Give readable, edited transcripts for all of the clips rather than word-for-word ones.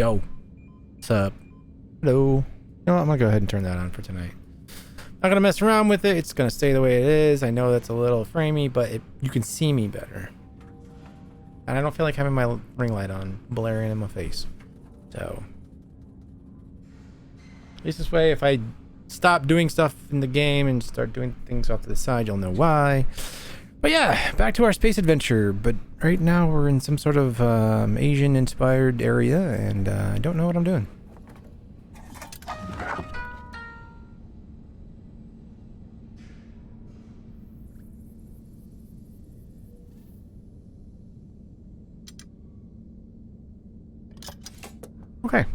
Yo. What's up? Hello. You know what? I'm gonna go ahead and turn that on for tonight. Not gonna mess around with it. It's gonna stay the way it is. I know that's a little framey, but you can see me better. And I don't feel like having my ring light on blaring in my face. So at least this way, if I stop doing stuff in the game and start doing things off to the side, you'll know why. But yeah, back to our space adventure. But right now we're in some sort of Asian-inspired area, and I don't know what I'm doing. Okay.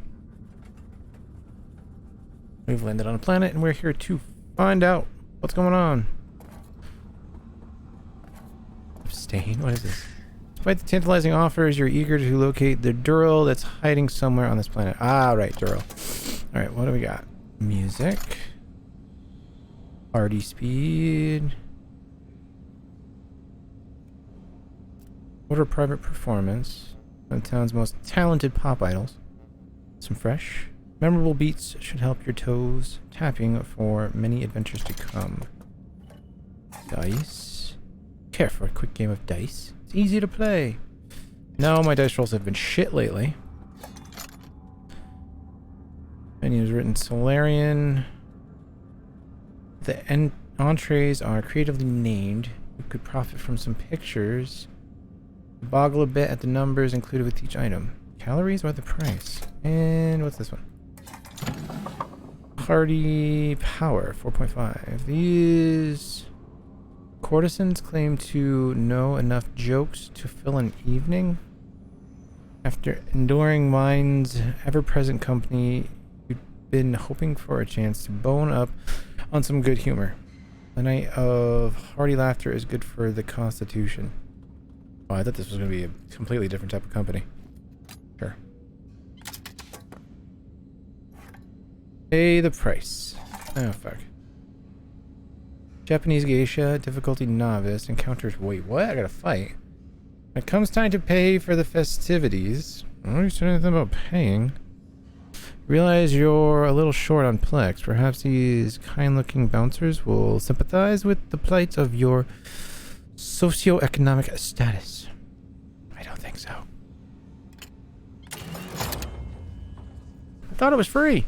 We've landed on a planet, and we're here to find out what's going on. Abstain? What is this? Despite the tantalizing offers, you're eager to locate the Dural that's hiding somewhere on this planet. Ah, right, Dural. Alright, what do we got? Music. Party speed. Order private performance. One of the town's most talented pop idols. Some fresh, memorable beats should help your toes tapping for many adventures to come. Dice. Care for a quick game of dice? It's easy to play. No, my dice rolls have been shit lately. Menu is written Solarian. The entrees are creatively named. You could profit from some pictures. Boggle a bit at the numbers included with each item. Calories or the price? And what's this one? Party power, 4.5. These courtesans claim to know enough jokes to fill an evening. After enduring mine's ever-present company, you've been hoping for a chance to bone up on some good humor. A night of hearty laughter is good for the constitution. Oh, I thought this was going to be a completely different type of company. Sure. Pay the price. Oh, fuck. Japanese geisha, difficulty novice, encounters... Wait, what? I gotta fight. When it comes time to pay for the festivities... I don't say anything about paying. Realize you're a little short on plex. Perhaps these kind-looking bouncers will sympathize with the plight of your socioeconomic status. I don't think so. I thought it was free.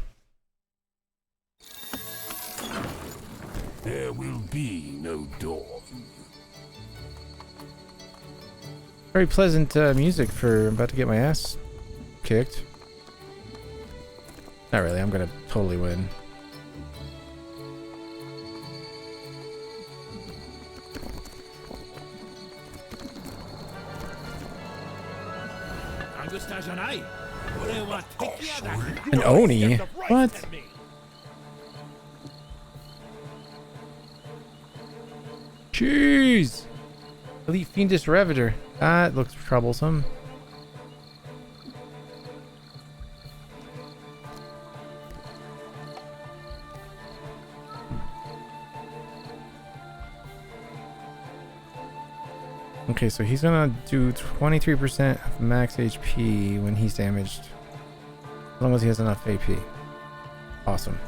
There will be no dawn. Very pleasant music for I'm about to get my ass kicked. Not really, I'm gonna totally win. An Oni? What? Jeez! Elite Fiendish Revitor. That looks troublesome. Okay, so he's gonna do 23% of max HP when he's damaged. As long as he has enough AP. Awesome.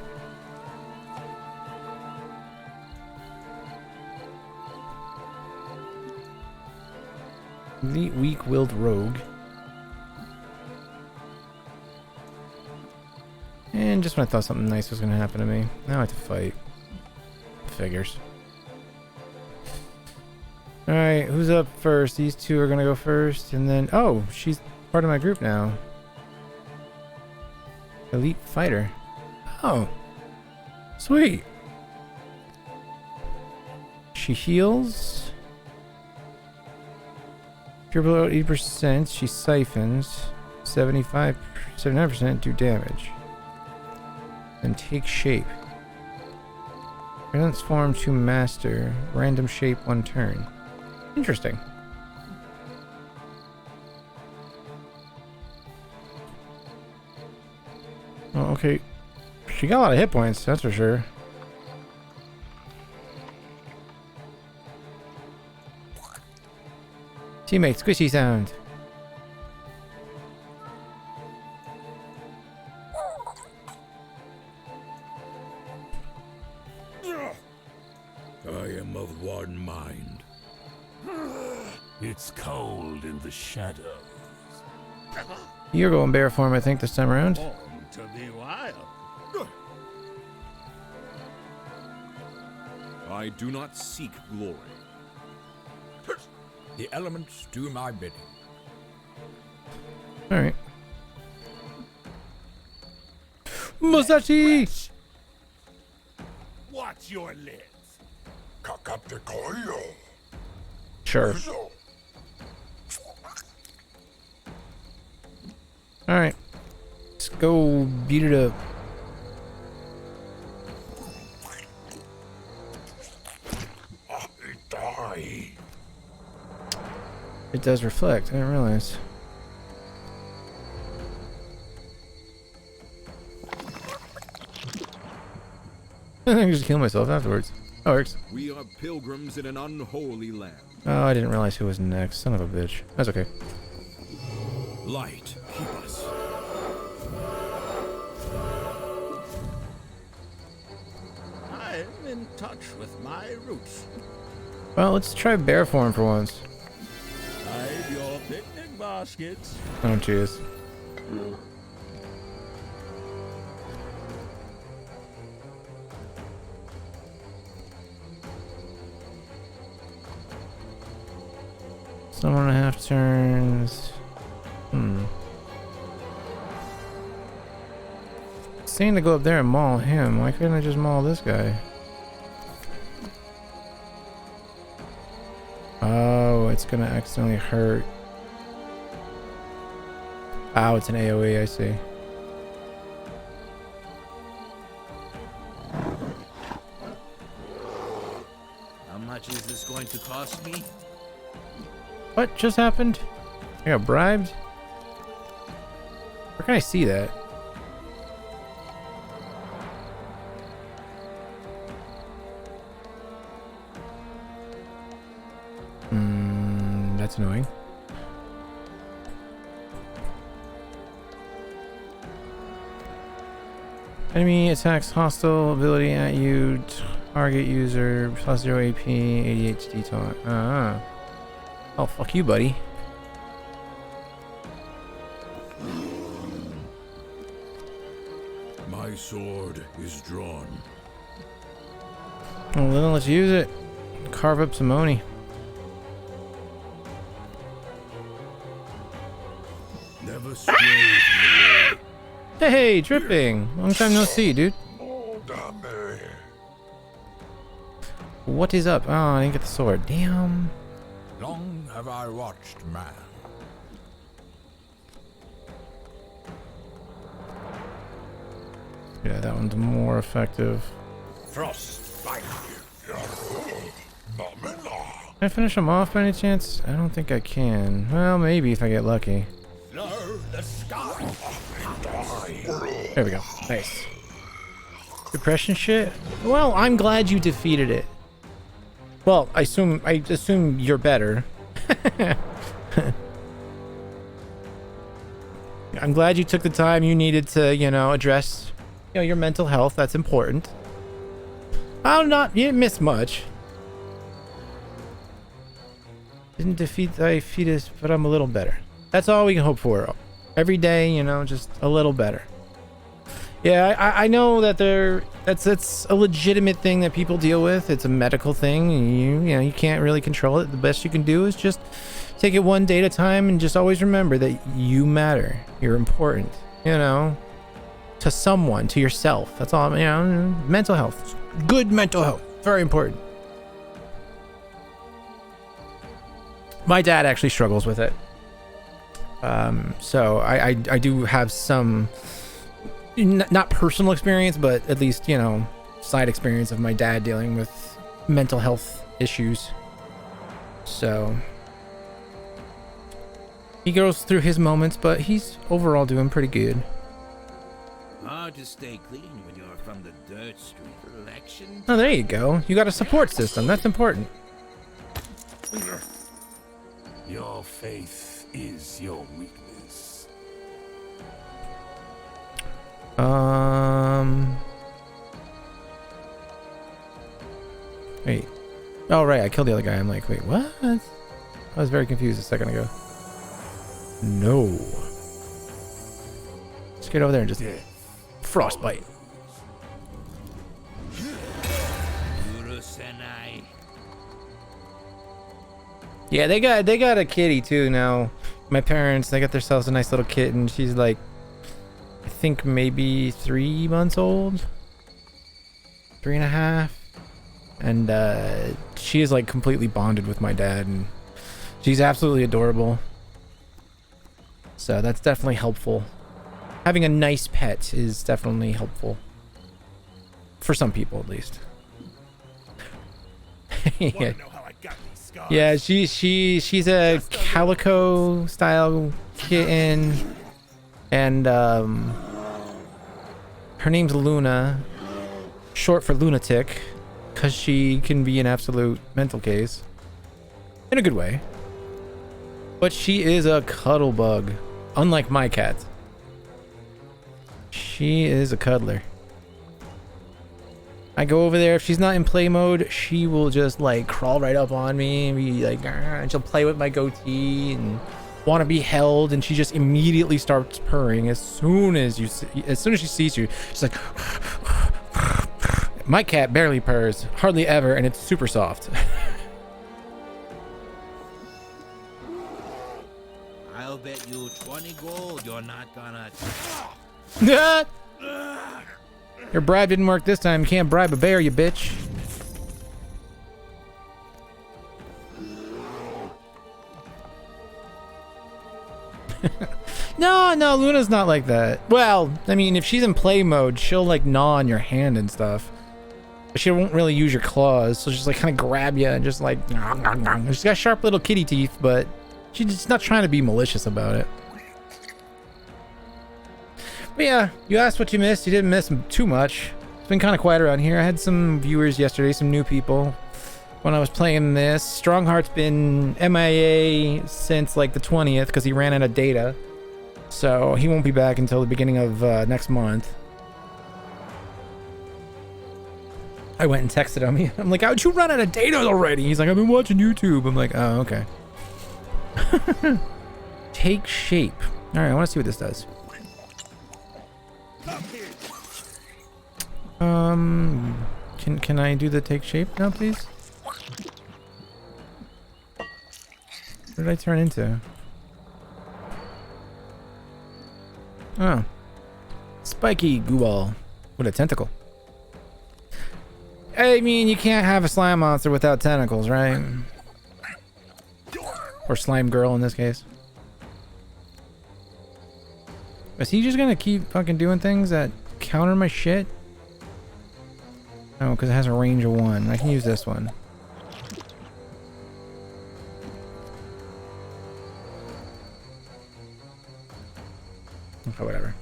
Elite weak-willed rogue. And just when I thought something nice was gonna happen to me, now I have to fight. Figures. Alright, who's up first? These two are gonna go first, and then... Oh, she's part of my group now. Elite fighter. Oh. Sweet. She heals. If you're below 80%, she siphons. 79% do damage. Then take shape. Transform to master. Random shape 1 turn. Interesting. Oh, okay. She got a lot of hit points, that's for sure. Teammate, squishy sound. am of one mind. It's cold in the shadows. You're going bear form, I think, this time around. Born to be wild. I do not seek glory. The elements do my bidding. All right. Musashi! Watch your lips. Sure. All right. Let's go beat it up. It does reflect. I didn't realize. I think I just kill myself afterwards. That works. We are pilgrims in an unholy land. Oh, I didn't realize who was next. Son of a bitch. That's okay. Light, keep us. I'm in touch with my roots. Well, let's try bear form for once. Hide your picnic baskets. Oh, jeez. So 1.5 turns. Saying to go up there and maul him. Why couldn't I just maul this guy? Oh, it's gonna accidentally hurt. Oh, it's an AoE, I see. How much is this going to cost me? What just happened? I got bribed? Where can I see that? That's annoying. Enemy attacks hostile ability at you, target user, plus 0 AP, ADHD taunt. Oh, fuck you, buddy. My sword is drawn. Well, then let's use it. Carve up some money. Never stray from the way. Hey, dripping. Long time no see, dude. What is up? Oh, I didn't get the sword. Damn. Long have I watched man. Yeah, that one's more effective. Frostbite. Can I finish him off by any chance? I don't think I can. Well, maybe if I get lucky. Flow the sky. There we go. Nice. Depression shit? Well, I'm glad you defeated it. Well, I assume you're better. I'm glad you took the time you needed to, address, your mental health. That's important. You didn't miss much. Didn't defeat thy fetus, but I'm a little better. That's all we can hope for. Every day, just a little better. Yeah, I know that that's a legitimate thing that people deal with. It's a medical thing. And you can't really control it. The best you can do is just take it one day at a time and just always remember that you matter. You're important, to someone, to yourself. That's all, mental health. Good mental health. Very important. My dad actually struggles with it. So I do have some, not personal experience, but at least, side experience of my dad dealing with mental health issues. So he goes through his moments, but he's overall doing pretty good. Hard to stay clean when you're from the dirt street. Election. Oh, there you go. You got a support system. That's important. Your faith is your weakness. Wait. Oh, right. I killed the other guy. I'm like, wait, what? I was very confused a second ago. No. Let's get over there and just frostbite. Yeah, they got a kitty too now. My parents, they got themselves a nice little kitten. She's like, I think maybe 3 months old, 3.5, and she is like completely bonded with my dad, and she's absolutely adorable. So that's definitely helpful. Having a nice pet is definitely helpful for some people, at least. Yeah. Yeah, she's a calico style kitten, and her name's Luna, short for lunatic, because she can be an absolute mental case in a good way. But she is a cuddle bug, unlike my cat. She is a cuddler. I go over there, if she's not in play mode, she will just like crawl right up on me and be like, and she'll play with my goatee and want to be held, and she just immediately starts purring as soon as she sees you. She's like, my cat barely purrs, hardly ever, and it's super soft. I'll bet you 20 gold you're not gonna. Your bribe didn't work this time. You can't bribe a bear, you bitch. No, Luna's not like that. Well, I mean, if she's in play mode, she'll like gnaw on your hand and stuff. But she won't really use your claws, so she'll just like kind of grab you and just like... She's got sharp little kitty teeth, but she's just not trying to be malicious about it. But yeah, you asked what you missed. You didn't miss too much. It's been kind of quiet around here. I had some viewers yesterday, some new people, when I was playing this. Strongheart's been MIA since like the 20th because he ran out of data. So he won't be back until the beginning of next month. I went and texted him. I'm like, how'd you run out of data already? He's like, I've been watching YouTube. I'm like, oh, okay. Take shape. All right, I want to see what this does. Can I do the take shape now, please? What did I turn into? Oh. Spiky goo ball with a tentacle. I mean, you can't have a slime monster without tentacles, right? Or slime girl in this case. Is he just gonna keep fucking doing things that counter my shit? Oh, because it has a range of 1. I can use this one. Okay, whatever.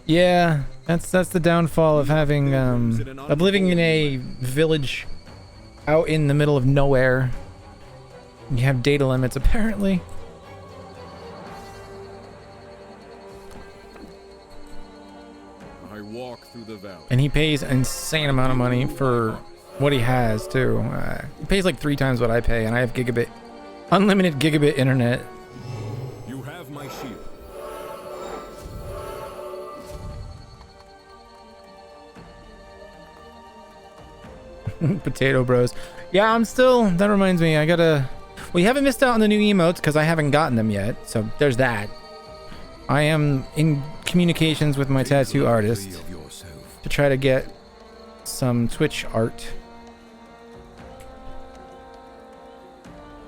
Yeah, that's the downfall of having of living in a village out in the middle of nowhere. You have data limits apparently. I walk through the valley. And he pays an insane amount of money for what he has too. He pays like 3 times what I pay, and I have unlimited gigabit internet. You have my shield. Potato bros. Yeah, that reminds me, I gotta... Well, you haven't missed out on the new emotes because I haven't gotten them yet, so there's that. I am in communications with my tattoo artist to try to get some Twitch art.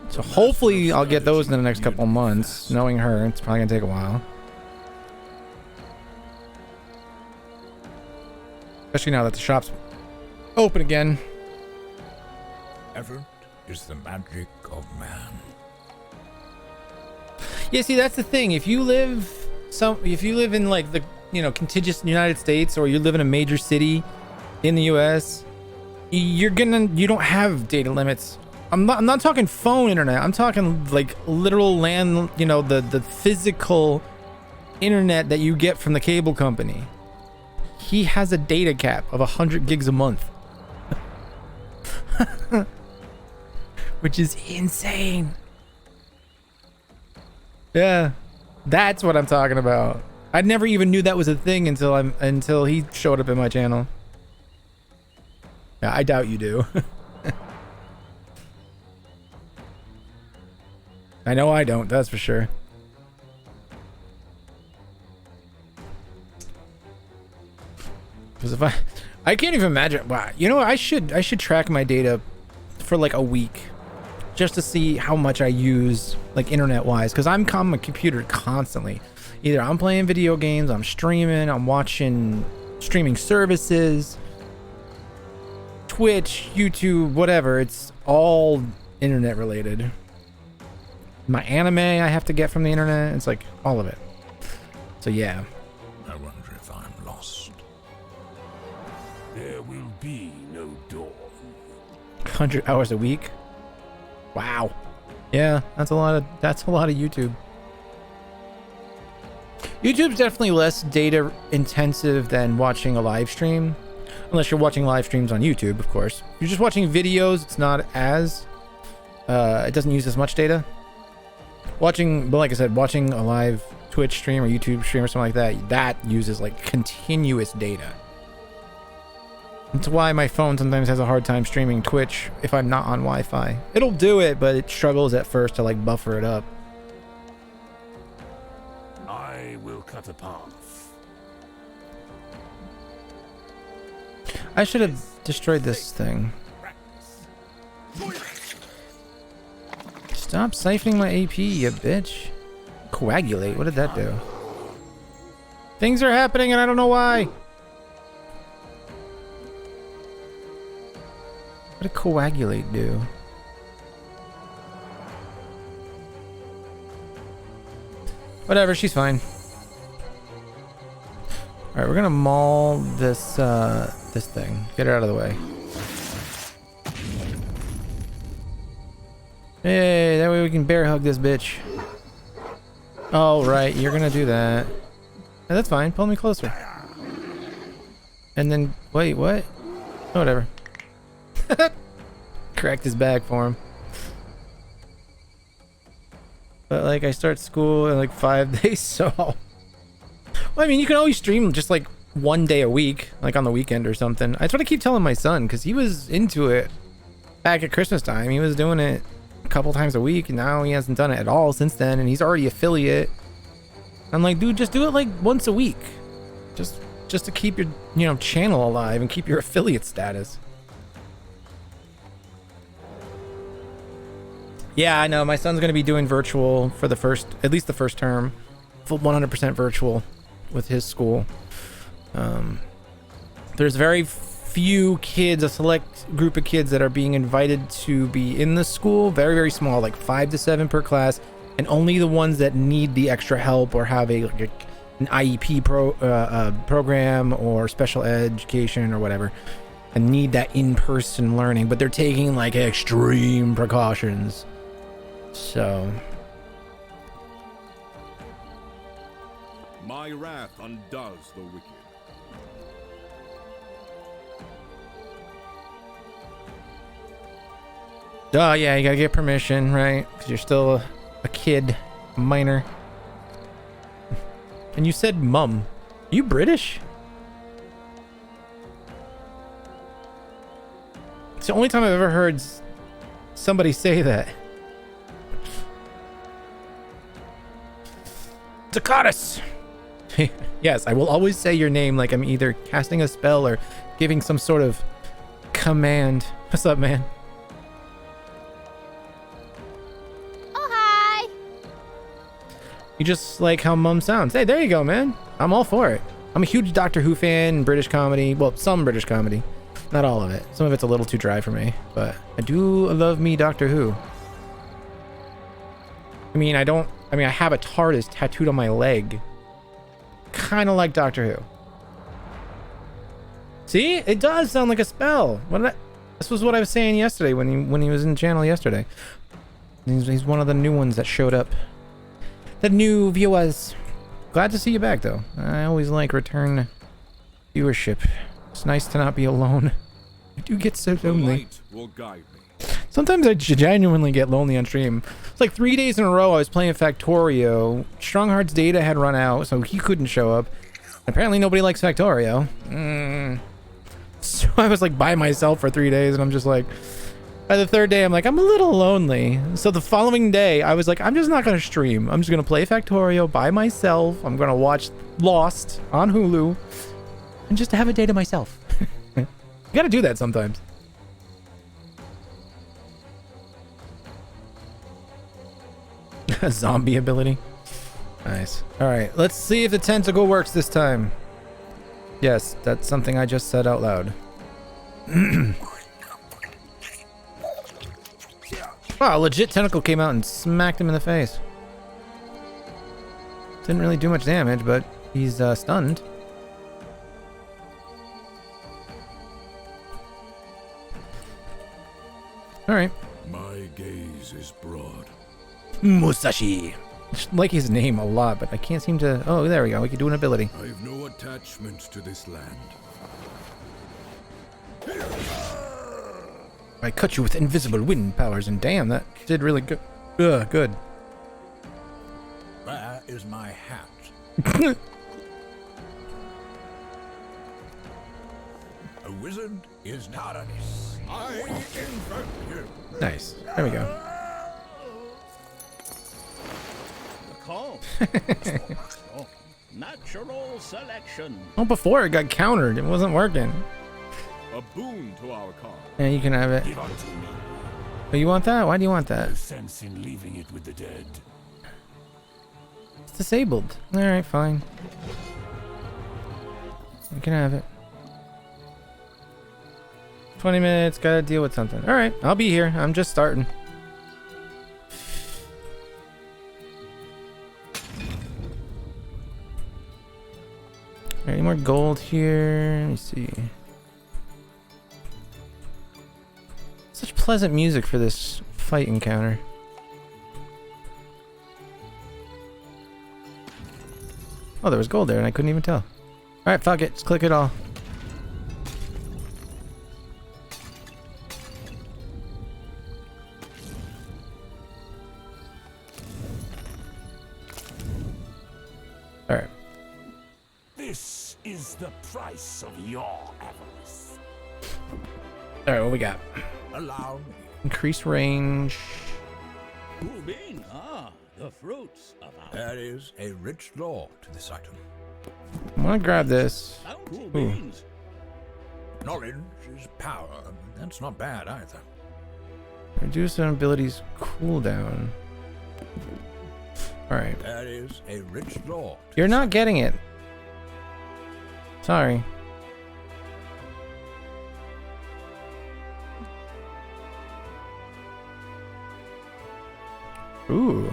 So hopefully I'll get those in the next couple months. Knowing her, it's probably gonna take a while. Especially now that the shop's open again. Effort is the magic of man. Yeah, see, that's the thing. If you live in like the, contiguous United States, or you live in a major city in the US, you don't have data limits. I'm not talking phone internet. I'm talking like literal land, the physical internet that you get from the cable company. he has a data cap of 100 gigs a month. Which is insane. Yeah, that's what I'm talking about. I never even knew that was a thing until he showed up in my channel. Yeah, I doubt you do. I know I don't, that's for sure. Because if I can't even imagine. Wow, you know what? I should track my data for like a week, just to see how much I use, like internet wise, because I'm on my computer constantly. Either I'm playing video games, I'm streaming, I'm watching streaming services, Twitch, YouTube, whatever. It's all internet related. My anime I have to get from the internet. It's like all of it. So yeah. I wonder if I'm lost. There will be no dawn. 100 hours a week. Wow. Yeah, that's a lot of YouTube. YouTube's definitely less data intensive than watching a live stream. Unless you're watching live streams on YouTube, of course. If you're just watching videos, it's not as it doesn't use as much data. But like I said, watching a live Twitch stream or YouTube stream or something like that uses like continuous data. That's why my phone sometimes has a hard time streaming Twitch if I'm not on Wi-Fi. It'll do it, but it struggles at first to like buffer it up. I will cut a path. I should have destroyed this thing. Stop siphoning my AP, you bitch. Coagulate, what did that do? Things are happening and I don't know why. What did coagulate do? Whatever, she's fine. Alright, we're gonna maul this this thing. Get her out of the way. Hey, that way we can bear hug this bitch. Oh, right, you're gonna do that. Yeah, that's fine, pull me closer. And then, wait, what? Oh, whatever. Cracked his back for him. But like I start school in like 5 days, so well, I mean you can always stream just like one day a week, like on the weekend or something. That's what I keep telling my son, because he was into it back at Christmas time. He was doing it a couple times a week, and now he hasn't done it at all since then, and he's already affiliate. I'm like, dude, just do it like once a week, just to keep your channel alive and keep your affiliate status. Yeah, I know. My son's going to be doing virtual for at least the first term. Full 100% virtual with his school. There's very few kids, a select group of kids that are being invited to be in the school. Very, very small, like 5 to 7 per class. And only the ones that need the extra help or have an IEP program or special education or whatever. And need that in-person learning. But they're taking like extreme precautions. So My wrath undoes the wicked. oh yeah, you gotta get permission, right? Because you're still a kid, a minor. And you said mum. Are you British? It's the only time I've ever heard somebody say that. Dakotas! Yes, I will always say your name like I'm either casting a spell or giving some sort of command. What's up, man? Oh, hi! You just like how mum sounds. Hey, there you go, man. I'm all for it. I'm a huge Doctor Who fan, British comedy. Well, some British comedy. Not all of it. Some of it's a little too dry for me. But I do love me Doctor Who. I mean, I have a TARDIS tattooed on my leg. Kind of like Doctor Who. See? It does sound like a spell. This was what I was saying yesterday when he was in the channel yesterday. He's one of the new ones that showed up. The new viewers. Glad to see you back, though. I always like return Viewership. It's nice to not be alone. I do get so The lonely. light will guide me. Sometimes I genuinely get lonely on stream. It's like 3 days in a row I was playing Factorio. Strongheart's data had run out, so he couldn't show up. Apparently nobody likes Factorio. So I was like by myself for 3 days, and I'm just like, by the third day I'm like, I'm a little lonely. So the following day I was like, I'm just not gonna stream. I'm just gonna play Factorio by myself. I'm gonna watch Lost on Hulu and just have a day to myself. You gotta do that sometimes. A zombie ability. Nice. Alright, let's see if the tentacle works this time. Yes, that's something I just said out loud. Wow, a legit tentacle came out and smacked him in the face. Didn't really do much damage, but he's stunned. Alright. My gaze is broad. Musashi. I like his name a lot, but I can't seem to... Oh, there we go. We can do an ability. I've no attachment to this land. I cut you with invisible wind powers, and damn, that did really good. Good. Where is my hat? A wizard is paradise. I invert you. Nice. There we go. Call. Oh, natural selection. Well, before it got countered, it wasn't working. A boon to our cause. Yeah, you can have it. Give unto me. Oh, you want that? Why do you want that? No sense in leaving it with the dead. It's disabled. Alright, fine. You can have it. 20 minutes, gotta deal with something. Alright, I'll be here. I'm just starting. Any more gold here? Let me see. Such pleasant music for this fight encounter. Oh, there was gold there and I couldn't even tell. Alright, fuck it. Let's click it all. Alright. This is the price of your avarice. Alright, what we got? Allow me. Increased range. Cool bean. Ah, the fruits of our. There is a rich lore to this item. I'm gonna grab this. Cool beans. Knowledge is power. That's not bad either. Reduce an ability's cooldown. Alright. There is a rich lore. You're not getting it. Sorry. Ooh.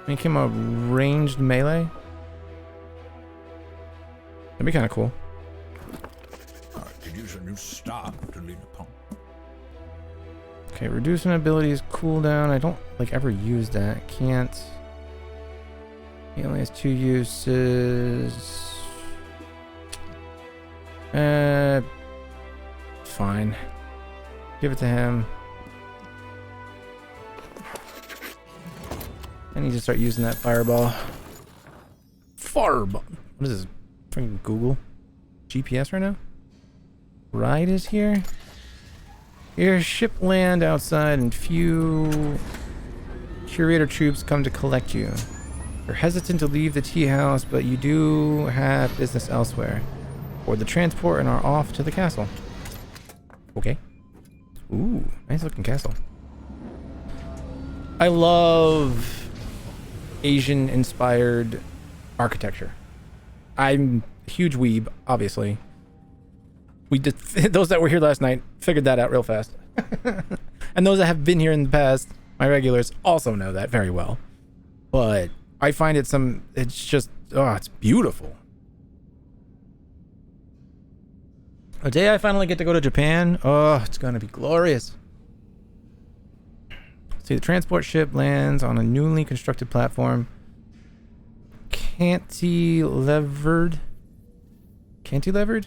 Make him a ranged melee? That'd be kind of cool. I could use a new staff to lean upon. Okay, reduce an ability's cooldown. I don't like ever use that. Can't. He only has 2 uses. Fine. Give it to him. I need to start using that fireball. Fireball. What is this? Freaking Google? GPS right now? Ride is here. Your ship land outside and few curator troops come to collect you. You're hesitant to leave the tea house, but you do have business elsewhere. Board the transport and are off to the castle. Okay. Ooh, nice looking castle. I love Asian inspired architecture. I'm a huge weeb, obviously. We did those that were here last night figured that out real fast. And those that have been here in the past, my regulars, also know that very well. But I find it's just, oh, it's beautiful. The day I finally get to go to Japan, oh, it's gonna be glorious. See, the transport ship lands on a newly constructed platform. Cantilevered Cantilevered?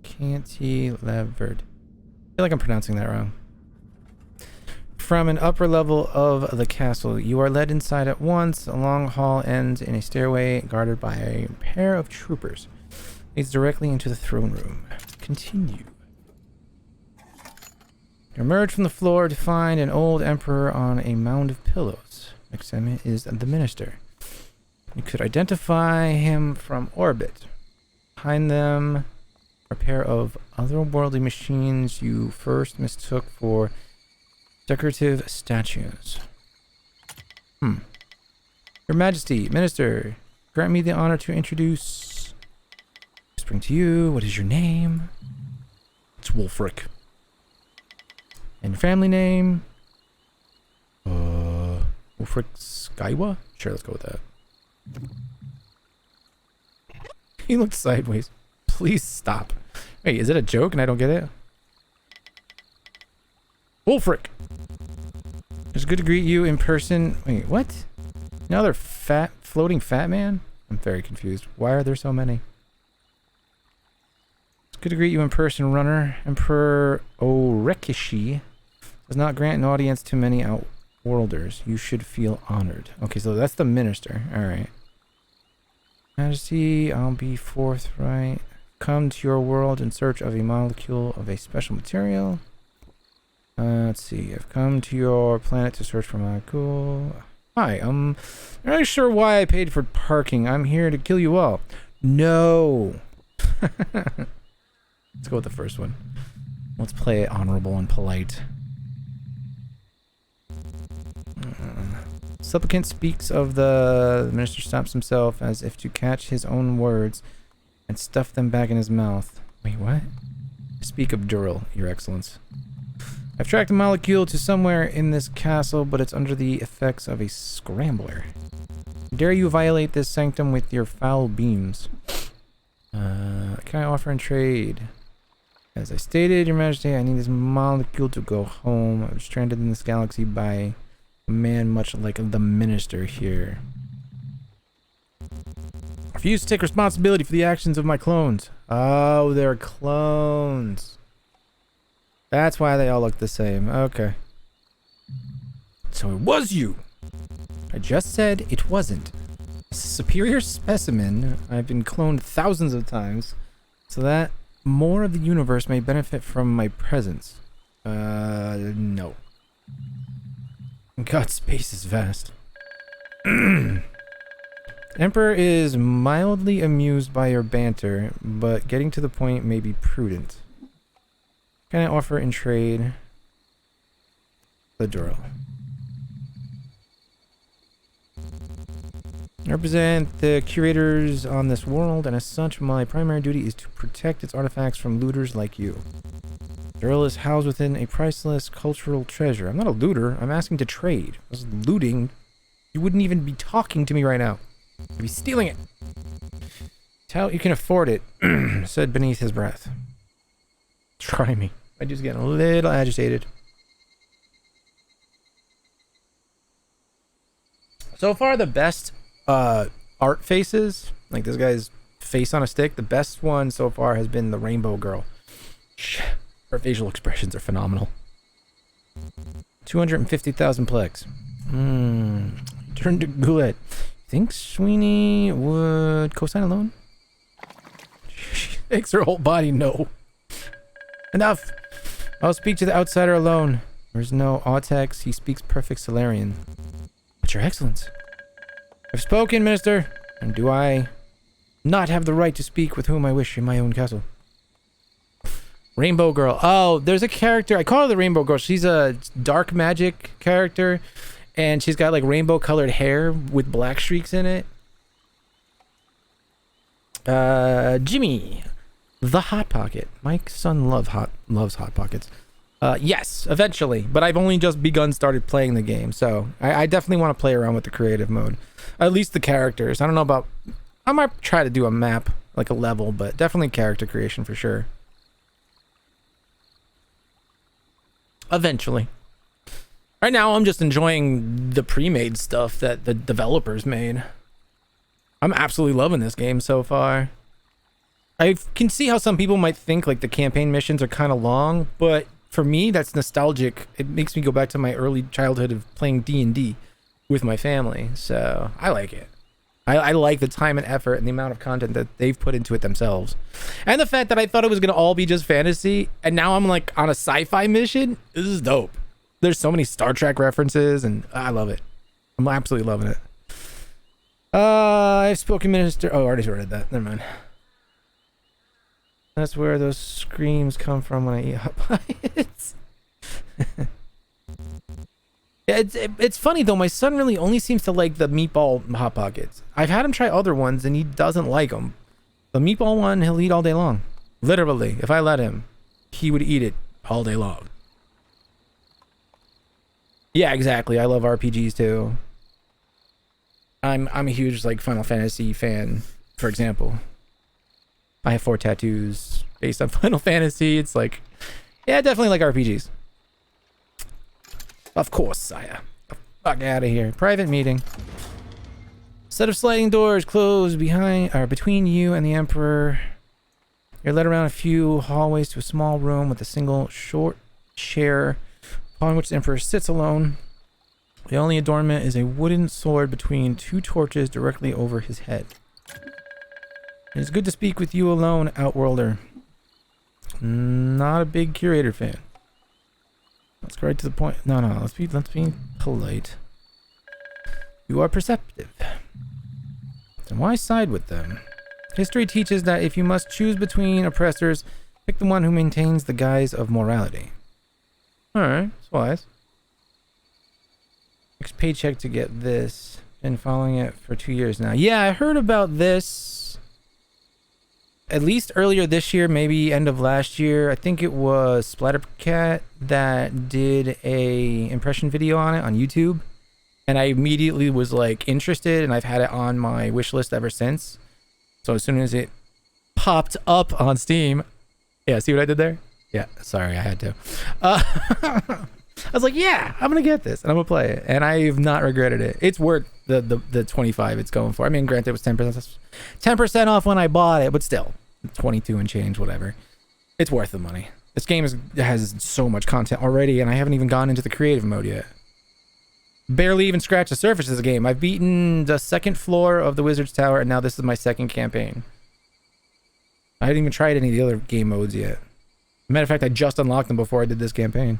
Cantilevered. I feel like I'm pronouncing that wrong. From an upper level of the castle, you are led inside at once. A long hall ends in a stairway guarded by a pair of troopers. Leads directly into the throne room. Continue. You emerge from the floor to find an old emperor on a mound of pillows. Next to him is the minister. You could identify him from orbit. Behind them are a pair of otherworldly machines you first mistook for decorative statues. Your Majesty, Minister, grant me the honor to introduce... Whispering to you, what is your name? It's Wolfric. And your family name? Wolfric Skywa? Sure, let's go with that. He looked sideways. Please stop. Wait, is it a joke and I don't get it? Wolfric! It's good to greet you in person. Wait, what? Another floating fat man? I'm very confused. Why are there so many? It's good to greet you in person, runner. Emperor Orekishi does not grant an audience to many outworlders. You should feel honored. Okay, so that's the minister. Alright. Majesty, I'll be forthright. Come to your world in search of a molecule of a special material. Let's see. I've come to your planet to search for molecule. Hi, I'm not really sure why I paid for parking. I'm here to kill you all. No. Let's go with the first one. Let's play it honorable and polite. Supplicant speaks of the minister stops himself as if to catch his own words and stuff them back in his mouth. Wait, what? Speak of Dural, Your Excellence. I've tracked a molecule to somewhere in this castle, but it's under the effects of a scrambler. Dare you violate this sanctum with your foul beams? Can I offer in trade? As I stated, Your Majesty, I need this molecule to go home. I'm stranded in this galaxy by a man much like the minister here. I refuse to take responsibility for the actions of my clones. Oh, they're clones. That's why they all look the same. Okay. So it was you. I just said it wasn't. It's a superior specimen. I've been cloned thousands of times so that more of the universe may benefit from my presence. No. God, space is vast. Emperor is mildly amused by your banter, but getting to the point may be prudent. Can I offer in trade the Dural? I represent the curators on this world, and as such, my primary duty is to protect its artifacts from looters like you. Dural is housed within a priceless cultural treasure. I'm not a looter. I'm asking to trade. If I was looting, you wouldn't even be talking to me right now. You'd be stealing it. Tell you can afford it, said beneath his breath. Try me. I just get a little agitated. So far, the best art faces, like this guy's face on a stick, the best one so far has been the Rainbow Girl. Her facial expressions are phenomenal. 250,000 plex. Turn to Goulet. Think Sweeney would co-sign a loan? She thinks her whole body no. Enough! I'll speak to the outsider alone. There's no Autex. He speaks perfect Solarian. But Your Excellence. I've spoken, Minister. And do I not have the right to speak with whom I wish in my own castle? Rainbow Girl. Oh, there's a character. I call her the Rainbow Girl. She's a dark magic character. And she's got like rainbow colored hair with black streaks in it. Jimmy. The Hot Pocket. My son loves Hot Pockets. Yes, eventually. But I've only just started playing the game. So I definitely want to play around with the creative mode. At least the characters. I don't know about... I might try to do a map, like a level, but definitely character creation for sure. Eventually. Right now, I'm just enjoying the pre-made stuff that the developers made. I'm absolutely loving this game so far. I can see how some people might think like the campaign missions are kind of long, but for me, that's nostalgic. It makes me go back to my early childhood of playing D&D with my family. So I like it. I like the time and effort and the amount of content that they've put into it themselves. And the fact that I thought it was going to all be just fantasy, and now I'm like on a sci-fi mission. This is dope. There's so many Star Trek references, and I love it. I'm absolutely loving it. I've spoken minister. Oh, I already read that. Never mind. That's where those screams come from when I eat Hot Pockets. Yeah, it's funny though. My son really only seems to like the meatball Hot Pockets. I've had him try other ones and he doesn't like them. The meatball one he'll eat all day long. Literally, if I let him, he would eat it all day long. Yeah, exactly. I love RPGs too. I'm a huge like Final Fantasy fan, for example. I have 4 tattoos based on Final Fantasy. It's like, yeah, definitely like RPGs. Of course, sire. Fuck out of here. Private meeting. Set of sliding doors closed behind or between you and the Emperor. You're led around a few hallways to a small room with a single short chair upon which the Emperor sits alone. The only adornment is a wooden sword between 2 torches directly over his head. It is good to speak with you alone, Outworlder. Not a big curator fan. Let's go right to the point. No, let's be polite. You are perceptive. Then why side with them? History teaches that if you must choose between oppressors, pick the one who maintains the guise of morality. Alright, that's wise. Next paycheck to get this. Been following it for 2 years now. Yeah, I heard about this at least earlier this year, maybe end of last year. I think it was Splattercat that did a impression video on it on YouTube. And I immediately was like interested, and I've had it on my wish list ever since. So as soon as it popped up on Steam, yeah, see what I did there? Yeah, sorry, I had to. I was like, yeah, I'm gonna get this and I'm gonna play it, and I've not regretted it. It's worth the 25 it's going for. I mean, granted, it was 10% off when I bought it, but still, 22 and change, whatever. It's worth the money. This game has so much content already, and I haven't even gone into the creative mode yet. Barely even scratched the surface of the game. I've beaten the 2nd floor of the Wizard's Tower, and now this is my 2nd campaign. I hadn't even tried any of the other game modes yet. Matter of fact, I just unlocked them before I did this campaign.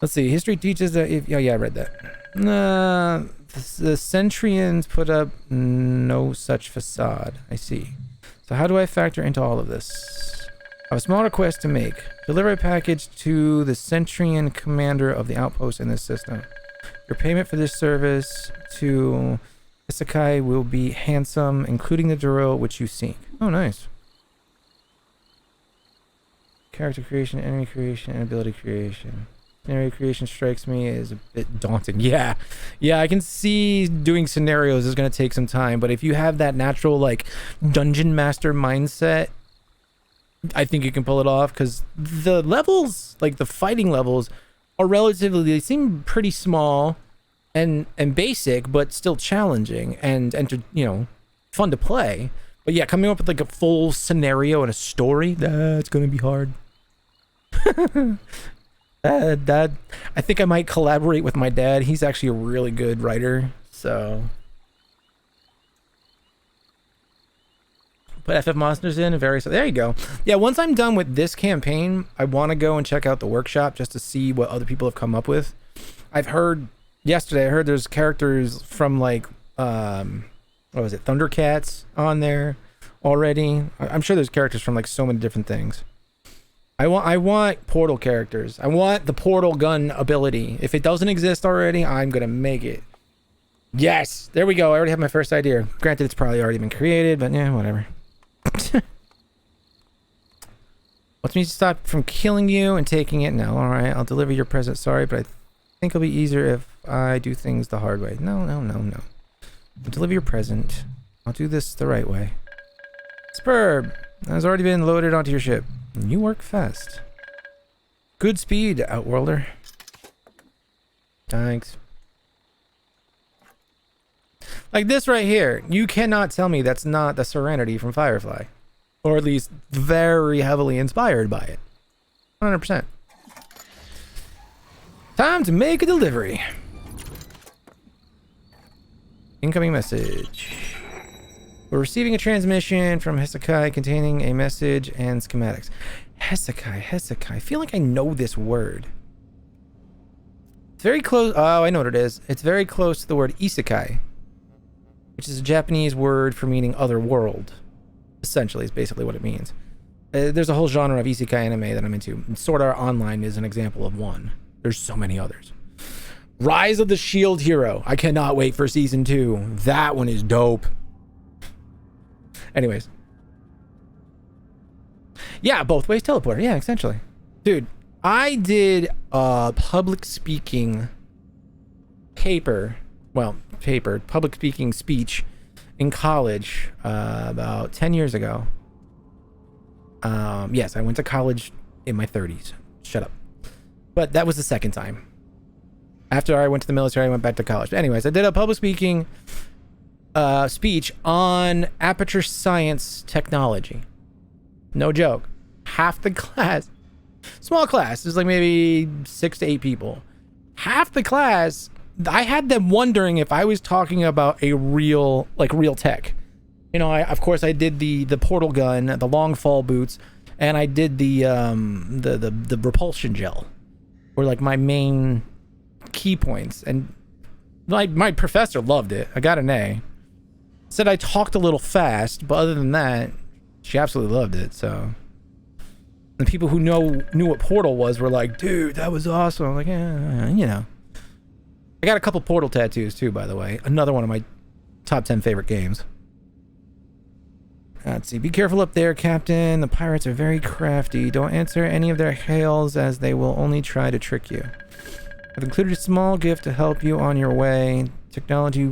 Let's see. History teaches that if... Oh, yeah, I read that. The Centurions put up no such facade. I see. So how do I factor into all of this? I have a small request to make. Deliver a package to the Centurion commander of the outpost in this system. Your payment for this service to Isekai will be handsome, including the drill which you seek. Oh, nice. Character creation, enemy creation, and ability creation. Scenario creation strikes me as a bit daunting. Yeah, I can see doing scenarios is going to take some time, but if you have that natural like dungeon master mindset, I think you can pull it off, because the levels, like the fighting levels, are relatively, they seem pretty small and basic, but still challenging and fun to play. But yeah, coming up with like a full scenario and a story, that's going to be hard. Dad, I think I might collaborate with my dad. He's actually a really good writer, so put FF Monsters in and various. There you go. Yeah, once I'm done with this campaign, I want to go and check out the workshop just to see what other people have come up with. I heard there's characters from like what was it, Thundercats on there already. I'm sure there's characters from like so many different things. I want portal characters. I want the portal gun ability. If it doesn't exist already, I'm gonna make it. Yes, there we go. I already have my first idea. Granted, it's probably already been created, but yeah, whatever. What's me to stop from killing you and taking it? No, all right. I'll deliver your present. Sorry, but I think it'll be easier if I do things the hard way. No. I'll deliver your present. I'll do this the right way. Superb. Has already been loaded onto your ship. You work fast. Good speed, Outworlder. Thanks. Like this right here. You cannot tell me that's not the Serenity from Firefly. Or at least very heavily inspired by it. 100%. Time to make a delivery. Incoming message. We're receiving a transmission from Hesekai containing a message and schematics. Hesekai. I feel like I know this word. It's very close. Oh, I know what it is. It's very close to the word isekai, which is a Japanese word for meaning other world. Essentially, is basically what it means. There's a whole genre of isekai anime that I'm into. Sword Art Online is an example of one. There's so many others. Rise of the Shield Hero. I cannot wait for season 2. That one is dope. Anyways. Yeah, both ways teleporter. Yeah, essentially. Dude, I did a public speaking public speaking speech in college about 10 years ago. Yes, I went to college in my 30s. Shut up. But that was the second time. After I went to the military, I went back to college. But anyways, I did a public speaking speech on aperture science technology. No joke. Half the class, small class, there's like maybe 6 to 8 people. Half the class, I had them wondering if I was talking about a real tech. You know, of course I did the portal gun, the long fall boots, and I did the repulsion gel were like my main key points. And like my professor loved it. I got an A. Said I talked a little fast, but other than that, she absolutely loved it. So the people who knew what Portal was were like, dude, that was awesome. I'm like, yeah, you know. I got a couple Portal tattoos too, by the way. Another one of my top 10 favorite games. Let's see. Be careful up there, Captain. The pirates are very crafty. Don't answer any of their hails, as they will only try to trick you. I've included a small gift to help you on your way. Technology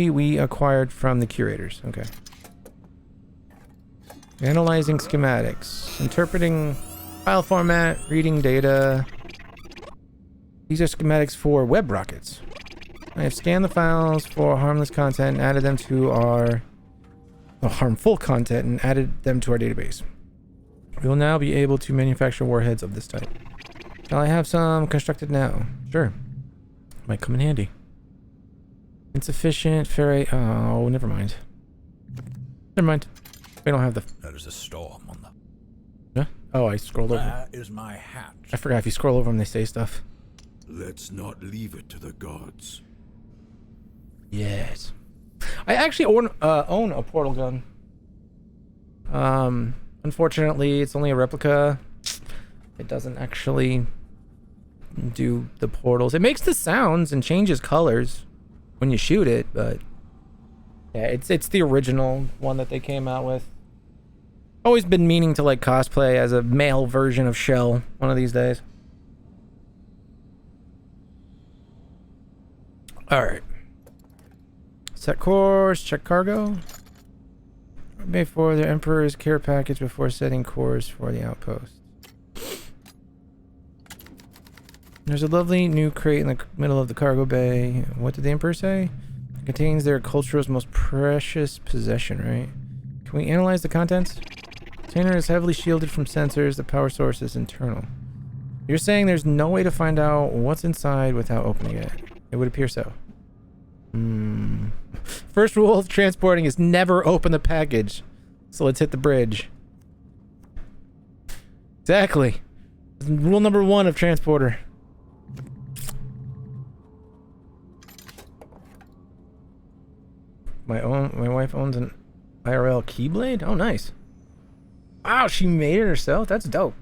we acquired from the curators. Okay. Analyzing schematics. Interpreting file format. Reading data. These are schematics for web rockets. I have scanned the files for harmless content and added them to our harmful content and added them to our database. We will now be able to manufacture warheads of this type. Shall I have some constructed now? Sure. Might come in handy. Insufficient ferrite. Oh, never mind. Never mind. We don't have the. There is a storm on the. Huh? Oh, I scrolled over. Where is my hat? I forgot if you scroll over them, they say stuff. Let's not leave it to the gods. Yes. I actually own a portal gun. Unfortunately, it's only a replica. It doesn't actually do the portals. It makes the sounds and changes colors when you shoot it, but yeah, it's the original one that they came out with. Always been meaning to like cosplay as a male version of Shell one of these days. All right. Set course, check cargo. Wait for the Emperor's care package before setting course for the outpost. There's a lovely new crate in the middle of the cargo bay. What did the Emperor say? It contains their culture's most precious possession, right? Can we analyze the contents? The container is heavily shielded from sensors. The power source is internal. You're saying there's no way to find out what's inside without opening it. It would appear so. First rule of transporting is never open the package. So let's hit the bridge. Exactly. Rule number 1 of transporter. My wife owns an IRL keyblade? Oh, nice. Wow, she made it herself? That's dope.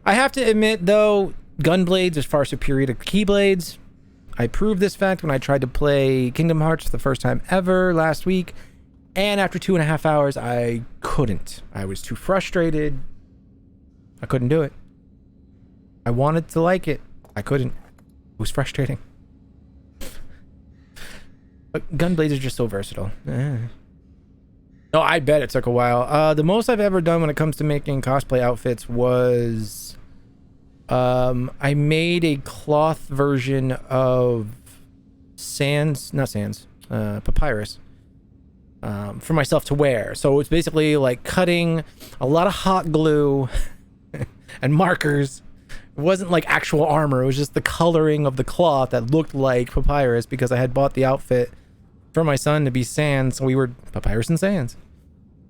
I have to admit, though, gunblades is far superior to keyblades. I proved this fact when I tried to play Kingdom Hearts the first time ever last week, and after 2.5 hours, I couldn't. I was too frustrated. I couldn't do it. I wanted to like it. I couldn't. It was frustrating. But gunblades are just so versatile. No, I bet it took a while. The most I've ever done when it comes to making cosplay outfits was... I made a cloth version of papyrus. for myself to wear. So it's basically like cutting a lot of hot glue and markers. It wasn't like actual armor. It was just the coloring of the cloth that looked like papyrus because I had bought the outfit for my son to be Sans. So we were papyrus and Sans.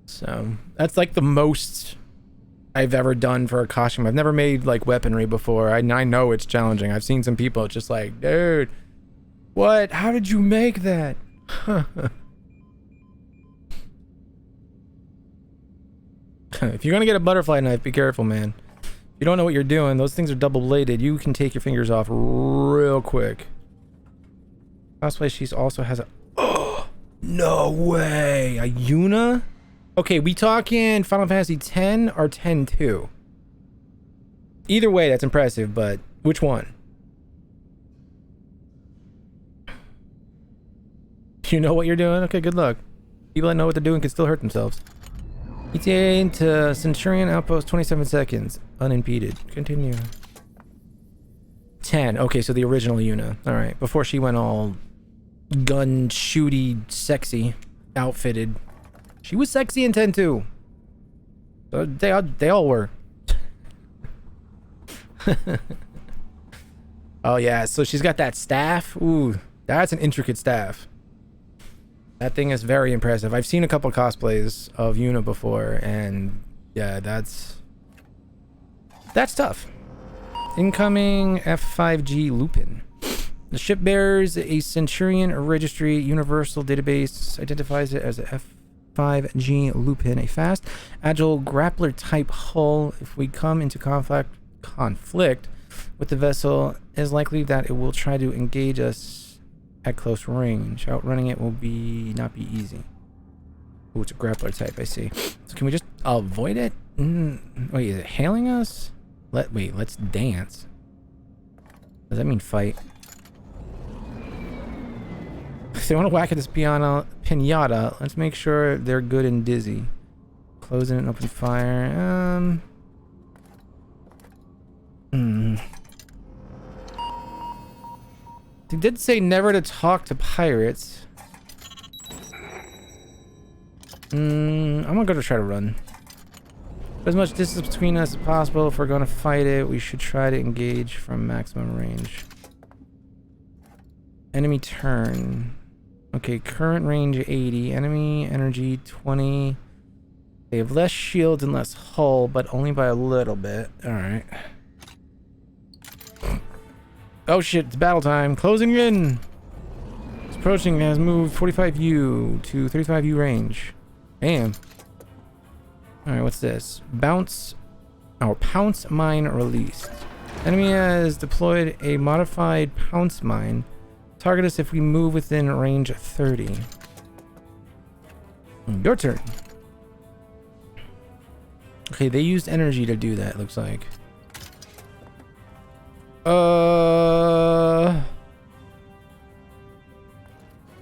So that's like the most I've ever done for a costume. I've never made like weaponry before. I know it's challenging. I've seen some people. It's just like, dude, what? How did you make that? If you're gonna get a butterfly knife, be careful, man. If you don't know what you're doing, those things are double bladed. You can take your fingers off real quick. Cosplay, she also has a... Oh, no way! A Yuna? Okay, we talking Final Fantasy X or X-2? Either way, that's impressive, but which one? You know what you're doing? Okay, good luck. People that know what they're doing can still hurt themselves. ETA into Centurion Outpost, 27 seconds. Unimpeded. Continue. 10. Okay, so the original Yuna. Alright, before she went all gun shooty sexy outfitted. She was sexy in 10 too. They all were. Oh yeah, so she's got that staff. Ooh, that's an intricate staff. That thing is very impressive. I've seen a couple cosplays of Yuna before, and yeah, that's tough. Incoming F5G Lupin. The ship bears a Centurion Registry Universal Database, identifies it as a F5G Lupin, a fast, agile grappler type hull. If we come into conflict with the vessel, it is likely that it will try to engage us at close range. Outrunning it will not be easy. Oh, it's a grappler type, I see. So can we just avoid it? Wait, is it hailing us? Let's dance. Does that mean fight? If they want to whack at this pinata, let's make sure they're good and dizzy. Closing and open fire. They did say never to talk to pirates. I'm gonna go to try to run. As much distance between us as possible. If we're gonna fight it, we should try to engage from maximum range. Enemy turn. Okay, current range 80. Enemy energy 20. They have less shields and less hull, but only by a little bit. Alright. Oh shit, it's battle time. Closing in. It's approaching, has moved 45U to 35U range. Damn. Alright, what's this? Pounce mine released. Enemy has deployed a modified pounce mine. Target us if we move within range 30. Your turn. Okay, they used energy to do that, looks like.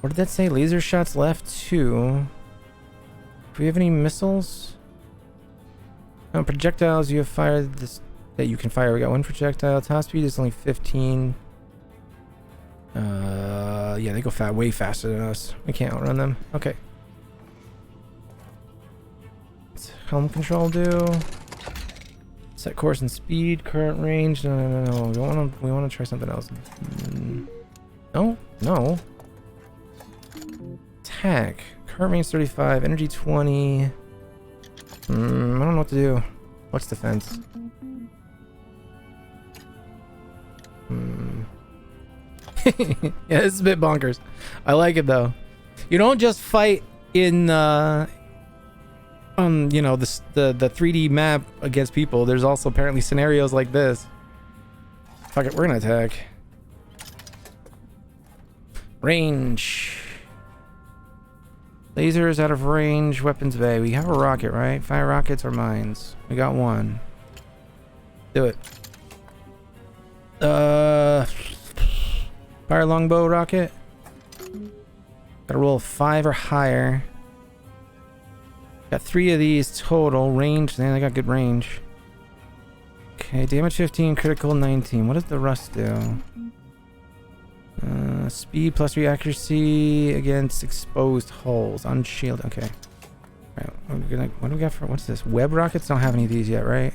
What did that say? Laser shots left 2. Do we have any missiles? No, projectiles you have fired this that you can fire. We got 1 projectile. Top speed is only 15. Yeah, they go way faster than us. We can't outrun them. Okay. What's helm control do? Set course and speed. Current range. No. We want to try something else. No. Attack. Current range 35. Energy 20. I don't know what to do. What's defense? Yeah, this is a bit bonkers. I like it though. You don't just fight in you know, the 3D map against people. There's also apparently scenarios like this. Fuck it, we're gonna attack. Range. Lasers out of range. Weapons bay. We have a rocket, right? Fire rockets or mines? We got 1. Do it. Fire longbow rocket. Gotta roll 5 or higher. Got 3 of these total. Range. Man, I got good range. Okay, damage 15, critical 19. What does the rust do? Speed plus 3 accuracy against exposed hulls. Unshield. Okay. Alright, what do we got for, what's this? Web rockets? Don't have any of these yet, right?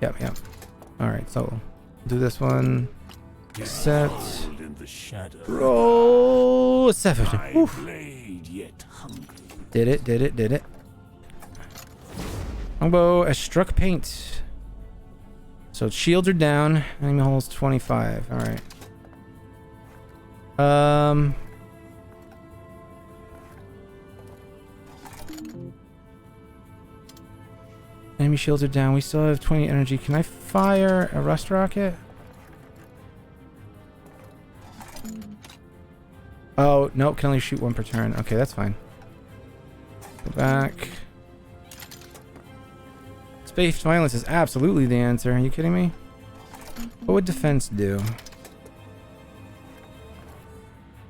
Yep. Alright, so do this one. Set. Roll 7. Oof. Did it. Longbow has struck paint. So shields are down. Enemy holes 25. Alright. Enemy shields are down. We still have 20 energy. Can I fire a rust rocket? Oh, no. Can only shoot one per turn. Okay, that's fine. Go back. Space violence is absolutely the answer. Are you kidding me? What would defense do?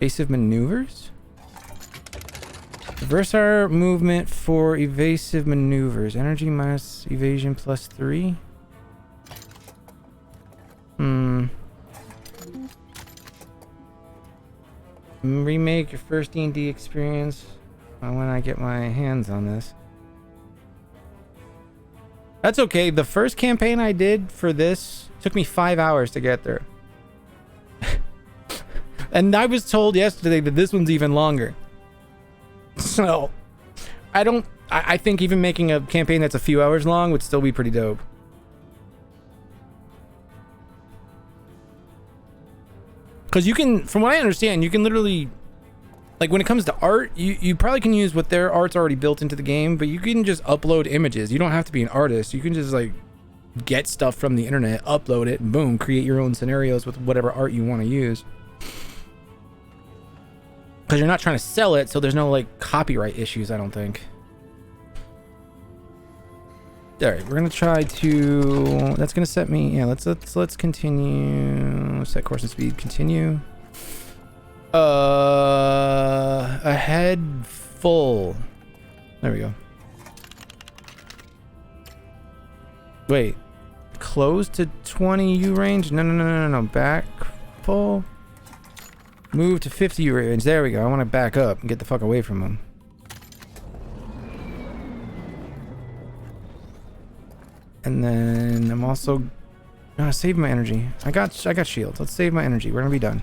Evasive maneuvers? Reverse our movement for evasive maneuvers. Energy minus evasion plus 3. Remake your first D&D experience when I get my hands on this. That's okay. The first campaign I did for this took me 5 hours to get there. And I was told yesterday that this one's even longer. So, I think even making a campaign that's a few hours long would still be pretty dope. Because you can, from what I understand, you can literally, like when it comes to art, you probably can use what their art's already built into the game, but you can just upload images. You don't have to be an artist. You can just like get stuff from the internet, upload it, and boom, create your own scenarios with whatever art you want to use. Because you're not trying to sell it, so there's no like copyright issues, I don't think. Alright, we're gonna try to, that's gonna set me, yeah, let's continue. Set course and speed, continue. Ahead full. There we go. Wait. Close to 20 U range? No. Back full. Move to 50 U range. There we go. I want to back up and get the fuck away from him. And then I'm also gonna save my energy. I got shields. Let's save my energy. We're gonna be done.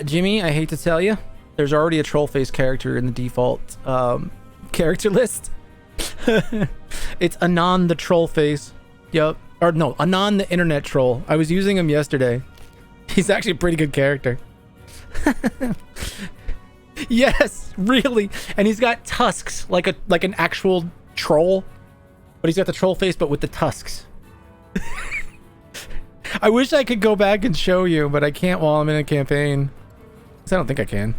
Jimmy, I hate to tell you, there's already a troll face character in the default character list. It's Anon the troll face. Yep. Or no, Anon the internet troll. I was using him yesterday. He's actually a pretty good character. Yes, really. And he's got tusks like an actual troll. But he's got the troll face but with the tusks. I wish I could go back and show you, but I can't while I'm in a campaign. 'Cause I don't think I can.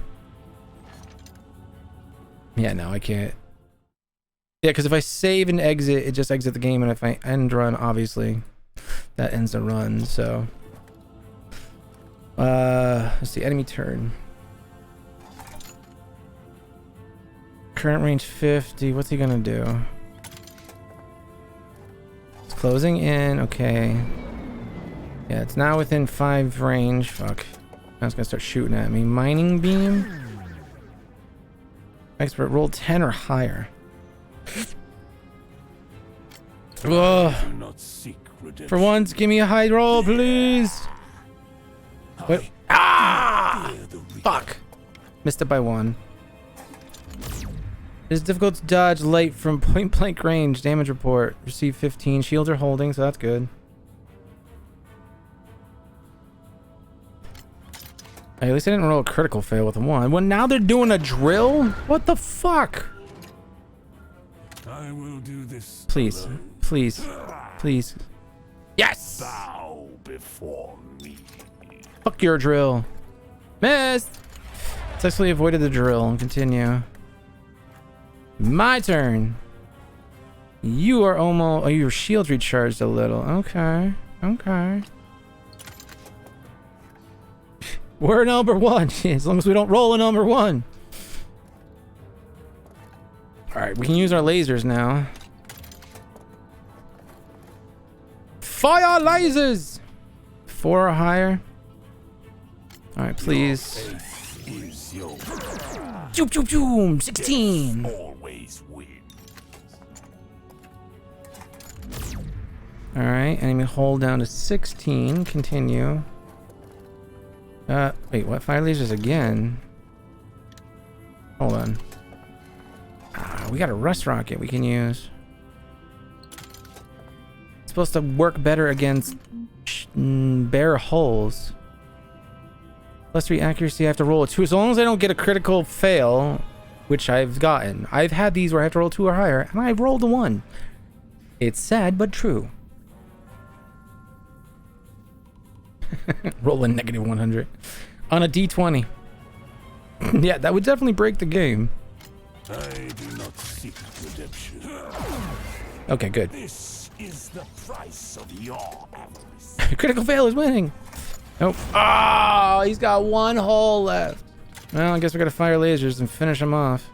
Yeah, no, I can't. Yeah, because if I save and exit, it just exits the game, and if I end run, obviously, that ends the run, so. Let's see, enemy turn. Current range 50, what's he gonna do? It's closing in, okay. Yeah, it's now within 5 range, fuck. Now it's gonna start shooting at me. Mining beam? Expert, roll 10 or higher. Ugh. For once, give me a high roll, please. Wait. Ah! Fuck. Missed it by 1. It is difficult to dodge light from point blank range. Damage report. Receive 15. Shields are holding, so that's good. Hey, at least I didn't roll a critical fail with a 1. Well, now they're doing a drill? What the fuck? I will do this. Please. Alone. Please. Please. Yes! Bow before me. Fuck your drill. Missed! Successfully avoided the drill and continue. My turn. You are almost... Oh, your shield's recharged a little. Okay. Okay. We're number 1. As long as we don't roll a number 1. Alright, we can use our lasers now. Fire lasers! 4 or higher. Alright, please. Is your Choom, choom, choom! 16! always win. Alright, enemy hold down to 16. Continue. Wait, what? Fire lasers again? Hold on. We got a rust rocket we can use. It's supposed to work better against bare hulls. +3 accuracy, I have to roll a 2. So long as I don't get a critical fail, which I've gotten. I've had these where I have to roll 2 or higher, and I rolled a 1. It's sad, but true. Roll a -100 on a d20. Yeah, that would definitely break the game. I do not seek redemption. Okay, good. This is the price of your avarice. Critical fail is winning. Nope. Oh, he's got 1 hole left. Well, I guess we gotta fire lasers and finish him off.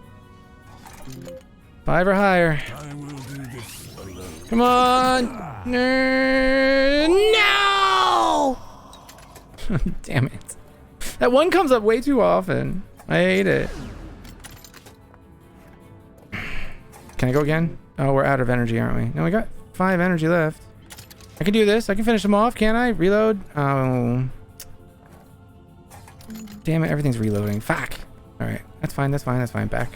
5 or higher. I will do this alone. Come on. No! Damn it. That one comes up way too often. I hate it. Can I go again? Oh, we're out of energy, aren't we? No, we got 5 energy left. I can do this. I can finish them off, can't I? Reload. Oh. Damn it, everything's reloading. Fuck. Alright, that's fine, that's fine, that's fine. Back.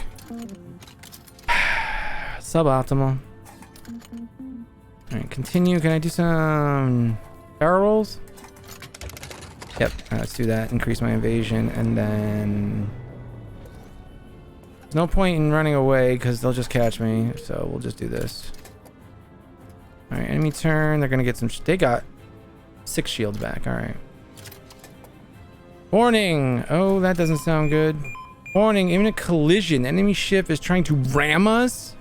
Suboptimal. Alright, continue. Can I do some barrel rolls? Yep, let's do that. Increase my evasion, and then... There's no point in running away, because they'll just catch me, so we'll just do this. Alright, enemy turn. They're gonna get some... They got 6 shields back, alright. Warning! Oh, that doesn't sound good. Warning, imminent collision. Enemy ship is trying to ram us?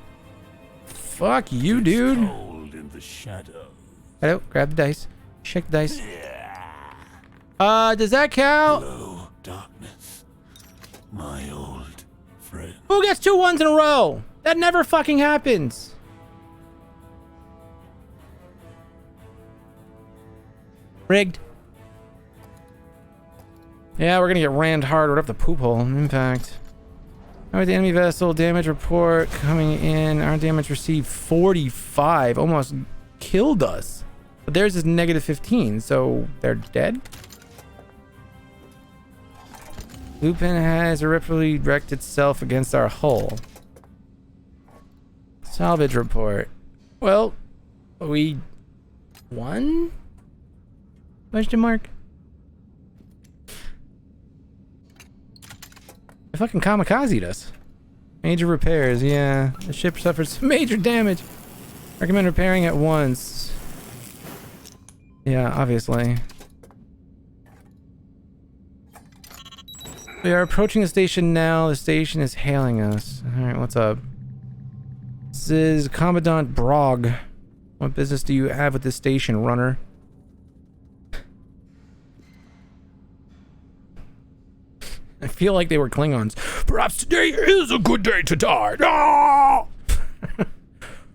Fuck you, dude. Cold in the shadow. Hello, grab the dice. Shake the dice. Does that count? Hello, darkness. My old friend. Who gets 2 1s in a row? That never fucking happens. Rigged. Yeah, we're gonna get rammed hard right up the poop hole. Impact. Alright, the enemy vessel damage report coming in. Our damage received 45. Almost killed us. But theirs is -15, so they're dead? Lupin has irreparably wrecked itself against our hull. Salvage report. Well, we won? Question mark? They fucking kamikazed us. Major repairs, yeah. The ship suffered some major damage. Recommend repairing at once. Yeah, obviously. We are approaching the station now. The station is hailing us. Alright, what's up? This is Commandant Brog. What business do you have with this station, runner? I feel like they were Klingons. Perhaps today is a good day to die. Ah!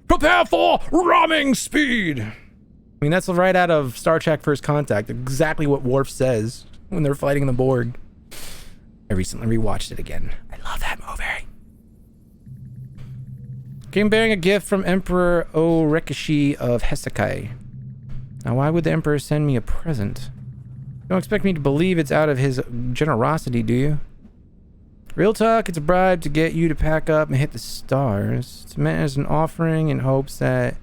Prepare for ramming speed. I mean, that's right out of Star Trek First Contact. Exactly what Worf says when they're fighting the Borg. I recently rewatched it again. I love that movie. Came bearing a gift from Emperor Orekishi of Hesekai. Now, why would the Emperor send me a present? Don't expect me to believe it's out of his generosity, do you? Real talk, it's a bribe to get you to pack up and hit the stars. It's meant as an offering in hopes that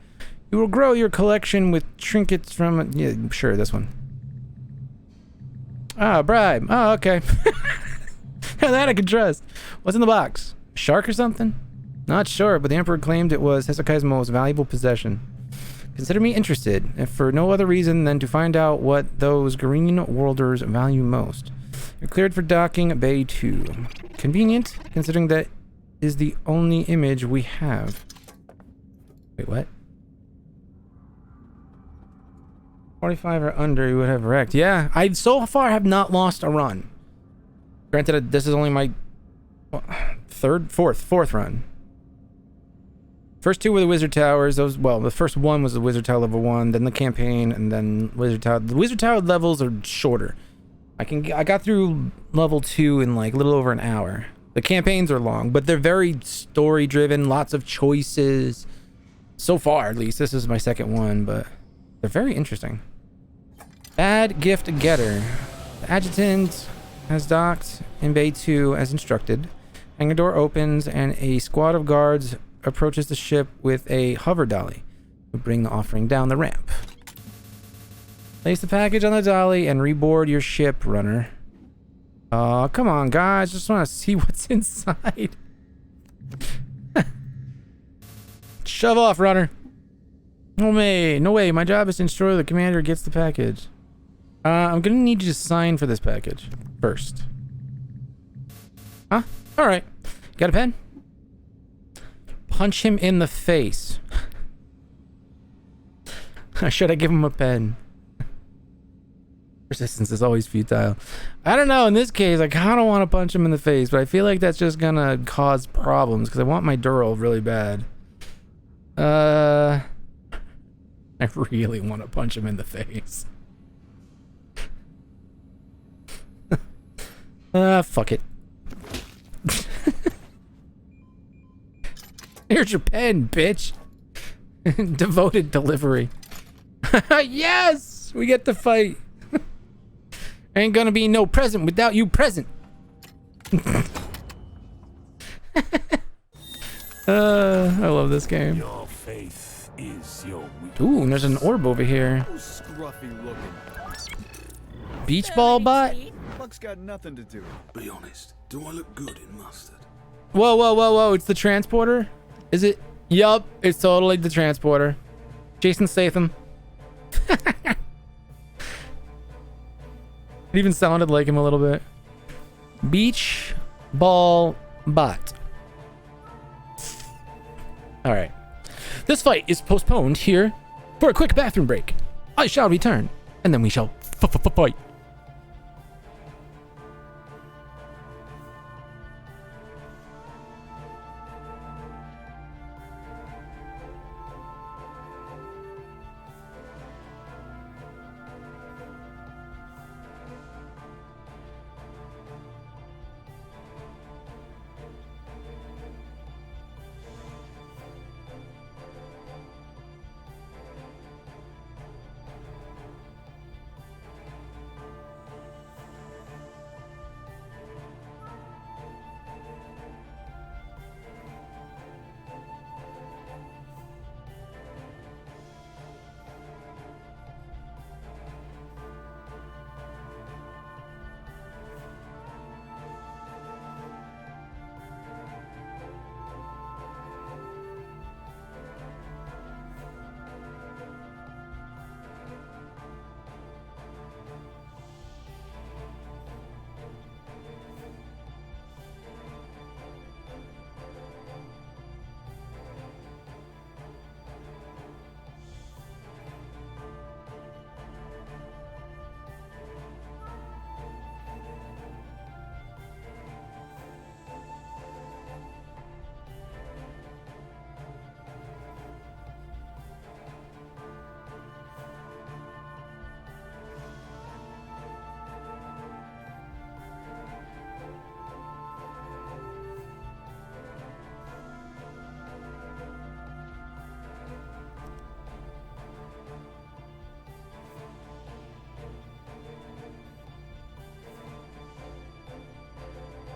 you will grow your collection with trinkets from... Yeah, sure, this one. Ah, bribe. Oh, okay. That I can trust. What's in the box? A shark or something? Not sure, but the Emperor claimed it was Hesekai's most valuable possession. Consider me interested, if for no other reason than to find out what those green worlders value most. You're cleared for docking Bay 2. Convenient, considering that is the only image we have. Wait, what? 45 or under, you would have wrecked. Yeah, I so far have not lost a run. Granted, this is only my fourth run. First two were the Wizard Towers. Those, well, the first one was the Wizard Tower level 1, then the campaign, and then Wizard Tower. The Wizard Tower levels are shorter. I got through level 2 in like a little over an hour. The campaigns are long, but they're very story driven, lots of choices. So far, at least. This is my second one, but they're very interesting. Bad gift getter. The adjutant has docked in Bay 2 as instructed. Hangar door opens and a squad of guards approaches the ship with a hover dolly to bring the offering down the ramp. Place the package on the dolly and reboard your ship, runner. Oh, come on, guys. Just want to see what's inside. Shove off, runner. No way. No way. My job is to ensure the commander gets the package. I'm going to need you to sign for this package first. Huh? All right. Got a pen? Punch him in the face. Should I give him a pen? Resistance is always futile. I don't know. In this case, I kind of want to punch him in the face, but I feel like that's just going to cause problems because I want my Dural really bad. I really want to punch him in the face. Fuck it. Here's your pen, bitch. Devoted delivery. Yes! We get to fight. Ain't gonna be no present without you present. I love this game. Your faith is your weakness. Ooh, and there's an orb over here. Scruffy looking. Beach ball bot? Luck's got nothing to do. Be honest, do I look good in mustard? Whoa, whoa, whoa, whoa. It's the transporter? Is it? Yup, it's totally the transporter. Jason Statham. It even sounded like him a little bit. Beach ball bot. Alright. This fight is postponed here for a quick bathroom break. I shall return, and then we shall fight.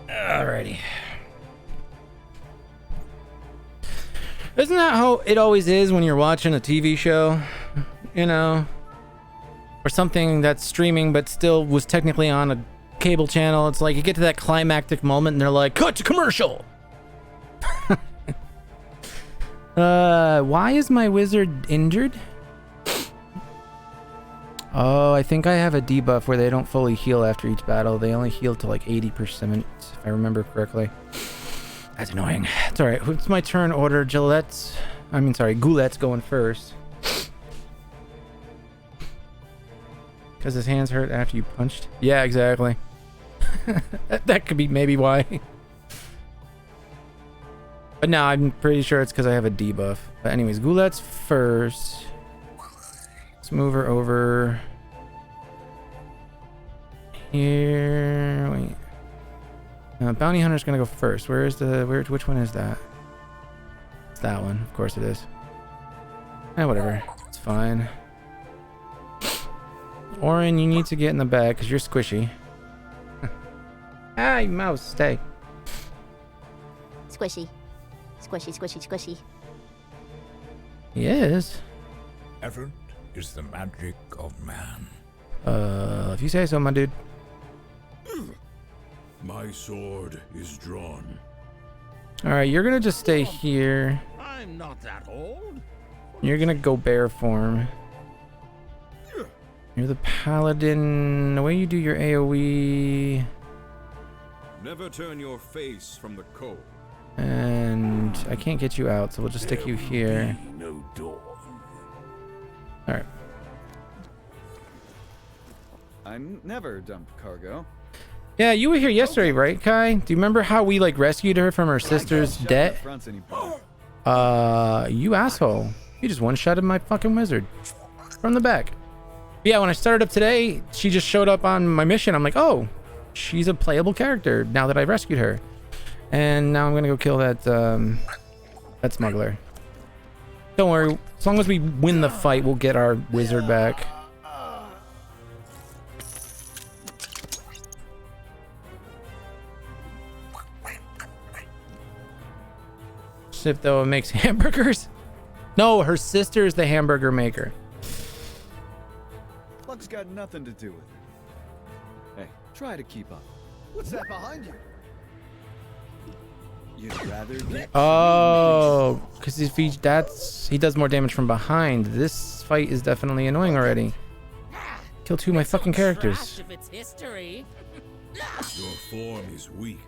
Alrighty. Isn't that how it always is when you're watching a TV show? You know? Or something that's streaming but still was technically on a cable channel. It's like you get to that climactic moment and they're like, cut to commercial! Why is my wizard injured? Oh, I think I have a debuff where they don't fully heal after each battle. They only heal to like 80%, if I remember correctly. That's annoying. It's alright. It's my turn order. Goulette's going first. Because his hands hurt after you punched? Yeah, exactly. that could be maybe why. But no, I'm pretty sure it's because I have a debuff. But anyways, Goulette's first. Let's move her over here. Wait. Bounty Hunter's gonna go first. Which one is that? It's that one. Of course it is. Whatever. It's fine. Orin, you need to get in the bag because you're squishy. Hey, mouse, stay. Squishy. Squishy, squishy, squishy. He is. Effort is the magic of man. If you say so, my dude. My sword is drawn. Alright, you're gonna just stay here. I'm not that old. You're gonna go bear form. You're the paladin. The way you do your AoE. Never turn your face from the cold. And I can't get you out, so we'll just stick you here. No door. Alright. I never dump cargo. Yeah, you were here yesterday, right, Kai? Do you remember how we like rescued her from her sister's debt? You asshole. You just one-shotted my fucking wizard. From the back. Yeah, when I started up today, she just showed up on my mission. I'm like, oh, she's a playable character now that I've rescued her. And now I'm gonna go kill that smuggler. Don't worry, as long as we win the fight, we'll get our wizard back. If though it makes hamburgers. No, her sister's the hamburger maker. Luck's got nothing to do with it. Hey, try to keep up. What's that behind you? You'd rather get Oh, because if he does more damage from behind. This fight is definitely annoying already. Kill two of my fucking characters. If it's history. Your form is weak.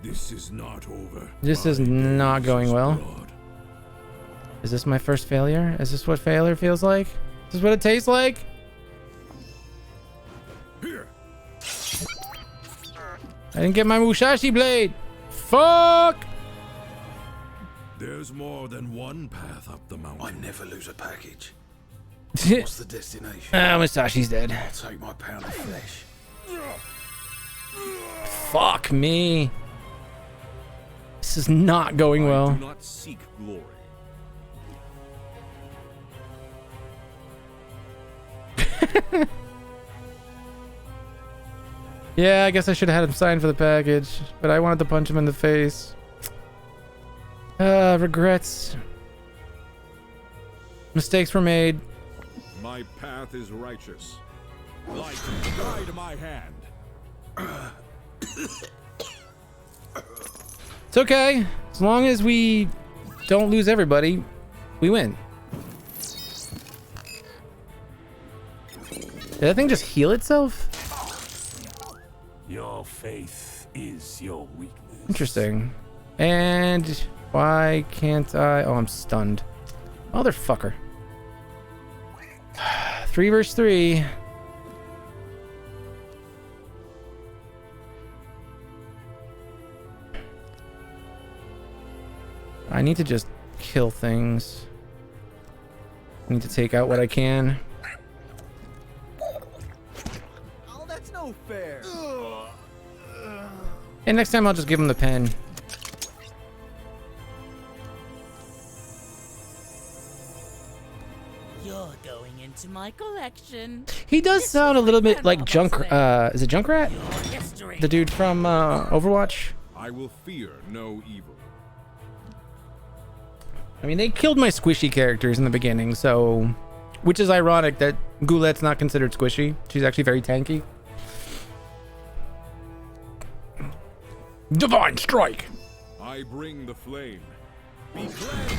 This is not over. This is not going well. Is this my first failure? Is this what failure feels like? Is this what it tastes like? Here. I didn't get my Musashi blade. Fuck! There's more than one path up the mountain. I never lose a package. What's the destination? Musashi's dead. I'll take my pound of flesh. Fuck me. This is not going I well. do not seek glory. Yeah, I guess I should have had him sign for the package, but I wanted to punch him in the face. Regrets. Mistakes were made. My path is righteous. Light, guide my hand. It's okay. As long as we don't lose everybody, we win. Did that thing just heal itself? Your faith is your weakness. Interesting. And why can't I? Oh, I'm stunned. Motherfucker. 3 versus 3. I need to just kill things. I need to take out what I can. Oh, that's no fair. And next time I'll just give him the pen. You're going into my collection. He does sound a little bit like is it Junkrat? Your history. The dude from Overwatch? I will fear no evil. I mean, they killed my squishy characters in the beginning, so... Which is ironic that Goulette's not considered squishy. She's actually very tanky. Divine Strike! I bring the flame.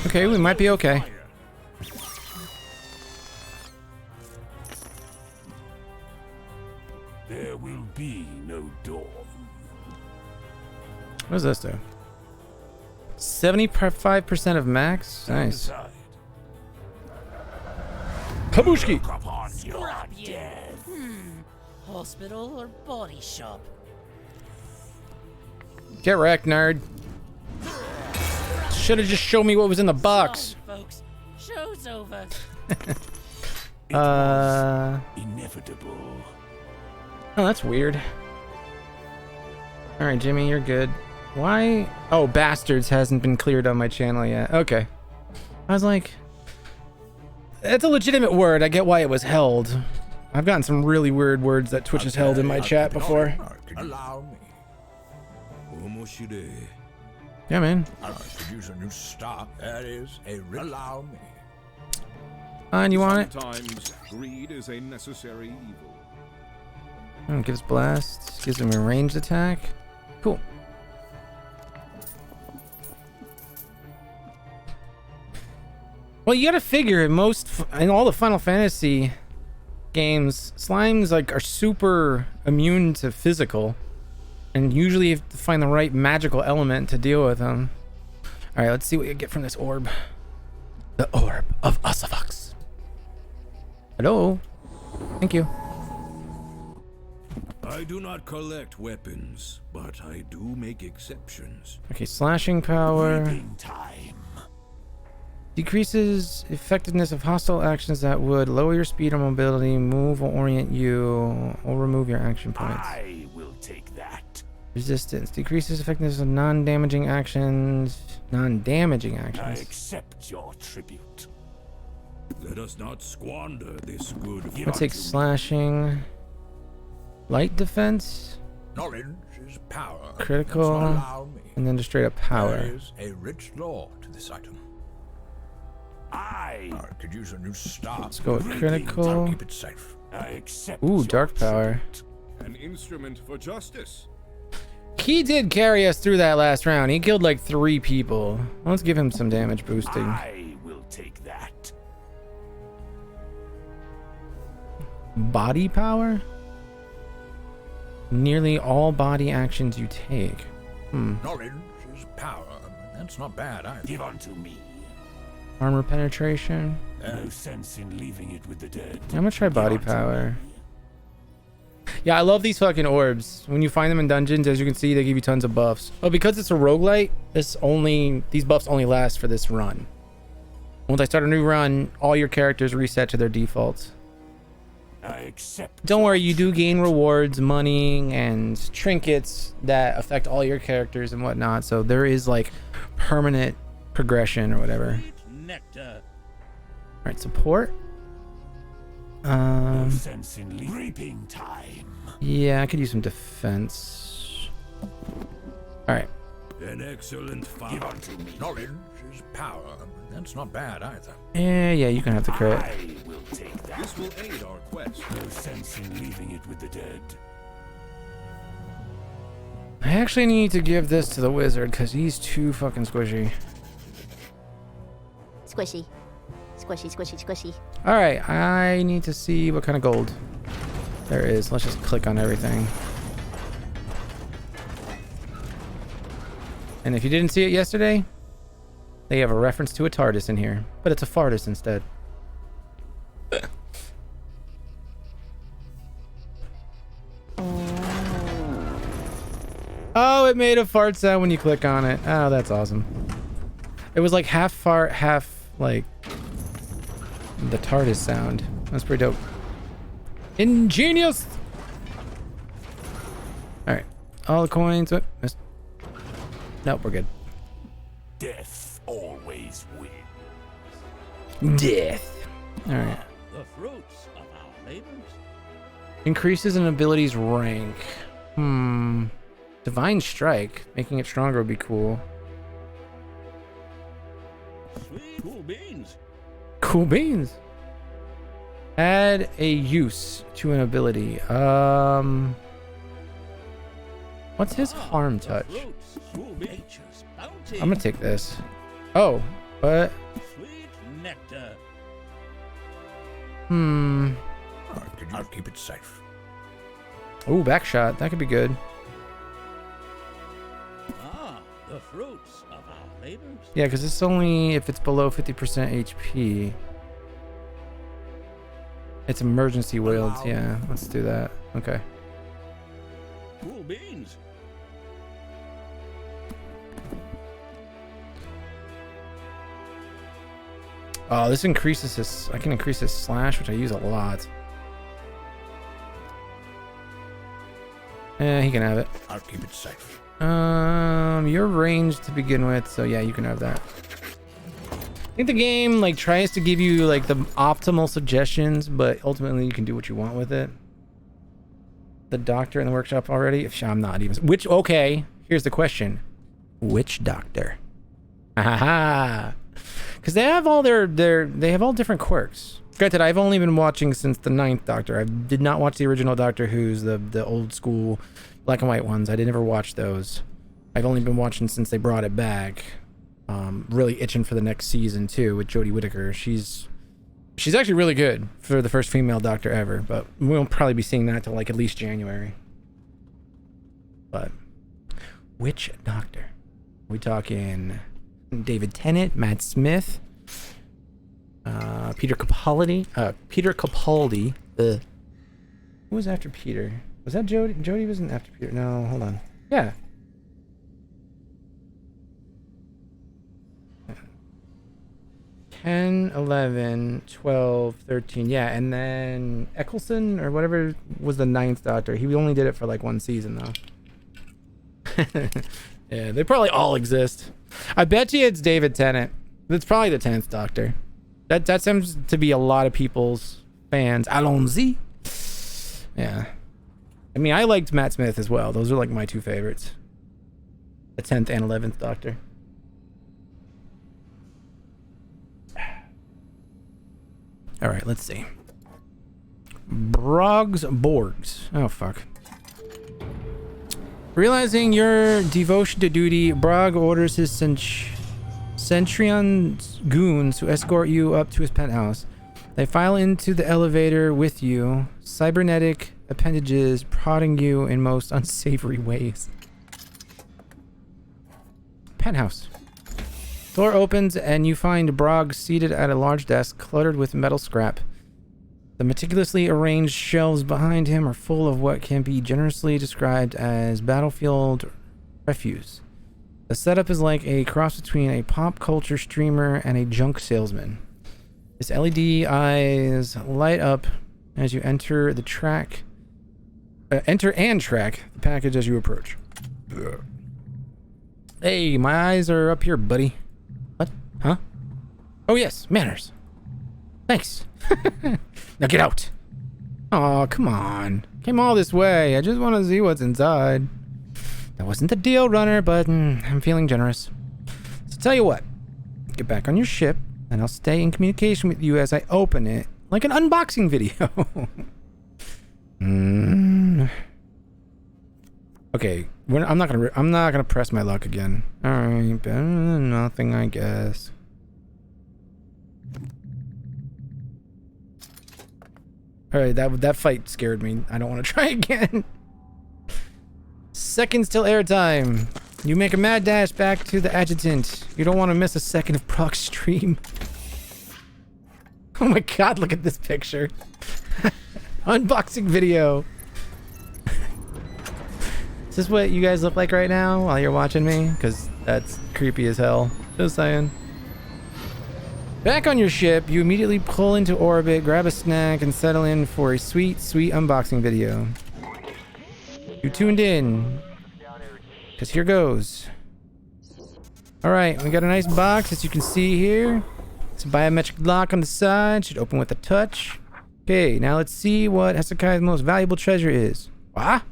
Okay, we might be okay. There will be no door. What does this do? 75% of max? Nice. Decide. Kabushki! Upon your Scrap you. Hospital or body shop? Get wrecked, nerd. Should have just showed me what was in the box. So, folks, show's over. Inevitable. Oh, that's weird. All right, Jimmy, you're good. Why? Oh, bastards hasn't been cleared on my channel yet. Okay. I was like, that's a legitimate word. I get why it was held. I've gotten some really weird words that Twitch has held in my chat before. Allow me. Yeah, man. I could use a new start. That is a allow me. And you want it? Sometimes greed is a necessary evil. Oh, gives blast. Gives him a ranged attack. Cool. Well, you gotta figure in all the Final Fantasy games, slimes like are super immune to physical, and usually you have to find the right magical element to deal with them. All right, let's see what you get from this orb. The orb of Osavox. Hello. Thank you. I do not collect weapons, but I do make exceptions. Okay, slashing power. Reaping time. Decreases effectiveness of hostile actions that would lower your speed or mobility, move or orient you, or remove your action points. I will take that. Resistance. Decreases effectiveness of non-damaging actions. Non-damaging I actions. accept your tribute. Let us not squander this good I'll Give take unto me. slashing. Light defense. knowledge is power. Critical. So allow me. And then just straight up There power. is a rich lore to this item. I Could use a new start. Let's go with I'll critical. keep it safe. accept Ooh, your dark power. tribute. An instrument for justice. He did carry us through that last round. He killed like 3 people. Let's give him some damage boosting. I will take that. Body power? Nearly all body actions you take. Knowledge is power. That's not bad either. Give unto me. Armor penetration. No sense in leaving it with the dead. I'm gonna try body Give unto power. me. Yeah, I love these fucking orbs. When you find them in dungeons, as you can see, they give you tons of buffs. Oh, because it's a roguelite, these buffs only last for this run. Once I start a new run, all your characters reset to their defaults. I accept. Don't your worry, you do tribute. gain rewards, money, and trinkets that affect all your characters and whatnot. So there is like permanent progression or whatever. Sweet nectar. All right, support. No sense in reaping time. Yeah, I could use some defense. All right. An excellent Give fight. unto me. Knowledge is power. That's not bad either. Yeah, you can have the crit. I will take that. This will aid our quest. No sense in leaving it with the dead. I actually need to give this to the wizard because he's too fucking squishy. Squishy. Squishy, squishy, squishy. All right, I need to see what kind of gold there is. Let's just click on everything. And if you didn't see it yesterday, they have a reference to a TARDIS in here, but it's a FARDIS instead. Oh, it made a fart sound when you click on it. Oh, that's awesome. It was like half fart, half like the TARDIS sound. That's pretty dope. Ingenious! Alright. All the coins. Oh, missed. Nope, we're good. Death always wins. Death. Alright. The fruits of our labors. Increases an ability's rank. Divine Strike. Making it stronger would be cool. Sweet cool beans. Cool beans. Add a use to an ability. What's his harm touch? Fruits. Cool nature's bounty. I'm gonna take this. Oh, but Sweet nectar. Could you keep it safe? Oh, back shot. That could be good. Ah, the fruits of our labors. Yeah, because it's only if it's below 50% HP. It's emergency wields. Yeah, let's do that. Okay. Cool beans. Oh, this increases his... I can increase his slash, which I use a lot. He can have it. I'll keep it safe. You're ranged to begin with, so yeah, you can have that. I think the game like tries to give you like the optimal suggestions, but ultimately you can do what you want with it. The doctor in the workshop already? If I'm not even... Which... Okay, here's the question. Which doctor? Ha because they have all they have all different quirks. Granted, I've only been watching since the 9th Doctor. I did not watch the original Doctor Who's, the old school black and white ones. I did never watch those. I've only been watching since they brought it back. Really itching for the next season too with Jodie Whittaker. She's actually really good for the first female Doctor ever, but we won't probably be seeing that till like at least January. But which Doctor? We talking David Tennant, Matt Smith, Peter Capaldi. Peter Capaldi. Who was after Peter? Was that Jodie? Jodie wasn't after Peter. No, hold on. Yeah. 10, 11, 12, 13. Yeah, and then Eccleston or whatever was the 9th Doctor. He only did it for like one season though. Yeah, they probably all exist. I bet you it's David Tennant. It's probably the 10th Doctor. That seems to be a lot of people's fans. Allons-y. Yeah. I mean, I liked Matt Smith as well. Those are like my two favorites. The 10th and 11th Doctor. All right, let's see. Borgs. Oh, fuck. Realizing your devotion to duty, Brog orders his Centurion goons to escort you up to his penthouse. They file into the elevator with you, cybernetic appendages prodding you in most unsavory ways. Penthouse. Door opens and you find Brog seated at a large desk cluttered with metal scrap. The meticulously arranged shelves behind him are full of what can be generously described as battlefield refuse. The setup is like a cross between a pop culture streamer and a junk salesman. His LED eyes light up as you enter the track. Enter and track the package as you approach. Hey, my eyes are up here, buddy. What? Huh? Oh yes, manners. Thanks. Now get out. Oh, come on. Came all this way. I just want to see what's inside. That wasn't the deal, runner, but I'm feeling generous. So tell you what. Get back on your ship, and I'll stay in communication with you as I open it, like an unboxing video. Okay, I'm not gonna press my luck again. All right, better than nothing, I guess. All right, that fight scared me. I don't want to try again. Seconds till airtime. You make a mad dash back to the adjutant. You don't want to miss a second of Proc's stream. Oh my god, look at this picture. Unboxing video. Is this what you guys look like right now while you're watching me? Because that's creepy as hell. Just saying. Back on your ship, you immediately pull into orbit, grab a snack, and settle in for a sweet, sweet unboxing video. You tuned in, because here goes. Alright, we got a nice box, as you can see here. It's a biometric lock on the side, should open with a touch. Okay, now let's see what Hesekai's most valuable treasure is. What?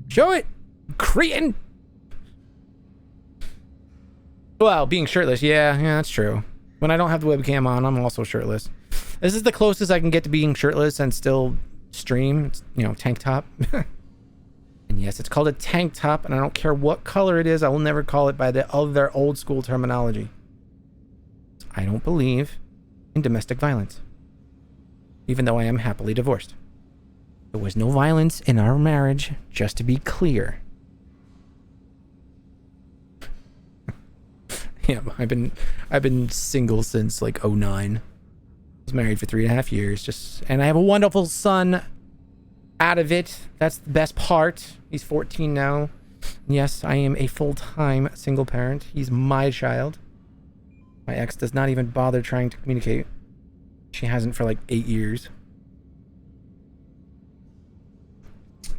Show it! Cretin! Well, being shirtless, yeah, that's true. When I don't have the webcam on, I'm also shirtless. This is the closest I can get to being shirtless and still stream. It's, you know, tank top. And yes, it's called a tank top, and I don't care what color it is. I will never call it by the other old school terminology. I don't believe in domestic violence, even though I am happily divorced. There was no violence in our marriage, just to be clear. Yeah, I've been single since like 09. I was married for 3.5 years, and I have a wonderful son out of it. That's the best part. He's 14 now. Yes, I am a full-time single parent. He's my child. My ex does not even bother trying to communicate. She hasn't for like 8 years.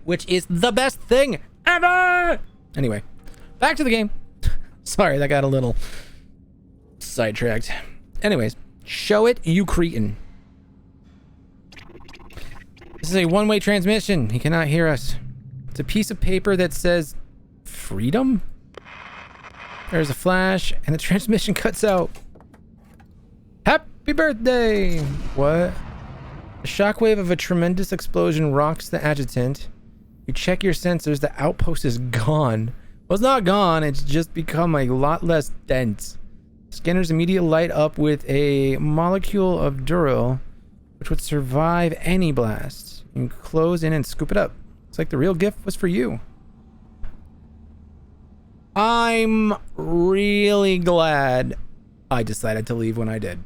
Which is the best thing ever! Anyway, back to the game. Sorry, that got a little sidetracked. Anyways, show it, you cretin. This is a one-way transmission. He cannot hear us. It's a piece of paper that says freedom? There's a flash, and the transmission cuts out. Happy birthday! What? The shockwave of a tremendous explosion rocks the adjutant. You check your sensors, the outpost is gone. Well, it's not gone, it's just become a lot less dense. Scanners immediately light up with a molecule of Dural, which would survive any blast. You can close in and scoop it up. It's like the real gift was for you. I'm really glad I decided to leave when I did.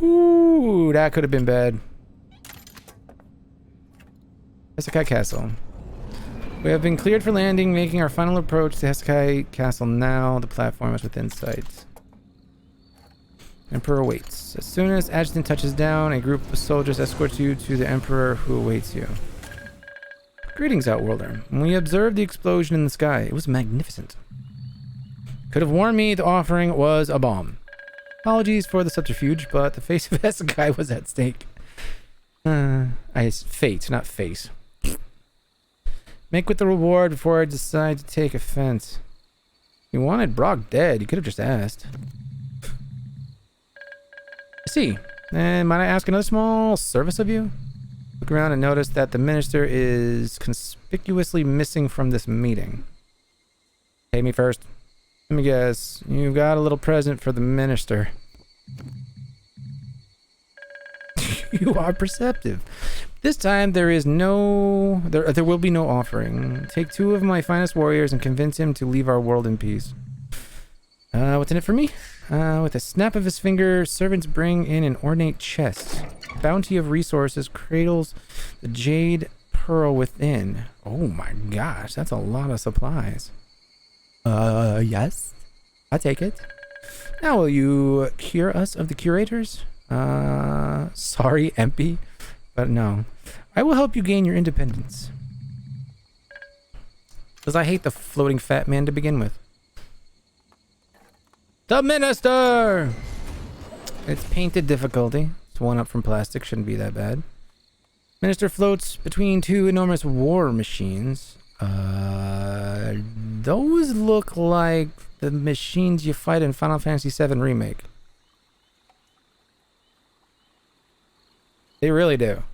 Ooh, that could have been bad. Hesekai Castle. We have been cleared for landing, making our final approach to Hesekai Castle now. The platform is within sight. Emperor awaits. As soon as Adjutant touches down, a group of soldiers escorts you to the Emperor who awaits you. Greetings, Outworlder. When we observed the explosion in the sky, it was magnificent. Could have warned me the offering was a bomb. Apologies for the subterfuge, but the face of Hesekai was at stake. Fate, not face. Make with the reward before I decide to take offense. You wanted Brock dead. You could have just asked. I see. And might I ask another small service of you? Look around and notice that the minister is conspicuously missing from this meeting. Pay me first. Let me guess. You've got a little present for the minister. You are perceptive. This time there is no... There will be no offering. Take 2 of my finest warriors and convince him to leave our world in peace. What's in it for me? With a snap of his finger, servants bring in an ornate chest. Bounty of resources cradles the jade pearl within. Oh my gosh, that's a lot of supplies. Yes. I'll take it. Now will you cure us of the curators? Sorry, MP, but no. I will help you gain your independence. Because I hate the floating fat man to begin with. The minister! It's painted difficulty. It's 1 up from plastic. Shouldn't be that bad. Minister floats between 2 enormous war machines. Those look like the machines you fight in Final Fantasy VII Remake. They really do.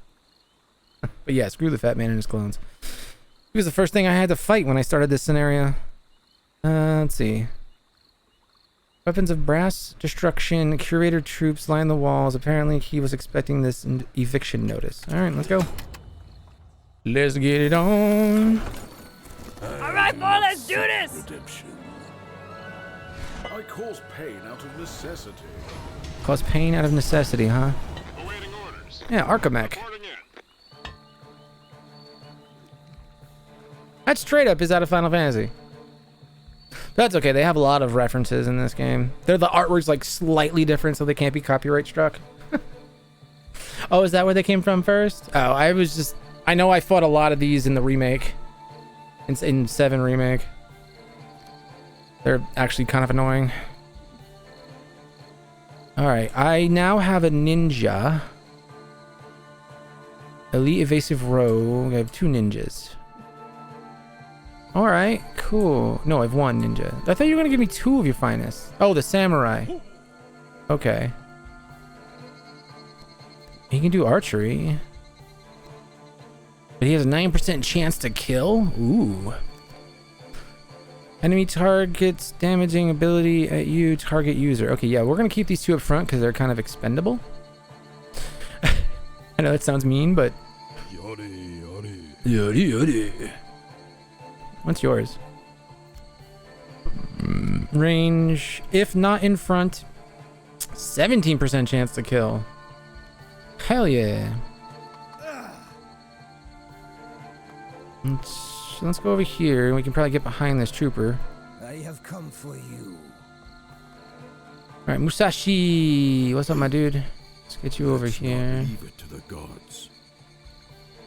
But yeah, screw the fat man and his clones. He was the first thing I had to fight when I started this scenario. Let's see. Weapons of brass destruction. Curator troops line the walls. Apparently he was expecting this eviction notice. Alright, let's go. Let's get it on. Alright, boy, let's do this! Redemption. I cause pain out of necessity. Cause pain out of necessity, huh? Awaiting orders. Yeah, Archimech. That straight up is out of Final Fantasy. That's okay, they have a lot of references in this game. The artwork's like slightly different, so they can't be copyright struck. Oh, is that where they came from first? Oh, I know I fought a lot of these in the remake. In 7 Remake. They're actually kind of annoying. Alright, I now have a ninja. Elite Evasive Rogue. I have 2 ninjas. Alright, cool. No, I have 1 ninja. I thought you were going to give me 2 of your finest. Oh, the samurai. Okay. He can do archery. But he has a 9% chance to kill? Ooh. Enemy targets damaging ability at you, target user. Okay, yeah, we're going to keep these 2 up front because they're kind of expendable. I know that sounds mean, but... Yori, yori. Yori, yori. What's yours? Range, if not in front, 17% chance to kill. Hell yeah. Let's go over here and we can probably get behind this trooper. I have come for you. Alright, Musashi. What's up, my dude? Let's get you over here. Leave it to the gods.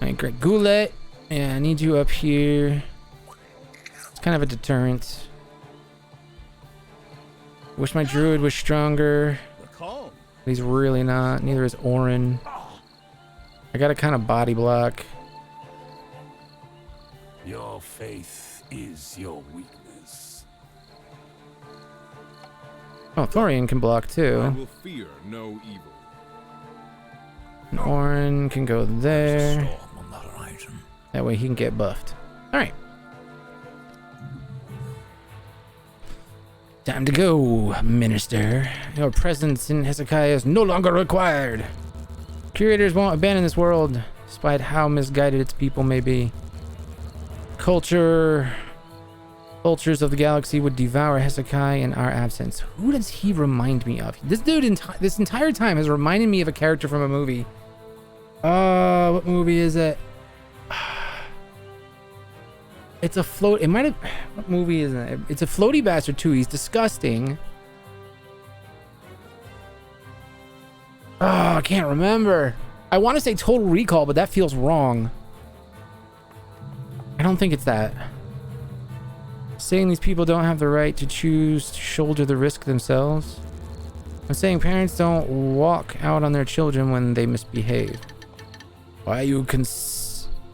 Alright, great. Goulet. Yeah, I need you up here. It's kind of a deterrent. Wish my druid was stronger. The calm. But he's really not. Neither is Orin. I got to kind of body block. Your faith is your weakness. Oh, Thorian can block I too. will fear no evil. And Orin can go there. Storm on the horizon. That way he can get buffed. Alright. Time to go, Minister. Your presence in Hezekiah is no longer required. Curators won't abandon this world, despite how misguided its people may be. Cultures of the galaxy would devour Hezekiah in our absence. Who does he remind me of? This dude, this entire time, has reminded me of a character from a movie. What movie is it? It's a float. It might have. What movie is it? It's a floaty bastard too. He's disgusting. Oh, I can't remember. I want to say Total Recall, but that feels wrong. I don't think it's that. Saying these people don't have the right to choose to shoulder the risk themselves. I'm saying parents don't walk out on their children when they misbehave. Why you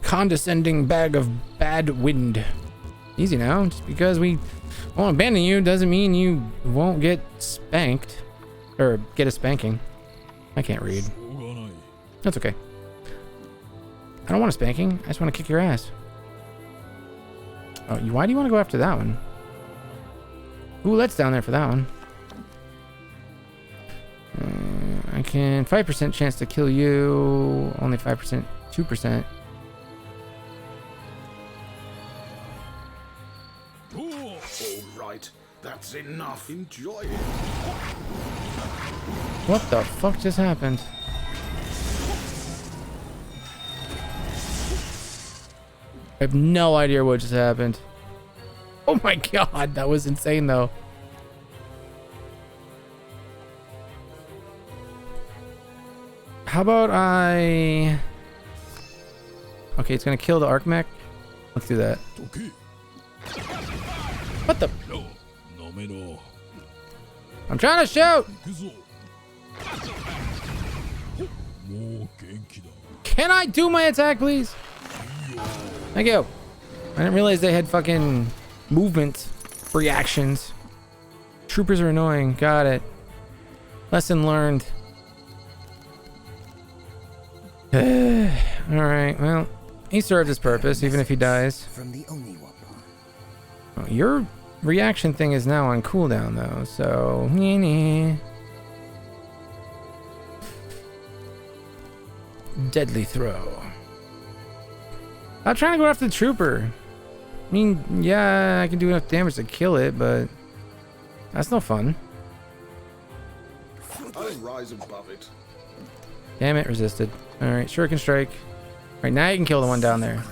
condescending bag of bad wind? Easy now. Just because we won't abandon you doesn't mean you won't get spanked. Or get a spanking. I can't read. That's okay. I don't want a spanking. I just want to kick your ass. Oh, why do you want to go after that one? Ooh, let's down there for that one. I can 5% chance to kill you. Only 5%, 2%. All right, that's enough. Enjoy it. What the fuck just happened? I have no idea what just happened. Oh my god, that was insane though. How about I... Okay, it's gonna kill the Archmech. Let's do that. What the... I'm trying to shoot! Can I do my attack, please? Thank you. I didn't realize they had fucking movement reactions. Troopers are annoying. Got it. Lesson learned. Alright, well, he served his purpose, even if he dies. From the only one. Oh, your reaction thing is now on cooldown, though, so... Deadly throw. I'm trying to go after the trooper. I mean, yeah, I can do enough damage to kill it, but that's no fun. I'll rise above it. Damn it, resisted. Alright, Shuriken Strike. Alright, now you can kill the one down there.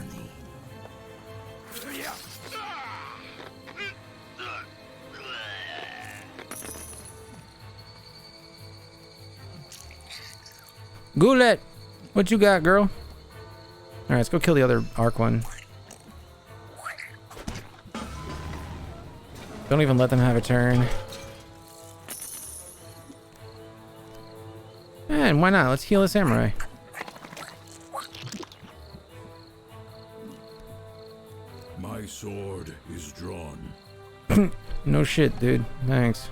Goulet! What you got, girl? Alright, let's go kill the other arc one. Don't even let them have a turn. And why not? Let's heal a samurai. My sword is drawn. No shit, dude. Thanks.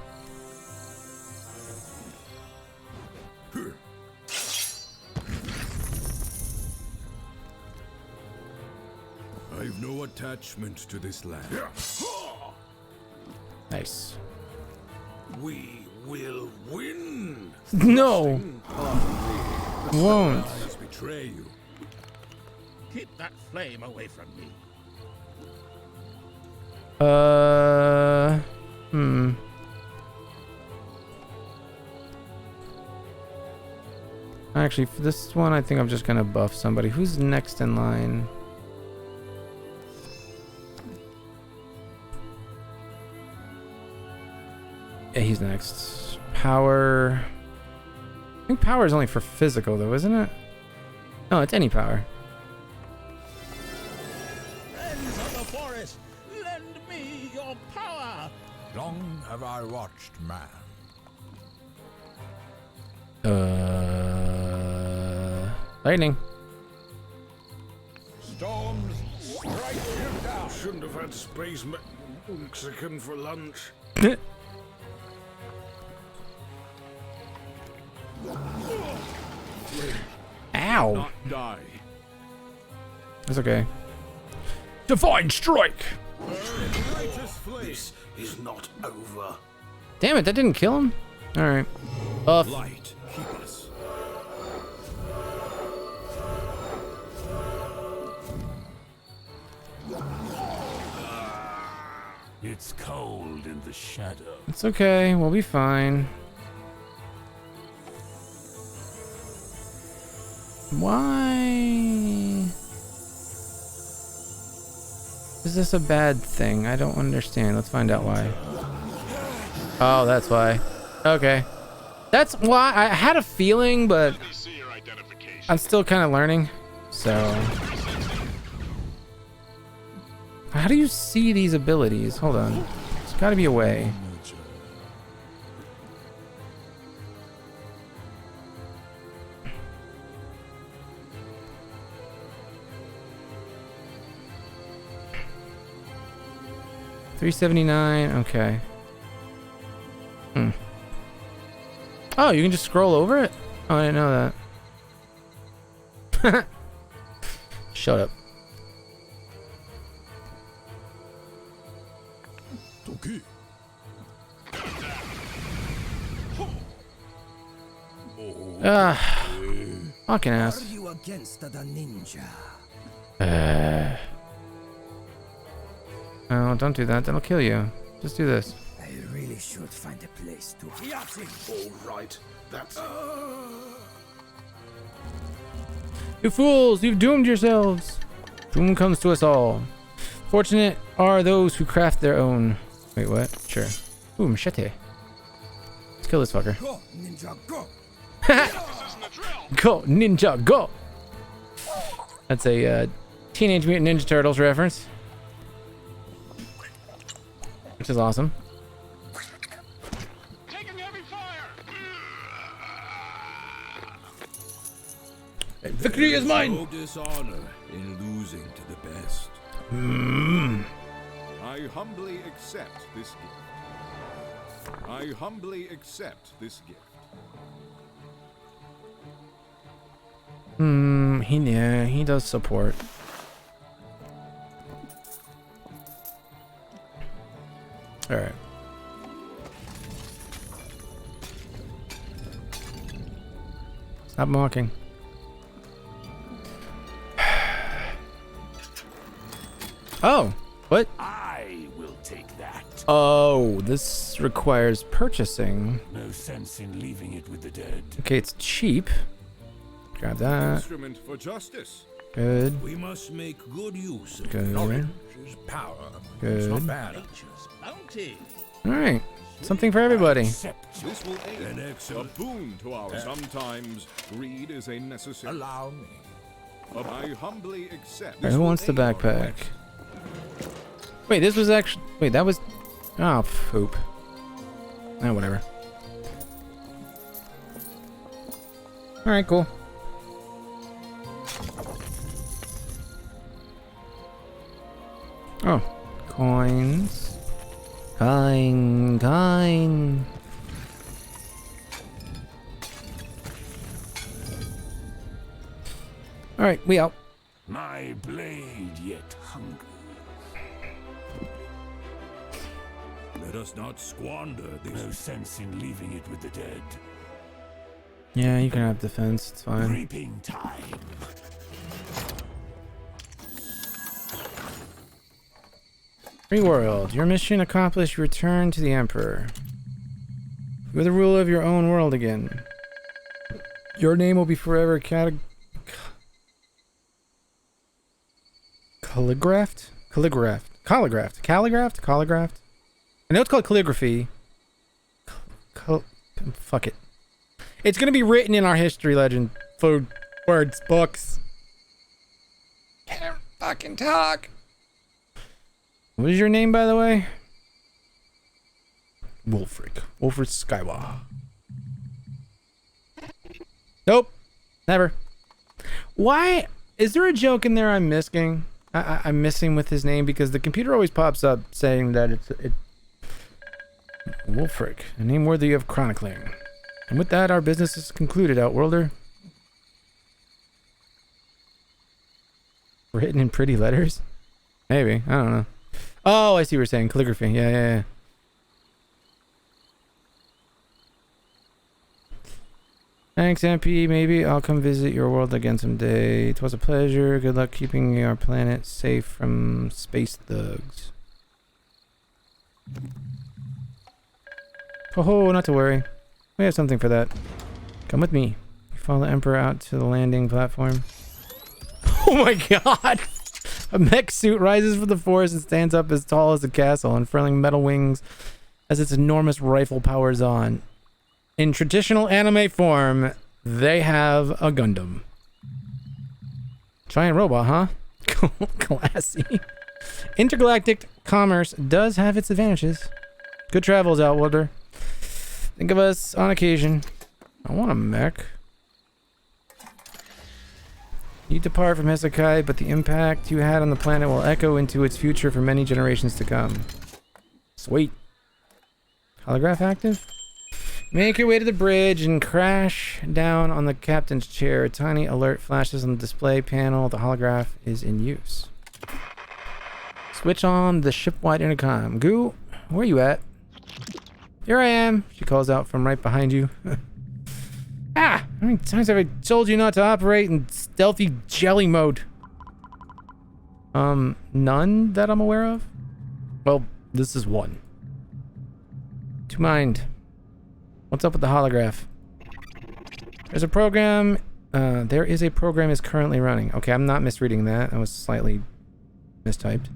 I've no attachment to this land. Nice. We will win. No! Won't. Lies betray you. Keep that flame away from me. Actually, for this one, I think I'm just gonna buff somebody. Who's next in line? Yeah, he's next. Power. I think power is only for physical, though, isn't it? No, it's any power. Friends of the forest, lend me your power. Long have I watched man. Lightning. Storms strike him down. Shouldn't have had space Mexican for lunch. Ow. Not die. That's okay. Divine strike. This is not over. Damn it, that didn't kill him? Alright. Buff. Light, keep us. It's cold in the shadow. It's okay, we'll be fine. Why is this a bad thing? I don't understand. Let's find out why. Oh, that's why. Okay. That's why I had a feeling, but I'm still kind of learning. So, how do you see these abilities? Hold on. There's got to be a way. $379. Okay. Oh, you can just scroll over it? Oh, I didn't know that. Shut up. Okay. Fucking ass. Are you against the ninja? Oh, don't do that. That'll kill you. Just do this. I really should find a place to. All right. That's You fools! You've doomed yourselves! Doom comes to us all. Fortunate are those who craft their own. Wait, what? Sure. Ooh, machete. Let's kill this fucker. Go, ninja, go! Go, ninja, go! That's a Teenage Mutant Ninja Turtles reference. Which is awesome. Victory is mine! No dishonor in losing to the best. I humbly accept this gift. I humbly accept this gift. He does support. Alright. Stop mocking. Oh, what? I will take that. Oh, this requires purchasing. No sense in leaving it with the dead. Okay, it's cheap. Grab that. Instrument for justice. Good. We must make good use of Good. knowledge is power. It's Good. not bad. Nature's bounty. Alright. Something for everybody. Accept This will aid An a excellent. boon to our. Sometimes greed is a necessary. Allow me. I humbly accept. Alright, who wants the backpack? Wait, this was actually... Wait, that was... Oh, poop. Oh, whatever. Alright, cool. Oh. Coins. Coin. Alright, we out. my blade yet hungry. Let us not squander No this. sense in leaving it with the dead. Yeah, you can have defense. It's fine. Reaping time. Free world. Your mission accomplished. You return to the Emperor. You're the ruler of your own world again. Your name will be forever calligraphed? Calligraphed. I know it's called calligraphy. Fuck it. It's gonna be written in our history legend. Food, words, books. Can't fucking talk. What is your name, by the way? Wolfric. Wolfric Skywalker. Nope. Never. Why? Is there a joke in there I'm missing? I'm missing with his name because the computer always pops up saying that it's Wolfric, a name worthy of chronicling. And with that, our business is concluded, Outworlder. Written in pretty letters? Maybe. I don't know. Oh, I see what you're saying. Calligraphy. Yeah. Thanks, MP. Maybe I'll come visit your world again someday. It was a pleasure. Good luck keeping our planet safe from space thugs. Oh, not to worry. We have something for that. Come with me. You follow the Emperor out to the landing platform. Oh my god! A mech suit rises from the forest and stands up as tall as a castle, unfurling metal wings as its enormous rifle powers on. In traditional anime form, they have a Gundam. Giant robot, huh? Classy. Intergalactic commerce does have its advantages. Good travels, Outworlder. Think of us on occasion. I want a mech. You depart from Hesekai, but the impact you had on the planet will echo into its future for many generations to come. Sweet. Holograph active? Make your way to the bridge and crash down on the captain's chair. A tiny alert flashes on the display panel. The holograph is in use. Switch on the ship-wide intercom. Goo, where you at? Here I am, she calls out from right behind you. Ah! How many times have I told you not to operate in stealthy jelly mode? None that I'm aware of? Well, this is one. To mind. What's up with the holograph? There's a program. There is a program is currently running. Okay, I'm not misreading that. That was slightly mistyped.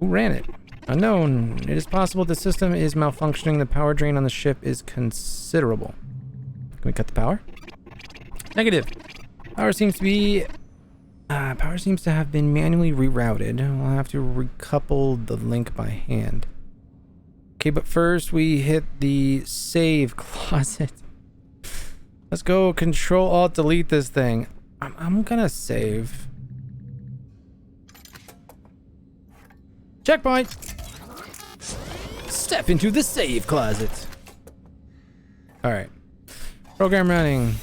Who ran it? Unknown. It is possible the system is malfunctioning. The power drain on the ship is considerable. Can we cut the power? Negative. Power seems to have been manually rerouted. We'll have to recouple the link by hand. Okay, but first we hit the save closet. Let's go Control-Alt-Delete this thing. I'm gonna save. Checkpoint! Step into the save closet. Alright. Program running.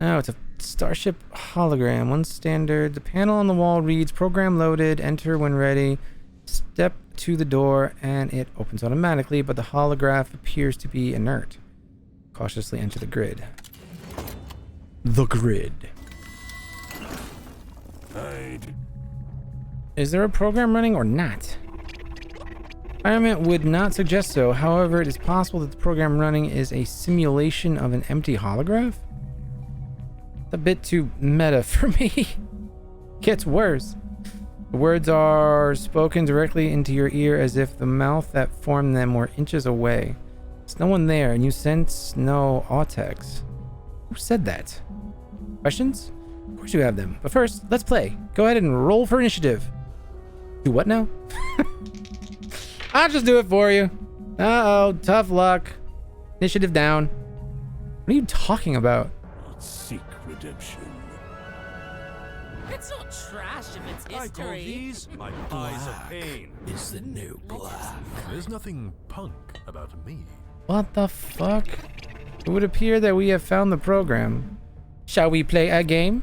Now it's a Starship hologram. One standard. The panel on the wall reads, program loaded, enter when ready. Step to the door and it opens automatically, but the holograph appears to be inert. Cautiously enter the grid. The grid. Is there a program running or not? Environment would not suggest so. However, it is possible that the program running is a simulation of an empty holograph? A bit too meta for me. Gets worse. The words are spoken directly into your ear as if the mouth that formed them were inches away. There's no one there, and you sense no Autex. Who said that? Questions? Of course you have them. But first, let's play. Go ahead and roll for initiative. Do what now? I'll just do it for you. Uh-oh, tough luck. Initiative down. What are you talking about? Seek redemption. It's not trash if it's I call history. these my eyes of pain. Is the new black. There's nothing punk about me. What the fuck? It would appear that we have found the program. Shall we play a game?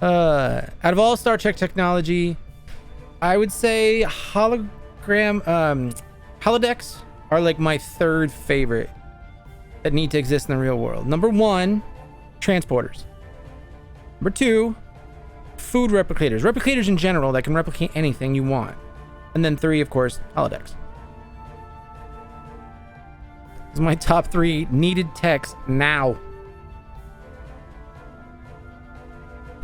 Out of all Star Trek technology, I would say holodecks are like my third favorite that need to exist in the real world. Number one, transporters. Number two, food replicators. Replicators in general that can replicate anything you want. And then three, of course, holodecks. These are my top three needed techs now.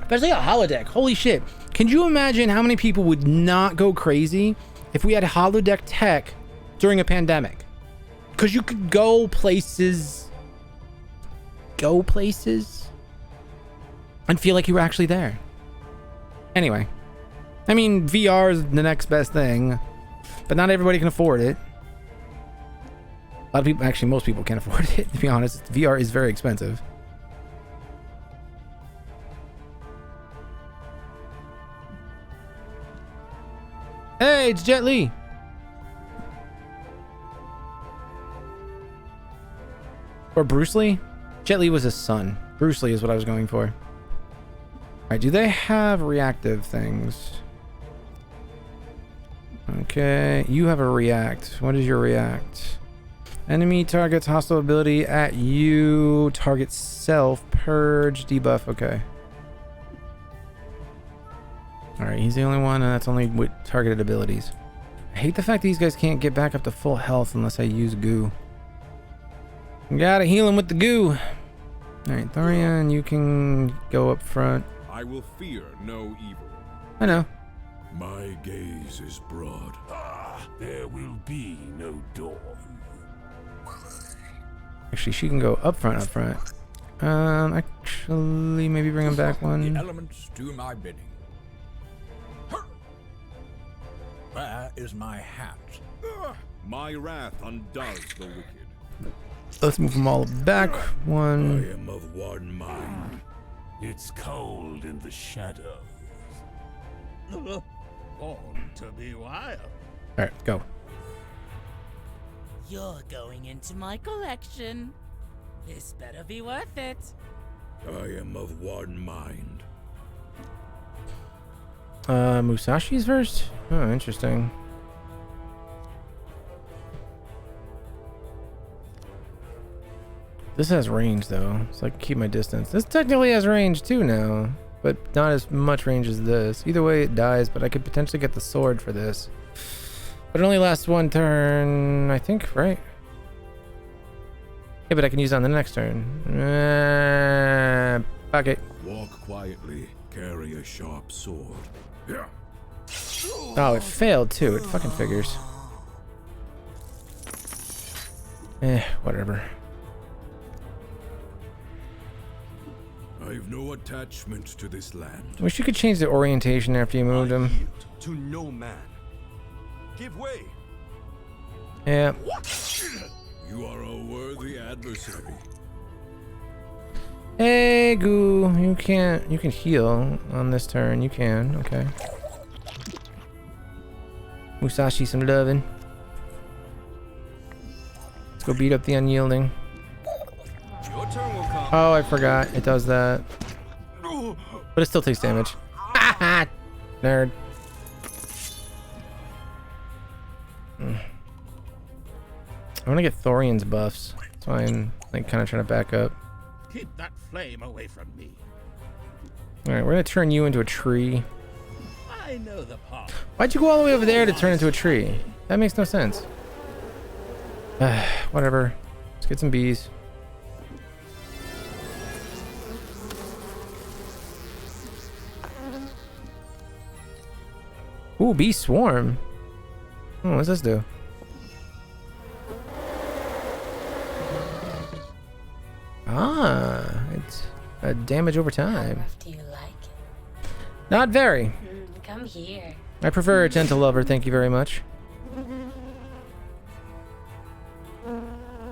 Especially a holodeck. Holy shit. Can you imagine how many people would not go crazy if we had holodeck tech during a pandemic. Because you could go places and feel like you were actually there. Anyway, I mean, VR is the next best thing, but not everybody can afford it. A lot of people, actually most people can't afford it, to be honest. VR is very expensive. Hey, it's Jet Li. Or Bruce Lee? Jet Li was his son. Bruce Lee is what I was going for. Alright, do they have reactive things? Okay, you have a react. What is your react? Enemy targets hostile ability at you. Target self. Purge. Debuff. Okay. Alright, he's the only one, and that's only with targeted abilities. I hate the fact these guys can't get back up to full health unless I use goo. Gotta heal him with the goo. Alright, Thorian, you can go up front. I will fear no evil. I know. My gaze is broad. There will be no dawn. Actually, she can go up front. Actually, maybe bring him back one. The elements do my bidding. Where is my hat? My wrath undoes the wicked. Let's move them all back one. I am of one mind. It's cold in the shadows. Born to be wild. Alright, go. You're going into my collection. This better be worth it. I am of one mind. Musashi's first? Oh, interesting. This has range though, so I can keep my distance. This technically has range too now, but not as much range as this. Either way it dies, but I could potentially get the sword for this. But it only lasts one turn, I think, right? Yeah, but I can use it on the next turn. Fuck it. Walk quietly, carry a sharp sword. Yeah. Oh, it failed too. It fucking figures. Whatever. I've no attachment to this land. Wish you could change the orientation after you moved him. Yield to no man. Give way. Yeah. You are a worthy adversary. Hey, Goo. You can heal on this turn. You can. Okay. Musashi some lovin'. Let's go beat up the unyielding. Your turn will come. Oh, I forgot. It does that. But it still takes damage. Haha! Nerd. I want to get Thorian's buffs. That's why I'm like kind of trying to back up. Keep that flame away from me. Alright, we're going to turn you into a tree. I know the path. Why'd you go all the way over there to turn into a tree? That makes no sense. Whatever. Let's get some bees. Ooh, bee swarm. Oh, what's this do? Ah, it's a damage over time. Do you like it? Not very. Come here. I prefer a gentle lover, thank you very much.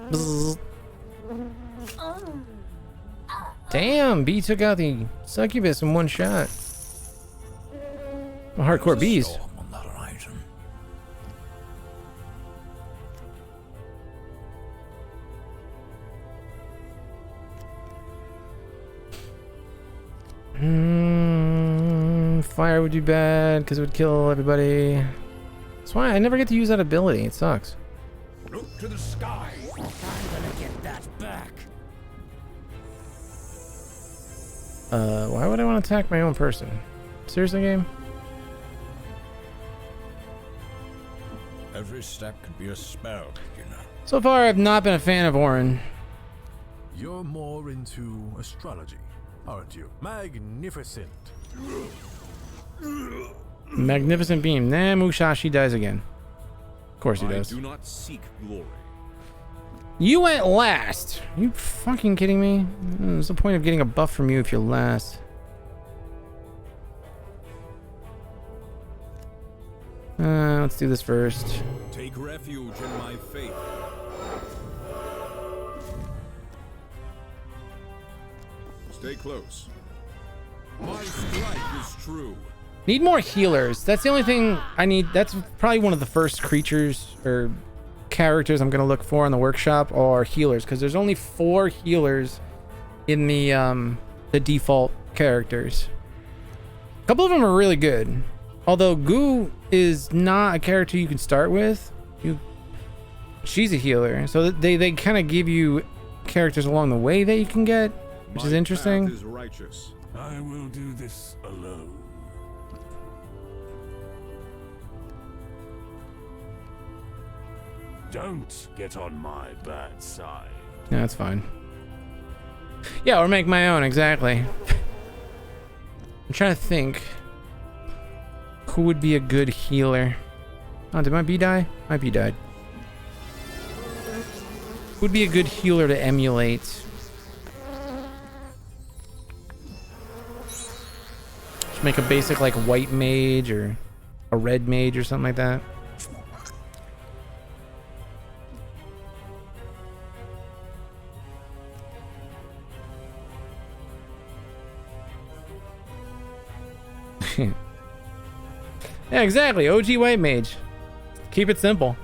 Bzzz. Damn, bee took out the succubus in one shot. Hardcore bees. Storm on the horizon. Fire would be bad because it would kill everybody. That's why I never get to use that ability. It sucks. Look to the sky. I'm gonna get that back. Why would I want to attack my own person? Seriously, game? Every step could be a spell, you know. So far, I've not been a fan of Orin. You're more into astrology, aren't you? Magnificent. Magnificent beam. Nah, Musashi dies again. Of course he does. I do not seek glory. You went last. Are you fucking kidding me? What's the point of getting a buff from you if you're last? Let's do this first. Take refuge in my faith. Stay close. My strike is true. Need more healers. That's the only thing I need. That's probably one of the first creatures or characters I'm gonna look for in the workshop are healers, because there's only 4 healers in the default characters. A couple of them are really good, although Goo is not a character you can start with. She's a healer, so they kind of give you characters along the way that you can get, which is interesting. Path is righteous. I will do this alone. Don't get on my bad side. Yeah, that's fine. Yeah, or make my own, exactly. I'm trying to think who would be a good healer. Oh, did my bee die? My bee died. Who would be a good healer to emulate? Just make a basic like white mage or a red mage or something like that. Yeah, exactly. OG white mage. Keep it simple.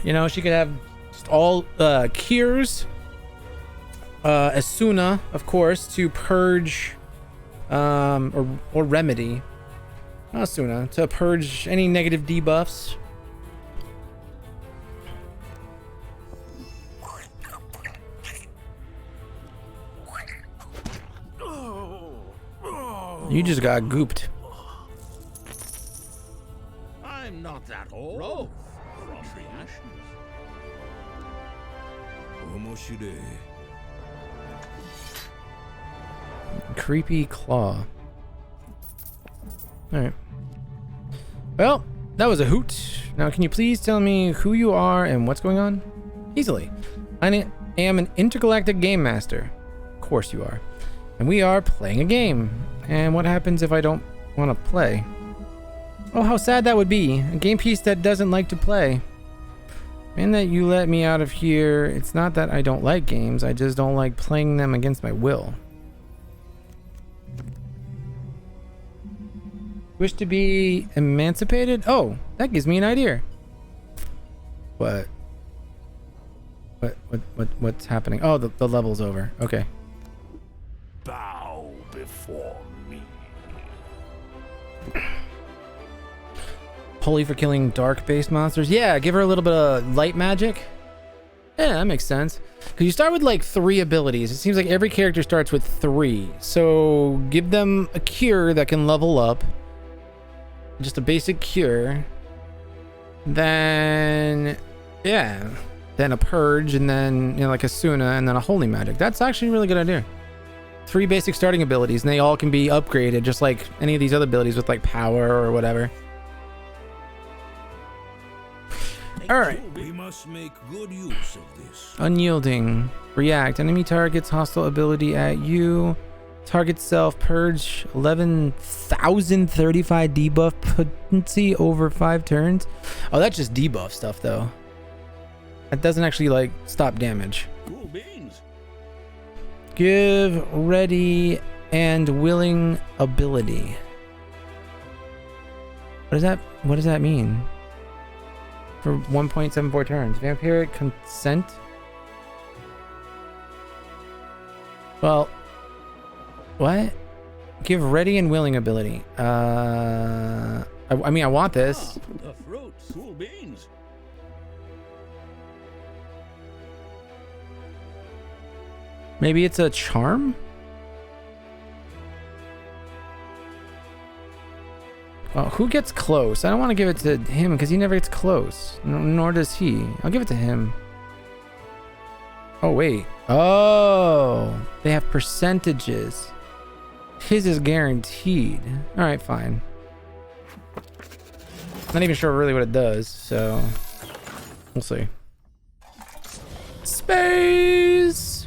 You know, she could have just all cures. Asuna, of course, to purge or remedy. Asuna to purge any negative debuffs. You just got gooped. I'm not that old. Row from the ashes. Omoshide. Creepy claw. Alright. Well, that was a hoot. Now, can you please tell me who you are and what's going on? Easily. I am an intergalactic game master. Of course you are. And we are playing a game. And what happens if I don't want to play? Oh, how sad that would be. A game piece that doesn't like to play. And that you let me out of here. It's not that I don't like games. I just don't like playing them against my will. Wish to be emancipated? Oh, that gives me an idea. What? What's happening? Oh, the level's over. Okay. Bow before me. Holy for killing dark-based monsters? Yeah, give her a little bit of light magic. Yeah, that makes sense. Because you start with like 3 abilities. It seems like every character starts with 3. So give them a cure that can level up. Just a basic cure. Then, yeah. Then a purge, and then, you know, like a Suna, and then a holy magic. That's actually a really good idea. 3 basic starting abilities, and they all can be upgraded, just like any of these other abilities with like power or whatever. Alright. We must make good use of this. Unyielding. React. Enemy targets hostile ability at you. Target self. Purge. 11,035 debuff potency over 5 turns. Oh, that's just debuff stuff, though. That doesn't actually, like, stop damage. Cool beans. Give ready and willing ability. What does that mean? For 1.74 turns. Vampiric consent. Well, what? Give ready and willing ability. I mean, I want this. The fruits. Cool beans. Maybe it's a charm? Well, who gets close? I don't want to give it to him because he never gets close. Nor does he. I'll give it to him. Oh, wait. Oh, they have percentages. His is guaranteed. All right, fine. Not even sure really what it does, so we'll see. Space!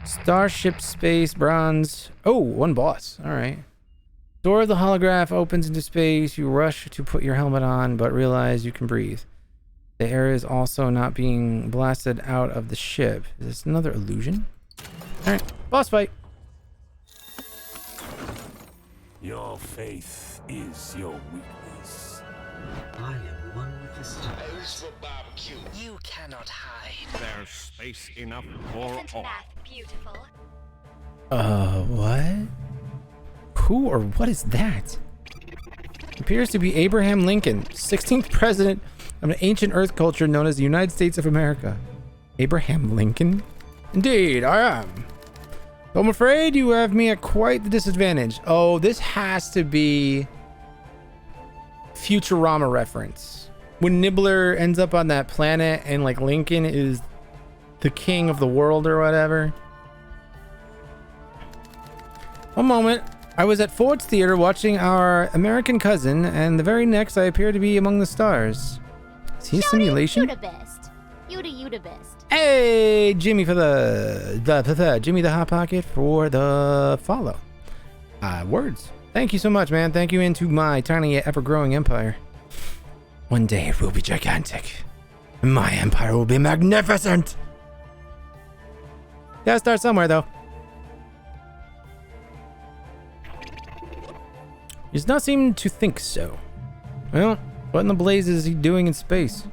Starship Space Bronze. Oh, one boss. All right. Door of the holograph opens into space. You rush to put your helmet on, but realize you can breathe. The air is also not being blasted out of the ship. Is this another illusion? All right, boss fight. Your faith is your weakness. I am one with the stars. You cannot hide. There's space enough for all. Beautiful. What? Who or what is that? Appears to be Abraham Lincoln, 16th president of an ancient Earth culture known as the United States of America. Abraham Lincoln? Indeed, I am. I'm afraid you have me at quite the disadvantage. Oh, this has to be Futurama reference. When Nibbler ends up on that planet and like Lincoln is the king of the world or whatever. One moment. I was at Ford's Theater watching our American cousin, and the very next I appear to be among the stars. Is he a simulation? You the best. You the best. Hey, Jimmy for Jimmy the Hot Pocket for the follow. Words. Thank you so much, man. Thank you into my tiny ever-growing empire. One day it will be gigantic. My empire will be magnificent. Gotta start somewhere, though. He does not seem to think so. Well, what in the blazes is he doing in space?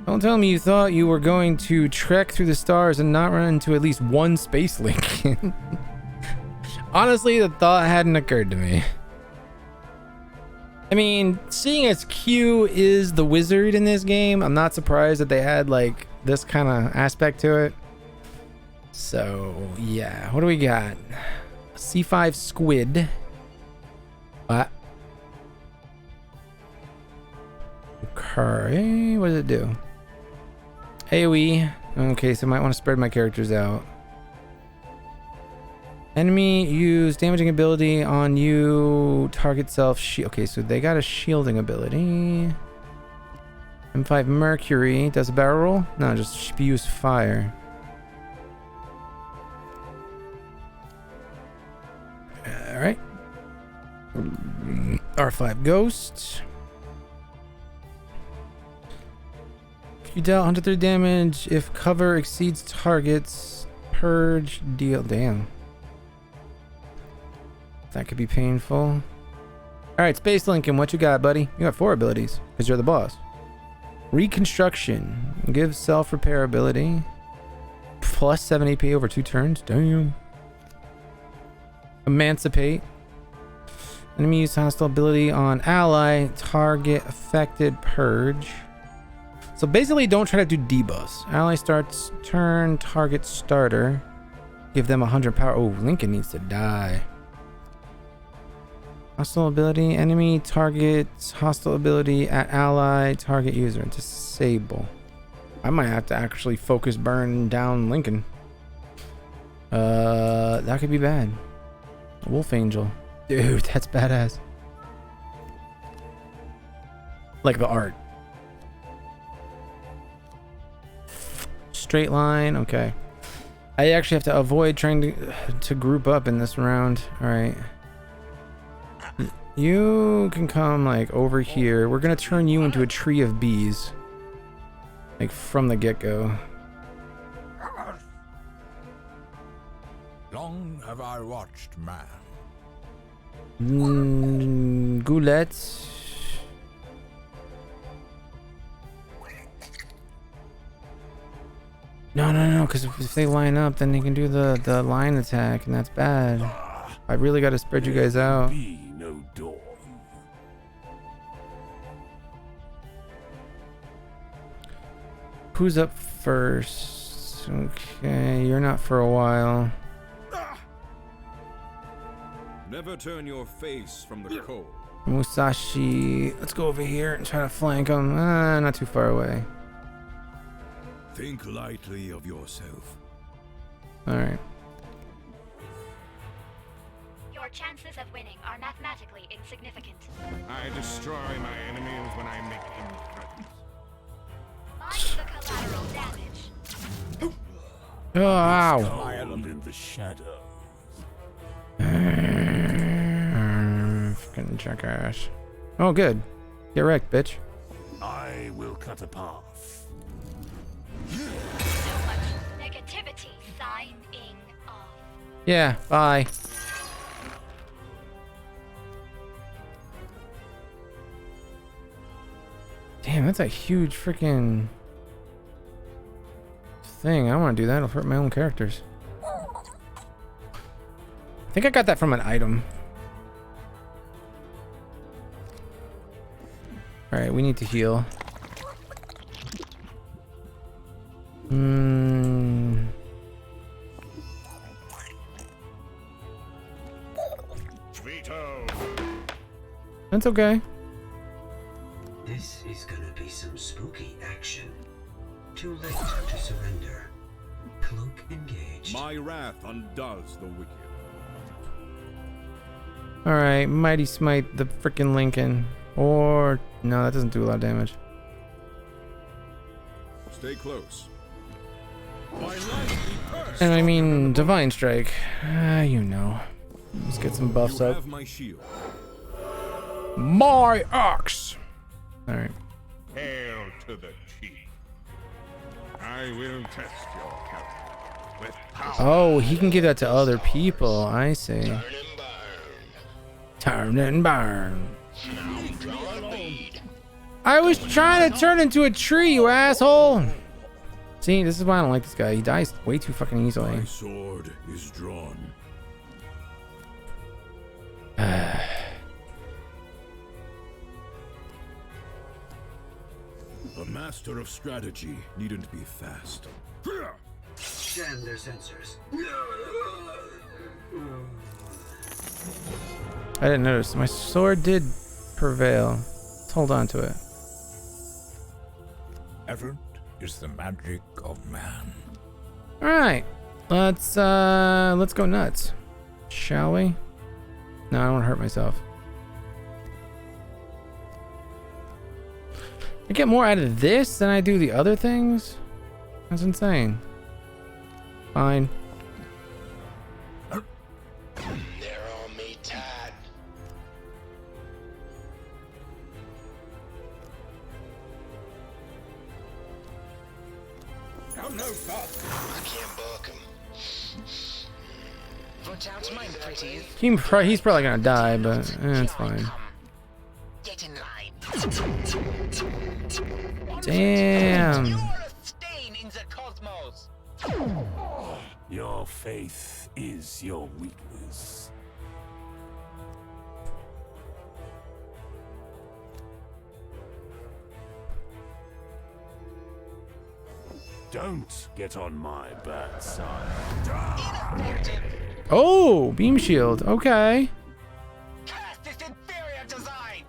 Don't tell me you thought you were going to trek through the stars and not run into at least one space link. Honestly, the thought hadn't occurred to me. I mean, seeing as Q is the wizard in this game, I'm not surprised that they had like this kind of aspect to it. So, yeah. What do we got? C5 squid. What? Okay, what does it do? AoE. Okay, so I might want to spread my characters out. Enemy use damaging ability on you. Target self shield. Okay, so they got a shielding ability. M5 Mercury. Does a barrel roll? No, just spews fire. Alright. R5 Ghost. You dealt 103 damage if cover exceeds targets. Purge deal. Damn. That could be painful. Alright, Space Lincoln, what you got, buddy? You got 4 abilities, because you're the boss. Reconstruction. Gives self-repair ability. Plus 7 AP over 2 turns. Damn. Emancipate. Enemy use hostile ability on ally. Target affected. Purge. So basically, don't try to do debuffs. Ally starts turn. Target starter. Give them 100 power. Oh, Lincoln needs to die. Hostile ability. Enemy targets hostile ability at ally. Target user. Disable. I might have to actually focus burn down Lincoln. That could be bad. Wolf Angel. Dude, that's badass. Like the art. Straight line. Okay. I actually have to avoid trying to group up in this round. All right. You can come like over here. We're gonna turn you into a tree of bees. Like from the get-go. Long have I watched man. Goulette. No, because if they line up, then they can do the line attack, and that's bad. I really got to spread you guys out. Be no dawn. Who's up first? Okay, you're not for a while. Never turn your face from the cold. Musashi, let's go over here and try to flank him. Not too far away. Think lightly of yourself. All right. Your chances of winning are mathematically utterly insignificant. I destroy my enemies when I make them threats. Mind the collateral damage. Oh, ow. Cold in the shadow. Fucking jackass. Oh, good. Get wrecked, bitch. I will cut a path. So much negativity signing off. Yeah, bye. Damn, that's a huge freaking thing. I don't want to do that. It'll hurt my own characters. I think I got that from an item. Alright, we need to heal. That's okay. This is gonna be some spooky action. Too late to surrender. Cloak engaged. My wrath undoes the wicked. Alright, Mighty Smite the frickin' Lincoln. Or no, that doesn't do a lot of damage. Stay close. And I mean Divine Strike. You know. Let's get some buffs You up. have my shield. My axe! Alright. Hail to the chief. I will test your character with power. Oh, he can give that to other people. I see. Turn and burn. I was trying to turn into a tree, you asshole! See, this is why I don't like this guy. He dies way too fucking easily. My sword is drawn. A master of strategy needn't be fast. Scan their sensors. I didn't notice. My sword did prevail. Let's hold on to it. Effort is the magic of man. Alright. Let's go nuts. Shall we? No, I don't want to hurt myself. I get more out of this than I do the other things? That's insane. Fine. They're on me tight. I'm no fuck. I can't buck him. Watch out, my pretties. He's probably gonna die, but it's fine. Get in line. Damn. You're a stain in the cosmos. Your faith is your weakness. Don't get on my bad side. Ineffective. Oh, beam shield. Okay. Cast this inferior design.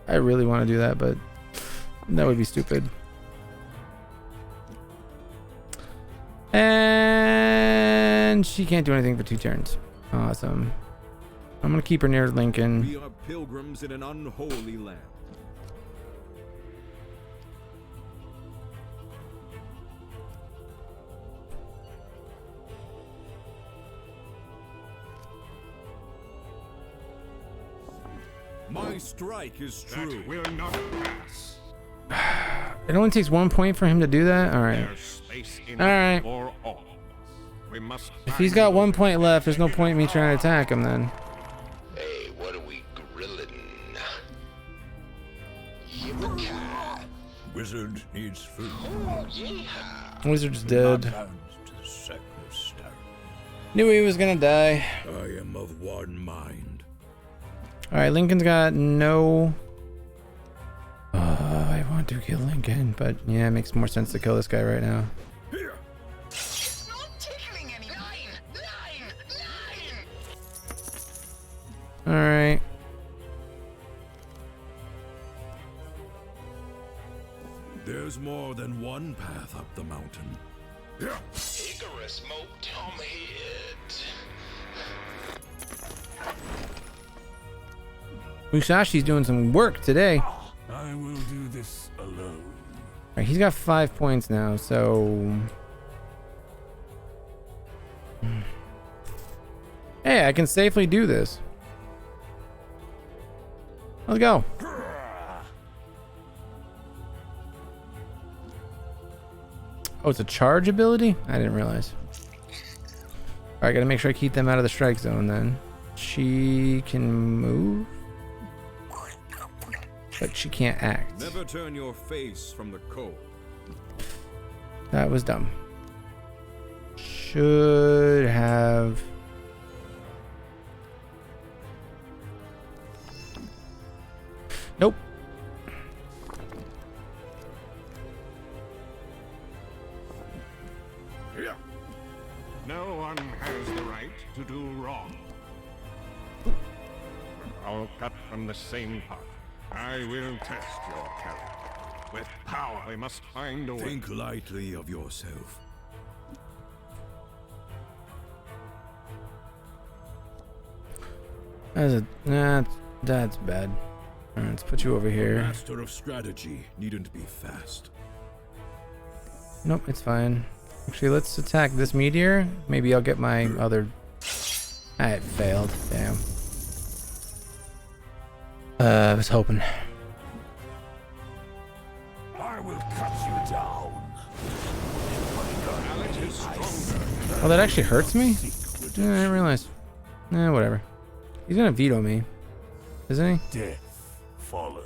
I really want to do that, but that would be stupid. And she can't do anything for 2 turns. Awesome. I'm gonna keep her near Lincoln. We are pilgrims in an unholy land. My strike is true. That will not pass. It only takes 1 point for him to do that? Alright. There's space Alright. for all. We must If he's got 1 point left, there's no point in me trying to attack him then. Hey, what are we grilling? Yippee. Wizard needs food. Oh, yeehaw. Wizard's dead. Bound to the sacred stone. Knew he was gonna die. I am of one mind. Alright, Lincoln's got no... I want to kill Lincoln, but yeah, it makes more sense to kill this guy right now. It's not tickling any. Nine. Alright. There's more than one path up the mountain. Icarus smoked on the head. Musashi's doing some work today. I will do this alone. Alright, he's got 5 points now, so... Hey, I can safely do this. Let's go. Oh, it's a charge ability? I didn't realize. Alright, gotta make sure I keep them out of the strike zone then. She can move, but she can't act. Never turn your face from the cold. That was dumb. Should have... Nope. No one has the right to do wrong. We're all cut from the same pot. I will test your character. With power, we must find a way. Think lightly of yourself. That's bad. Alright, let's put you over here. Master of strategy needn't be fast. Nope, it's fine. Actually, let's attack this meteor. Maybe I'll get my other... Ah, it failed. Damn. I was hoping. I will cut you down. Oh, that actually hurts me? Yeah, I didn't realize. Whatever. He's gonna veto me, isn't he? Death follows.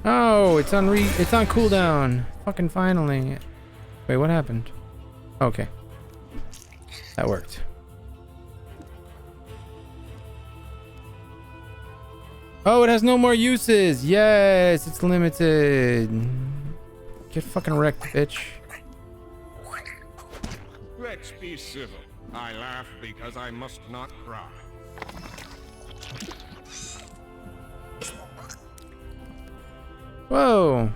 Oh, it's on cooldown. Fucking finally. Wait, what happened? Okay. That worked. Oh, it has no more uses. Yes, it's limited. Get fucking wrecked, bitch. Let's be civil. I laugh because I must not cry. Whoa.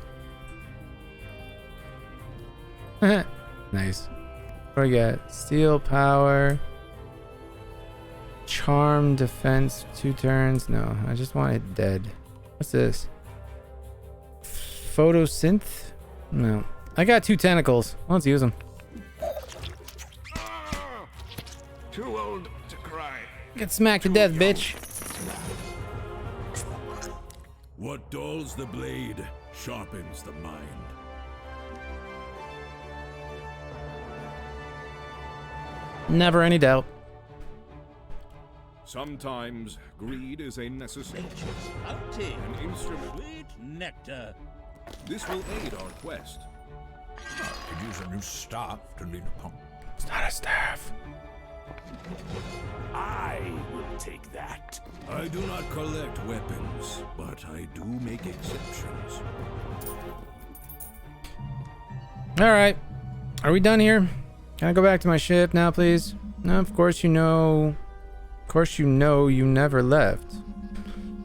Nice. What do we got? Steel power. Charm defense 2 turns. No, I just want it dead. What's this? Photosynth? No. I got 2 tentacles. Let's use them. Too old to cry. Get smacked to death, bitch. What dulls the blade sharpens the mind. Never any doubt. Sometimes greed is a necessary. Bounty. An instrument. Sweet nectar. This will aid our quest. I could use a new staff to lean upon. It's not a staff. I will take that. I do not collect weapons, but I do make exceptions. Alright. Are we done here? Can I go back to my ship now, please? No, of course you know. Of course you know you never left.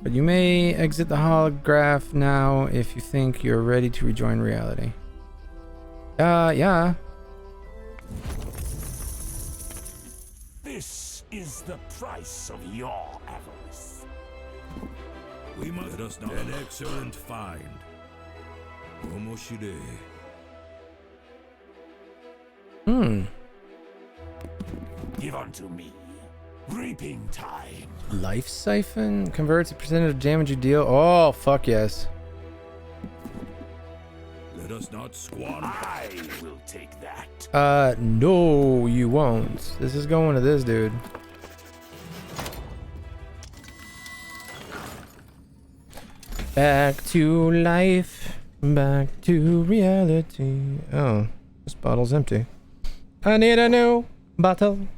But you may exit the holograph now if you think you're ready to rejoin reality. Yeah. This is the price of your avarice. We must let us know. An excellent find. Omoshire. Give unto me. Reaping time. Life siphon converts a percentage of damage you deal. Oh, fuck yes. Let us not squander. I will take that. No, you won't. This is going to this dude. Back to life. Back to reality. Oh, this bottle's empty. I need a new bottle.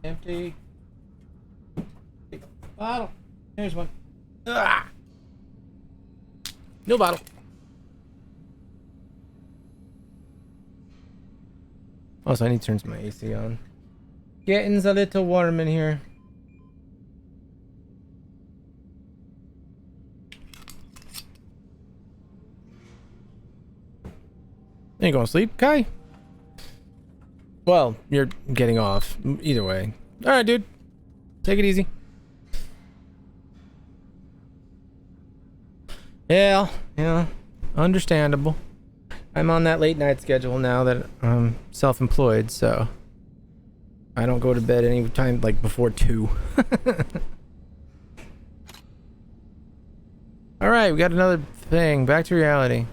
Empty. Bottle. Here's one. Ah! No bottle. Also, I need to turn my AC on. Getting's a little warm in here. You going to sleep, Kai? Well, you're getting off. Either way. All right, dude. Take it easy. Yeah, understandable. I'm on that late night schedule now that I'm self-employed, so I don't go to bed any time like before 2. Alright, we got another thing. Back to reality.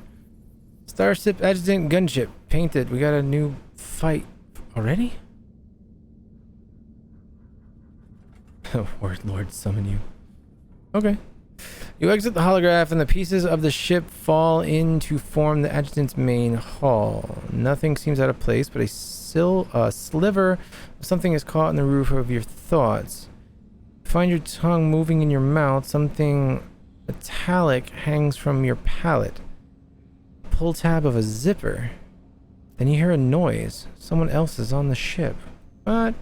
Starship Adjutant Gunship. Painted. We got a new fight. Already? Oh, Lord, summon you. Okay. You exit the holograph and the pieces of the ship fall in to form the adjutant's main hull. Nothing seems out of place, but a sliver of something is caught in the roof of your thoughts. Find your tongue moving in your mouth. Something metallic hangs from your palate. Pull tab of a zipper. Then you hear a noise. Someone else is on the ship. What?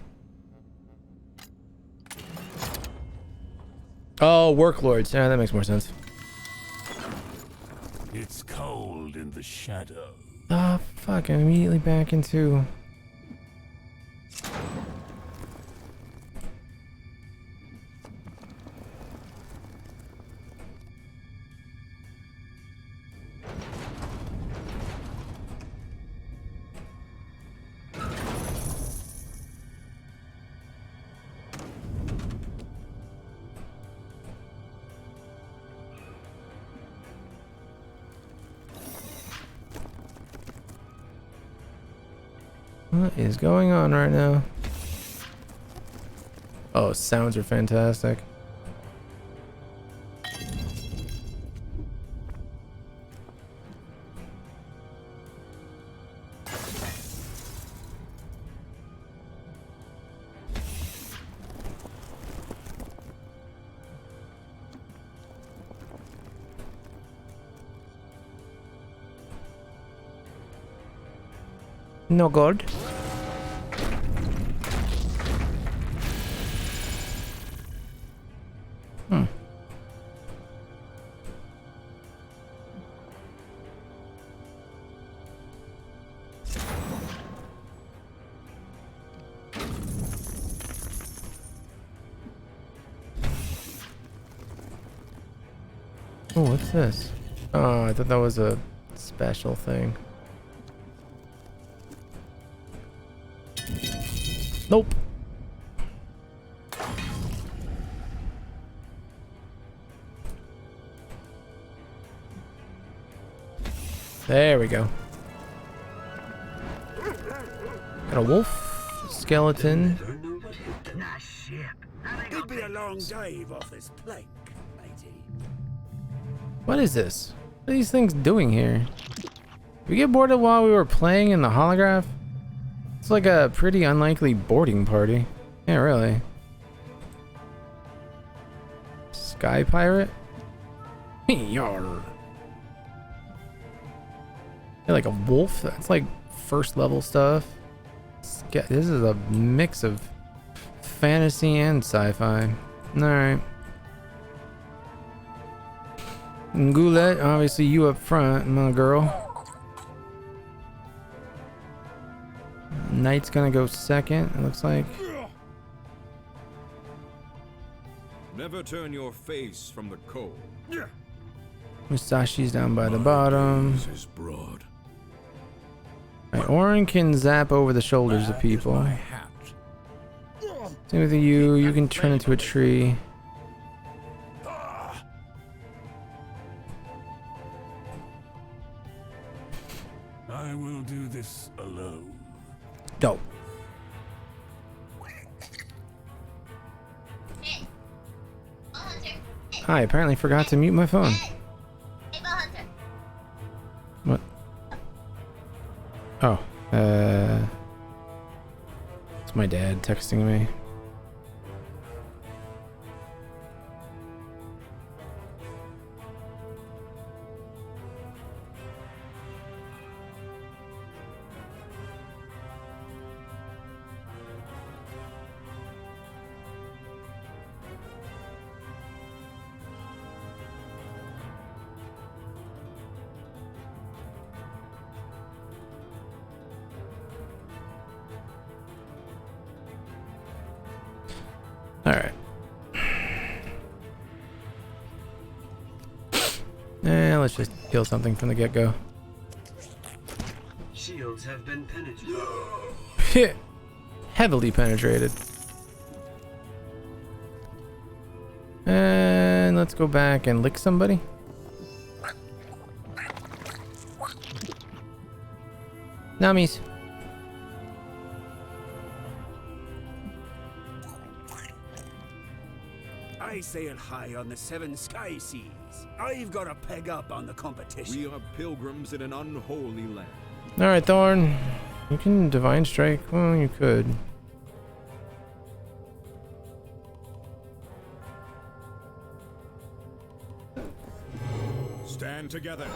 Oh, worklords. Yeah, that makes more sense. It's cold in the shadow. Oh, fuck. I'm immediately back into... What is going on right now? Oh, sounds are fantastic. No good. Oh, what's this? Oh, I thought that was a special thing. Nope. There we go. Got a wolf, skeleton. It'd be a long dive off this plank, matey. What is this? What are these things doing here? Did we get boarded while we were playing in the holograph? It's like a pretty unlikely boarding party. Yeah, really. Sky pirate? Yarr. Yeah, like a wolf? That's like first level stuff. This is a mix of fantasy and sci-fi. Alright. Goulet, obviously you up front, my girl. Knight's gonna go second, it looks like. Never turn your face from the cold. Musashi's down by the bottom. Is broad. Right, Orin can zap over the shoulders of people. Same with you, you can turn into a tree. I will do this alone. Dope. I apparently forgot to mute my phone. What? Oh, it's my dad texting me. Alright. Let's just kill something from the get-go. Shields have been penetrated. Heavily penetrated. And let's go back and lick somebody. Nummies. I sail high on the 7 sky seas. I've got a peg up on the competition. We are pilgrims in an unholy land. Alright, Thorn. You can Divine Strike. Well, you could. Stand together.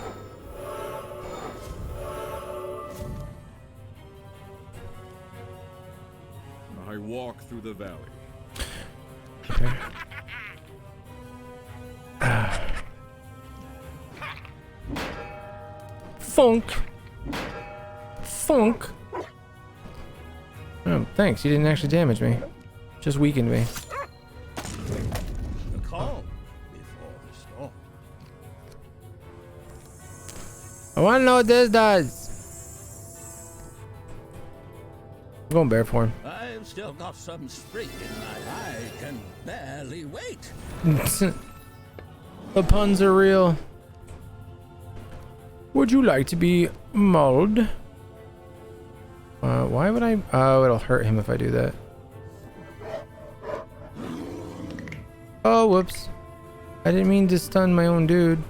I walk through the valley. Okay. Funk. Funk. Oh, thanks. You didn't actually damage me. Just weakened me. The calm before the storm. I want to know what this does. I'm going bear form. I've still got some spring in my eye. Can barely wait. The puns are real. Would you like to be mauled? Why would I? Oh, it'll hurt him if I do that. Oh, whoops. I didn't mean to stun my own dude.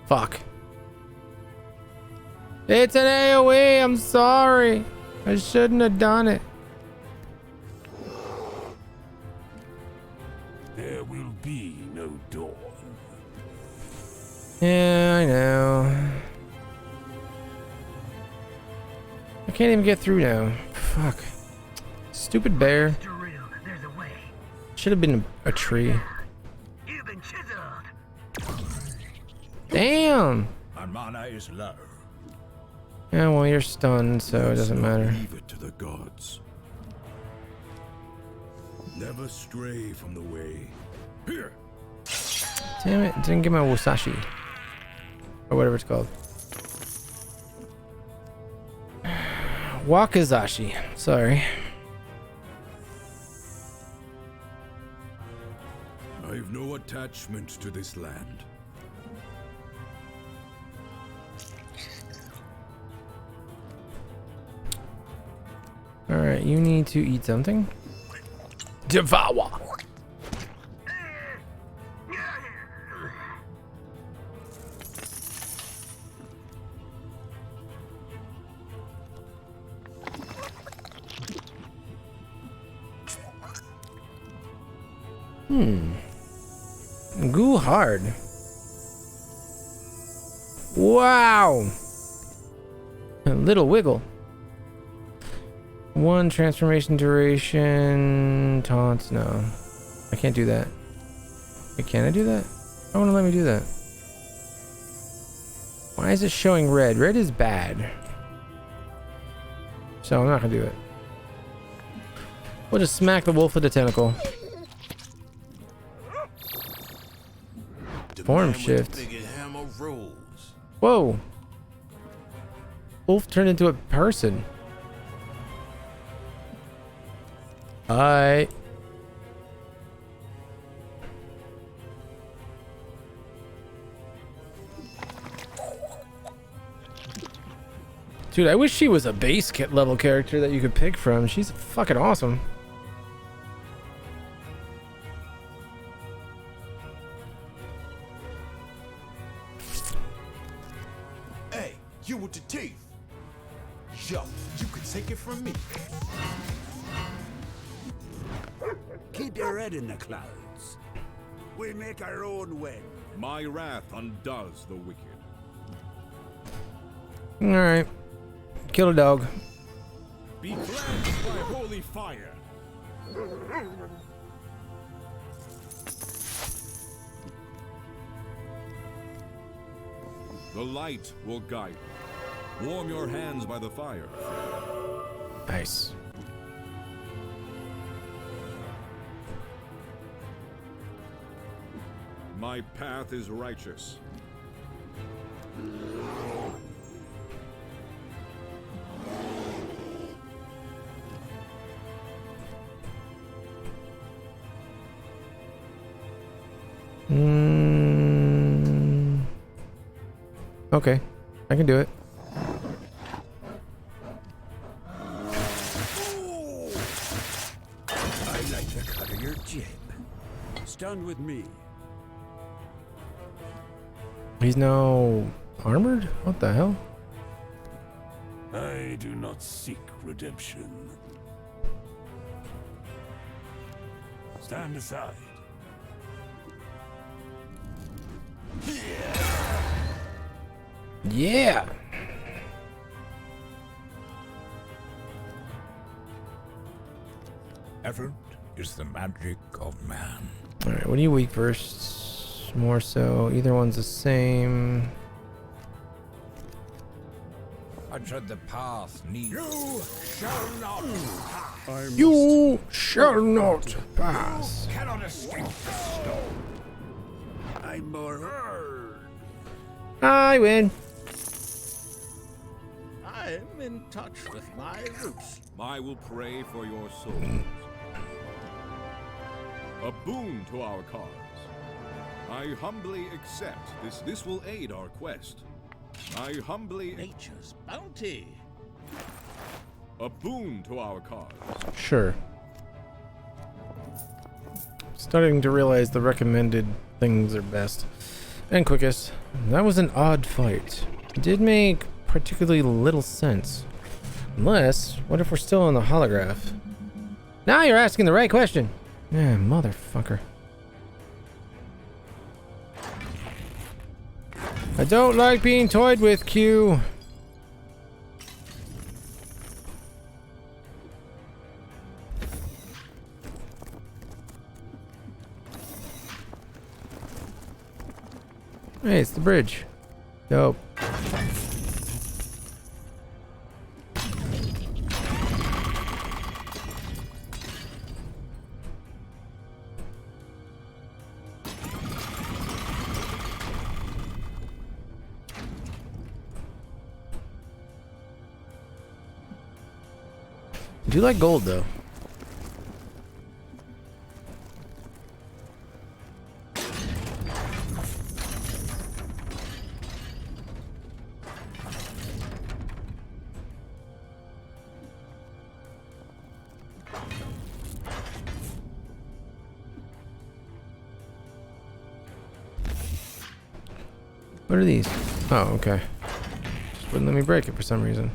Fuck. It's an AoE. I'm sorry. I shouldn't have done it. There will be no dawn. Yeah, I know. I can't even get through now. Fuck. Stupid bear. Should have been a tree. You've been chiseled. Damn. Our mana is low. Yeah, well, you're stunned, so it doesn't matter. Leave it to the gods. Never stray from the way. Here. Damn it, didn't get my Wasashi. Or whatever it's called. Wakazashi. Sorry. I've no attachment to this land. Alright, you need to eat something. Devour! Goo hard. Wow! A little wiggle. 1 transformation duration. Taunts, no. I can't do that. Wait, can I do that? I want to let me do that. Why is it showing red? Red is bad. So I'm not gonna do it. We'll just smack the wolf with the tentacle. Form shift. Whoa. Wolf turned into a person. Hi. Dude, I wish she was a base kit level character that you could pick from. She's fucking awesome. Hey, you with the teeth. Yo, you can take it from me. Keep your head in the clouds. We make our own way. My wrath undoes the wicked. Alright. Kill a dog. Be cleansed by holy fire. The light will guide you. Warm your hands by the fire. Nice. My path is righteous. Okay, I can do it. I like the cut of your jib. Stand with me. He's now armored? What the hell? I do not seek redemption. Stand aside. Yeah! Effort is the magic of man. Alright, what are you weak versus? More so. Either one's the same. I tread the path needs. You shall not pass. You shall not pass. You cannot escape the storm. I'm more. I win. I'm in touch with my roots. I will pray for your souls. A boon to our cause. I humbly accept this. This will aid our quest. I humbly... Nature's bounty. A boon to our cause. Sure. Starting to realize the recommended things are best and quickest. That was an odd fight. It did make particularly little sense. Unless, what if we're still on the holograph? Now you're asking the right question. Yeah, motherfucker. I don't like being toyed with, Q. Hey, it's the bridge. Dope. I do like gold though. What are these? Oh, okay. Just wouldn't let me break it for some reason.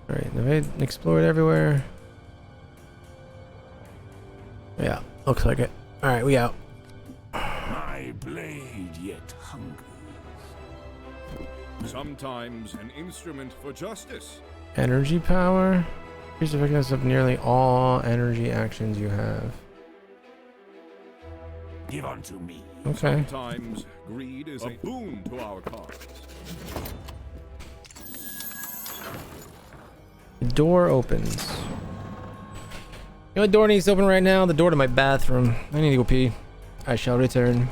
Alright, have I explored everywhere? Yeah, looks like it. Alright, we out. My blade yet hungers. Sometimes an instrument for justice. Energy power? Increase the effectiveness of nearly all energy actions you have. Give unto me. Okay. Sometimes greed is a boon to our cause. The door opens. You know what door needs to open right now? The door to my bathroom. I need to go pee. I shall return.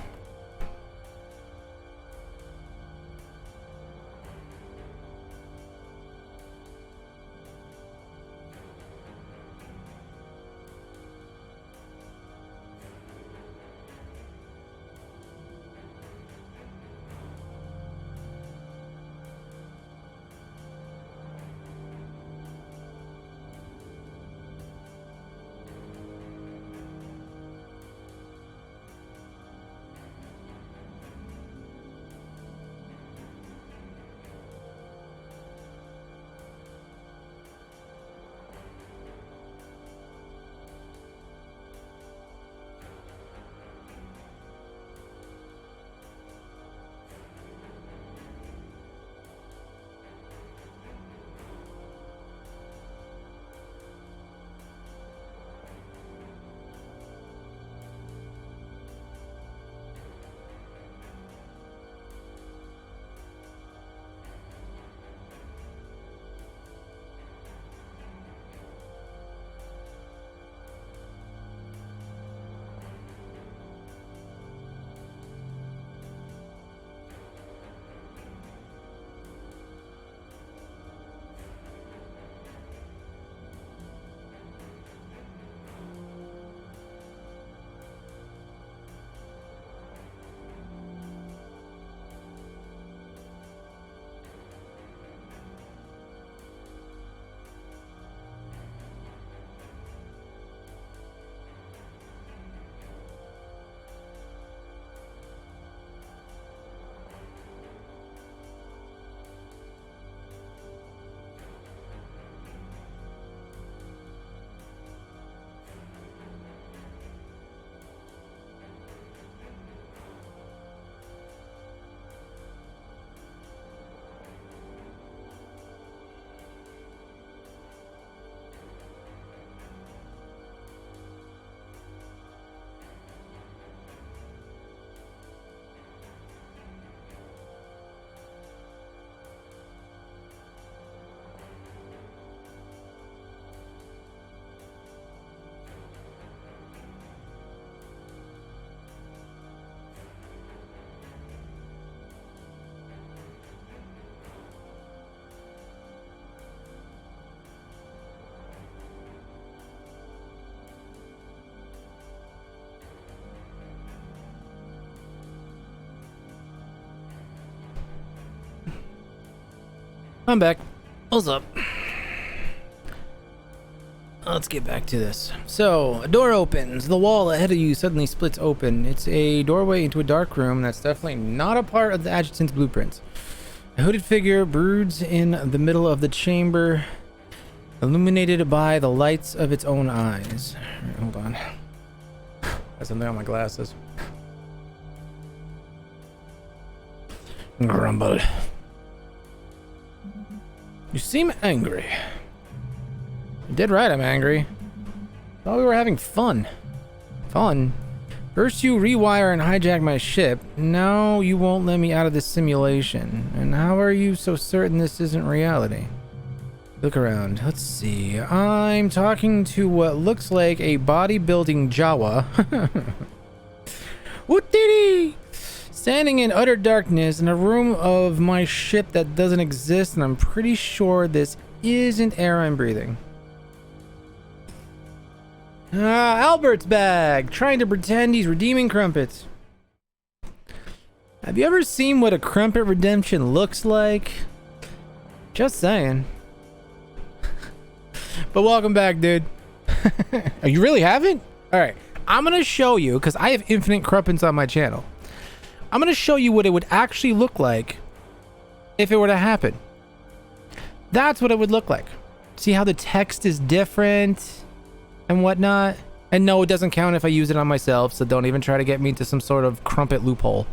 I'm back. What's up? Let's get back to this. So, a door opens. The wall ahead of you suddenly splits open. It's a doorway into a dark room that's definitely not a part of the adjutant's blueprints. A hooded figure broods in the middle of the chamber, illuminated by the lights of its own eyes. Right, hold on. Got something on my glasses. Grumble. You seem angry. You did right, I'm angry. Thought we were having fun. Fun? First you rewire and hijack my ship. Now you won't let me out of this simulation. And how are you so certain this isn't reality? Look around. Let's see. I'm talking to what looks like a bodybuilding Jawa. Whoop-dee-dee! Standing in utter darkness in a room of my ship that doesn't exist, and I'm pretty sure this isn't air I'm breathing. Albert's back, trying to pretend he's redeeming crumpets. Have you ever seen what a crumpet redemption looks like? Just saying. But welcome back, dude. Oh, you really haven't? Alright, I'm gonna show you, because I have infinite crumpets on my channel. I'm gonna show you what it would actually look like if it were to happen. That's what it would look like. See how the text is different and whatnot? And no, it doesn't count if I use it on myself, so don't even try to get me into some sort of crumpet loophole.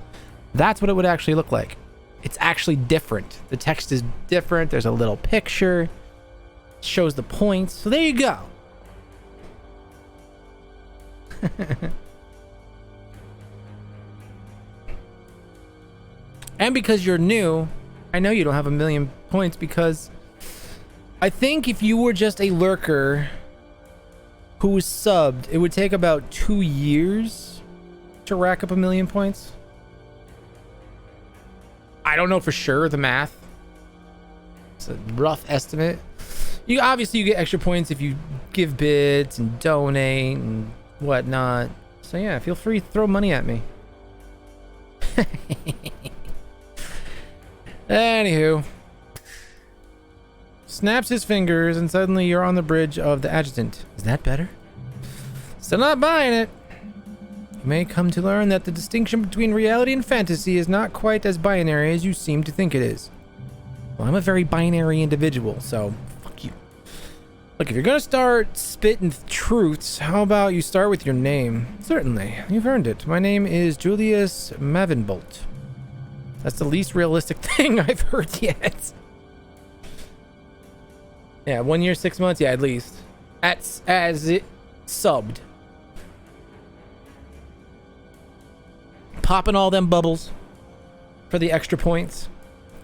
That's what it would actually look like. It's actually different. The text is different. There's a little picture. It shows the points. So there you go. And because you're new, I know you don't have 1,000,000 points, because I think if you were just a lurker who was subbed, it would take about 2 years to rack up 1,000,000 points. I don't know for sure the math. It's a rough estimate. You obviously you get extra points if you give bits and donate and whatnot. So yeah, feel free to throw money at me. Anywho, snaps his fingers and suddenly you're on the bridge of the adjutant. Is that better? Still not buying it. You may come to learn that the distinction between reality and fantasy is not quite as binary as you seem to think it is. Well, I'm a very binary individual, so fuck you. Look, if you're gonna start spitting truths, how about you start with your name? Certainly, you've earned it. My name is Julius Mavenbolt. That's the least realistic thing I've heard yet. Yeah, 1 year, 6 months. Yeah, at least. As it subbed. Popping all them bubbles for the extra points,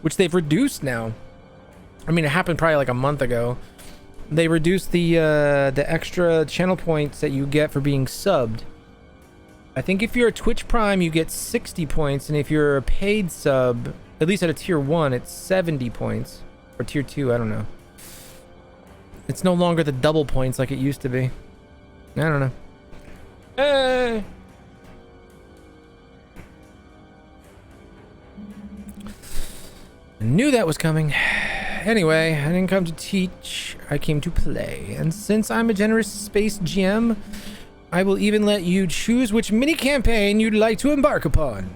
which they've reduced now. I mean, it happened probably like a month ago. They reduced the extra channel points that you get for being subbed. I think if you're a Twitch Prime, you get 60 points, and if you're a paid sub, at least at a tier 1, it's 70 points. Or tier 2, I don't know. It's no longer the double points like it used to be. I don't know. Hey! I knew that was coming. Anyway, I didn't come to teach, I came to play. And since I'm a generous space GM, I will even let you choose which mini-campaign you'd like to embark upon.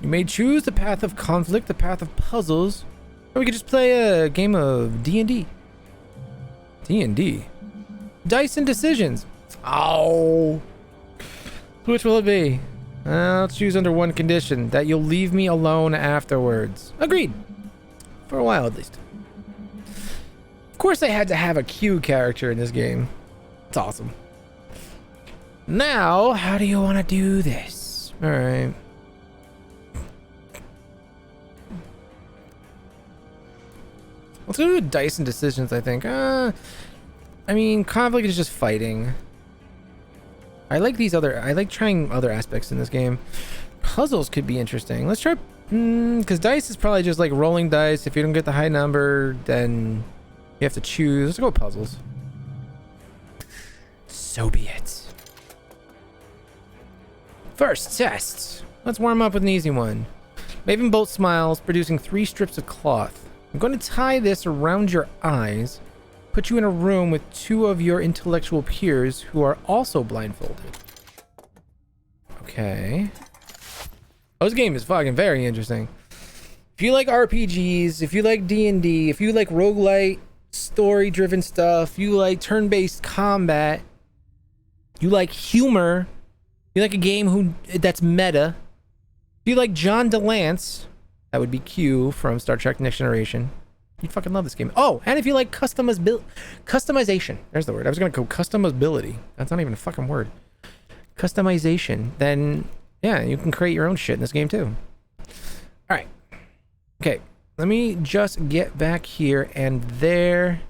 You may choose the path of conflict, the path of puzzles, or we could just play a game of D&D. D&D? Dice and decisions. Oh. Which will it be? I'll choose under one condition, that you'll leave me alone afterwards. Agreed. For a while, at least. Of course I had to have a Q character in this game. It's awesome. Now, how do you want to do this? Alright. Let's go with dice and decisions, I think. I mean, conflict is just fighting. I like trying other aspects in this game. Puzzles could be interesting. Let's try, because dice is probably just like rolling dice. If you don't get the high number, then you have to choose. Let's go with puzzles. So be it. First, tests. Let's warm up with an easy one. Maven Bolt smiles, producing 3 strips of cloth. I'm going to tie this around your eyes, put you in a room with 2 of your intellectual peers who are also blindfolded. Okay. Oh, this game is fucking very interesting. If you like RPGs, if you like D&D, if you like roguelite, story-driven stuff, you like turn-based combat, you like humor, you like a game that's meta, if you like John DeLance, that would be Q from Star Trek Next Generation, you'd fucking love this game. Oh, and if you like customization, there's the word. I was gonna go customizability. That's not even a fucking word. Customization, then yeah, you can create your own shit in this game too. All right. Okay, let me just get back here, and there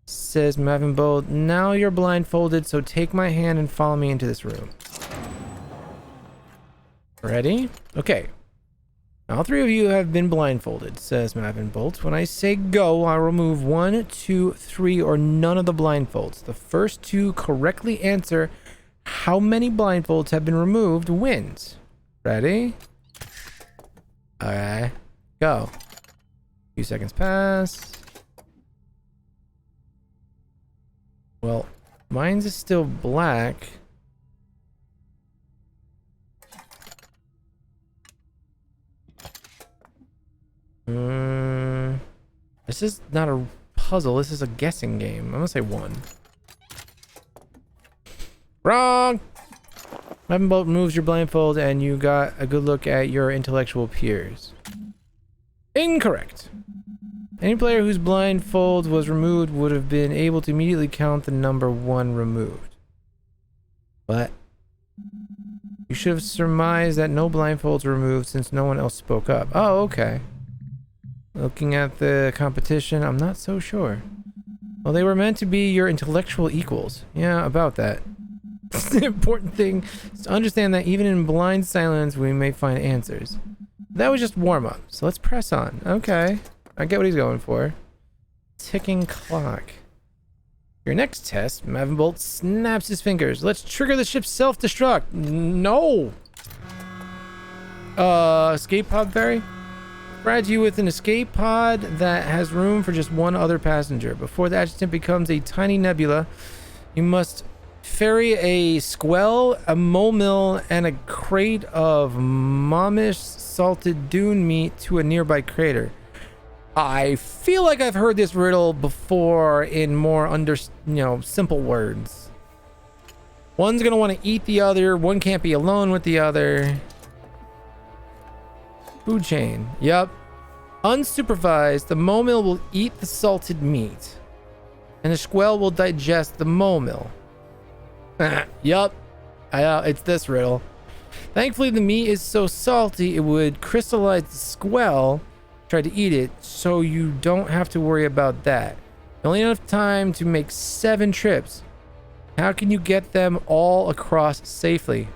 says Mavin Bold, now you're blindfolded, so take my hand and follow me into this room. Ready? Okay. All 3 of you have been blindfolded, says Mavin Bolt. When I say go, I'll remove 1, 2, 3, or none of the blindfolds. The first 2 correctly answer how many blindfolds have been removed wins. Ready? Okay. Go. A few seconds pass. Well, mine's is still black. This is not a puzzle. This is a guessing game. I'm gonna say 1. Wrong! Weapon bolt removes your blindfold and you got a good look at your intellectual peers. Incorrect. Any player whose blindfold was removed would have been able to immediately count the number 1 removed. But you should have surmised that no blindfolds were removed since no one else spoke up. Oh, okay. Looking at the competition, I'm not so sure. Well, they were meant to be your intellectual equals. Yeah, about that. The important thing is to understand that even in blind silence, we may find answers. That was just warm-up, so let's press on. Okay, I get what he's going for. Ticking clock. Your next test, Mavin Bolt snaps his fingers. Let's trigger the ship's self-destruct. No! Escape pod ferry? Provides you with an escape pod that has room for just 1 other passenger. Before the adjutant becomes a tiny nebula, you must ferry a squell, a mole mill, and a crate of momish salted dune meat to a nearby crater. I feel like I've heard this riddle before in more simple words. One's gonna want to eat the other. One can't be alone with the other. Food chain. Yep. Unsupervised, the mole mill will eat the salted meat, and the squell will digest the mole mill. Yup. It's this riddle. Thankfully, the meat is so salty it would crystallize the squell. Try to eat it, so you don't have to worry about that. Only enough time to make 7 trips. How can you get them all across safely?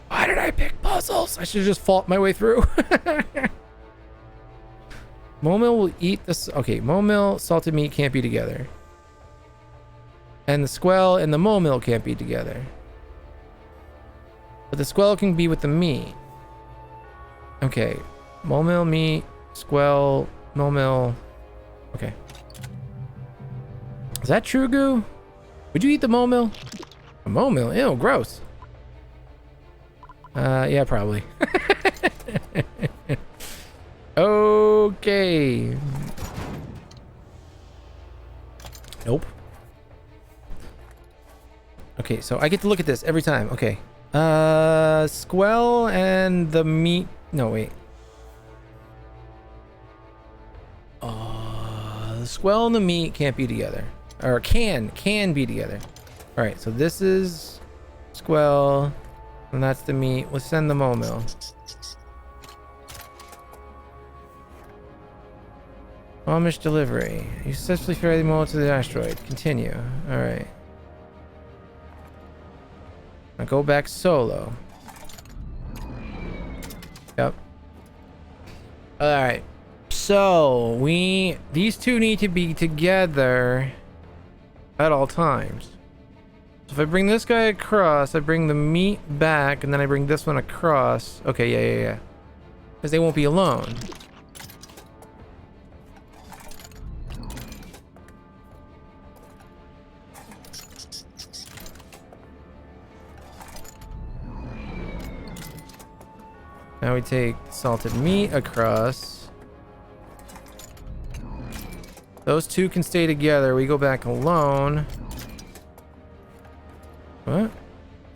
Why did I pick puzzles? I should have just fought my way through. Mole mill will eat the... Okay, mole mill, salted meat can't be together. And the squell and the mole mill can't be together. But the squell can be with the meat. Okay. Mole mill, meat, squell, mole mill. Okay. Is that true, Goo? Would you eat the mole mill? A mole mill? Ew, gross. Yeah, probably. Okay. Nope. Okay, so I get to look at this every time. Okay. Squell and the meat. No, wait. The squell and the meat can't be together. Or can be together. Alright, so this is squell. And that's the meat. Let's send the mole mill. Amish delivery. You successfully ferry the mole to the asteroid. Continue. Alright. Now go back solo. Yep. Alright. So, these two need to be together at all times. So if I bring this guy across, I bring the meat back, and then I bring this one across. Okay, yeah. Because they won't be alone. Now we take salted meat across. Those two can stay together. We go back alone. What?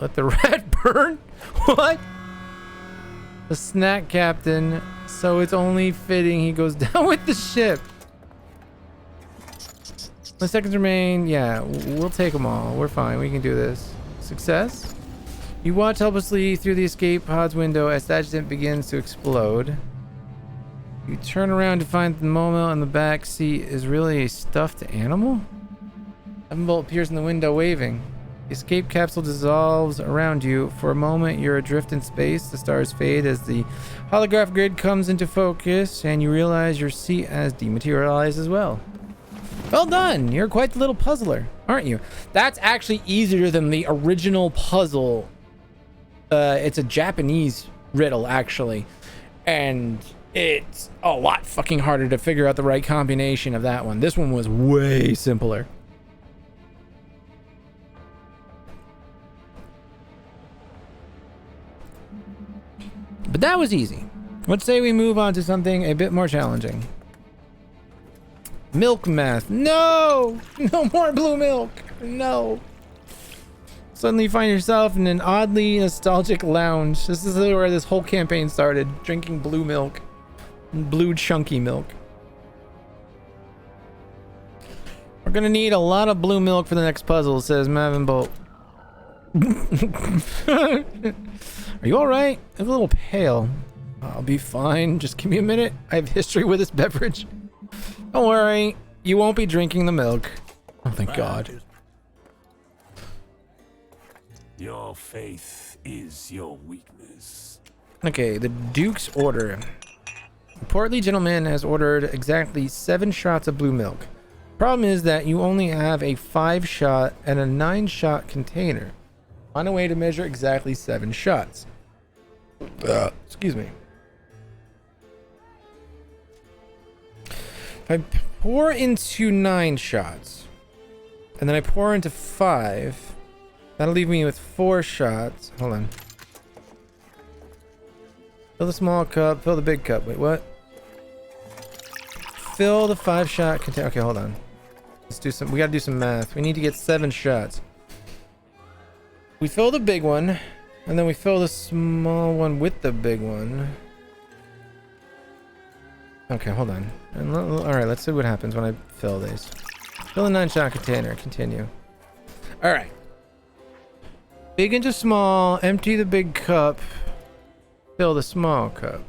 Let the rat burn? What? The snack captain. So it's only fitting he goes down with the ship. The seconds remain. Yeah, we'll take them all. We're fine. We can do this. Success? You watch helplessly through the escape pod's window as the adjutant begins to explode. You turn around to find the Momo in the back seat is really a stuffed animal? Bolt appears in the window waving. The escape capsule dissolves around you. For a moment, you're adrift in space. The stars fade as the holograph grid comes into focus, and you realize your seat has dematerialized as well. Well done! You're quite the little puzzler, aren't you? That's actually easier than the original puzzle. It's a Japanese riddle, actually. And it's a lot fucking harder to figure out the right combination of that one. This one was way simpler. But that was easy. Let's say we move on to something a bit more challenging. Milk math. No! No more blue milk. No. Suddenly you find yourself in an oddly nostalgic lounge. This is where this whole campaign started. Drinking blue milk. Blue chunky milk. We're gonna need a lot of blue milk for the next puzzle, says Mavin Bolt. Are you alright? I'm a little pale. I'll be fine. Just give me a minute. I have history with this beverage. Don't worry. You won't be drinking the milk. Oh, thank God. Your faith is your weakness. Okay, the Duke's order. The portly gentleman has ordered exactly 7 shots of blue milk. Problem is that you only have a 5-shot and a 9-shot container. On a way to measure exactly 7 shots. Excuse me. If I pour into 9 shots, and then I pour into 5, that'll leave me with 4 shots. Hold on. Fill the small cup, fill the big cup. Wait, what? Fill the 5-shot container. Okay, hold on. Let's do some. We gotta do some math. We need to get 7 shots. We fill the big one, and then we fill the small one with the big one. Okay, hold on. Alright, let's see what happens when I fill these. Fill the 9-shot container. Continue. Alright. Big into small. Empty the big cup. Fill the small cup.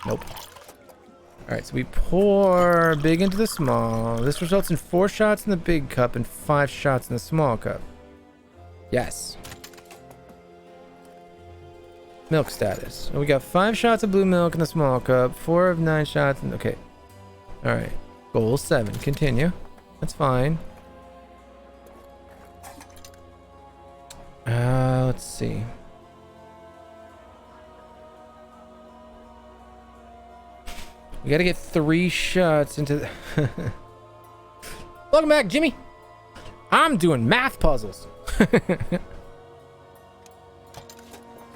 Nope. Alright, so we pour big into the small. This results in 4 shots in the big cup and 5 shots in the small cup. Yes. Milk status. So we got 5 shots of blue milk in the small cup, 4 of 9 shots. Okay. Alright. Goal 7. Continue. That's fine. Let's see. We gotta get 3 shots into the Welcome back, Jimmy. I'm doing math puzzles.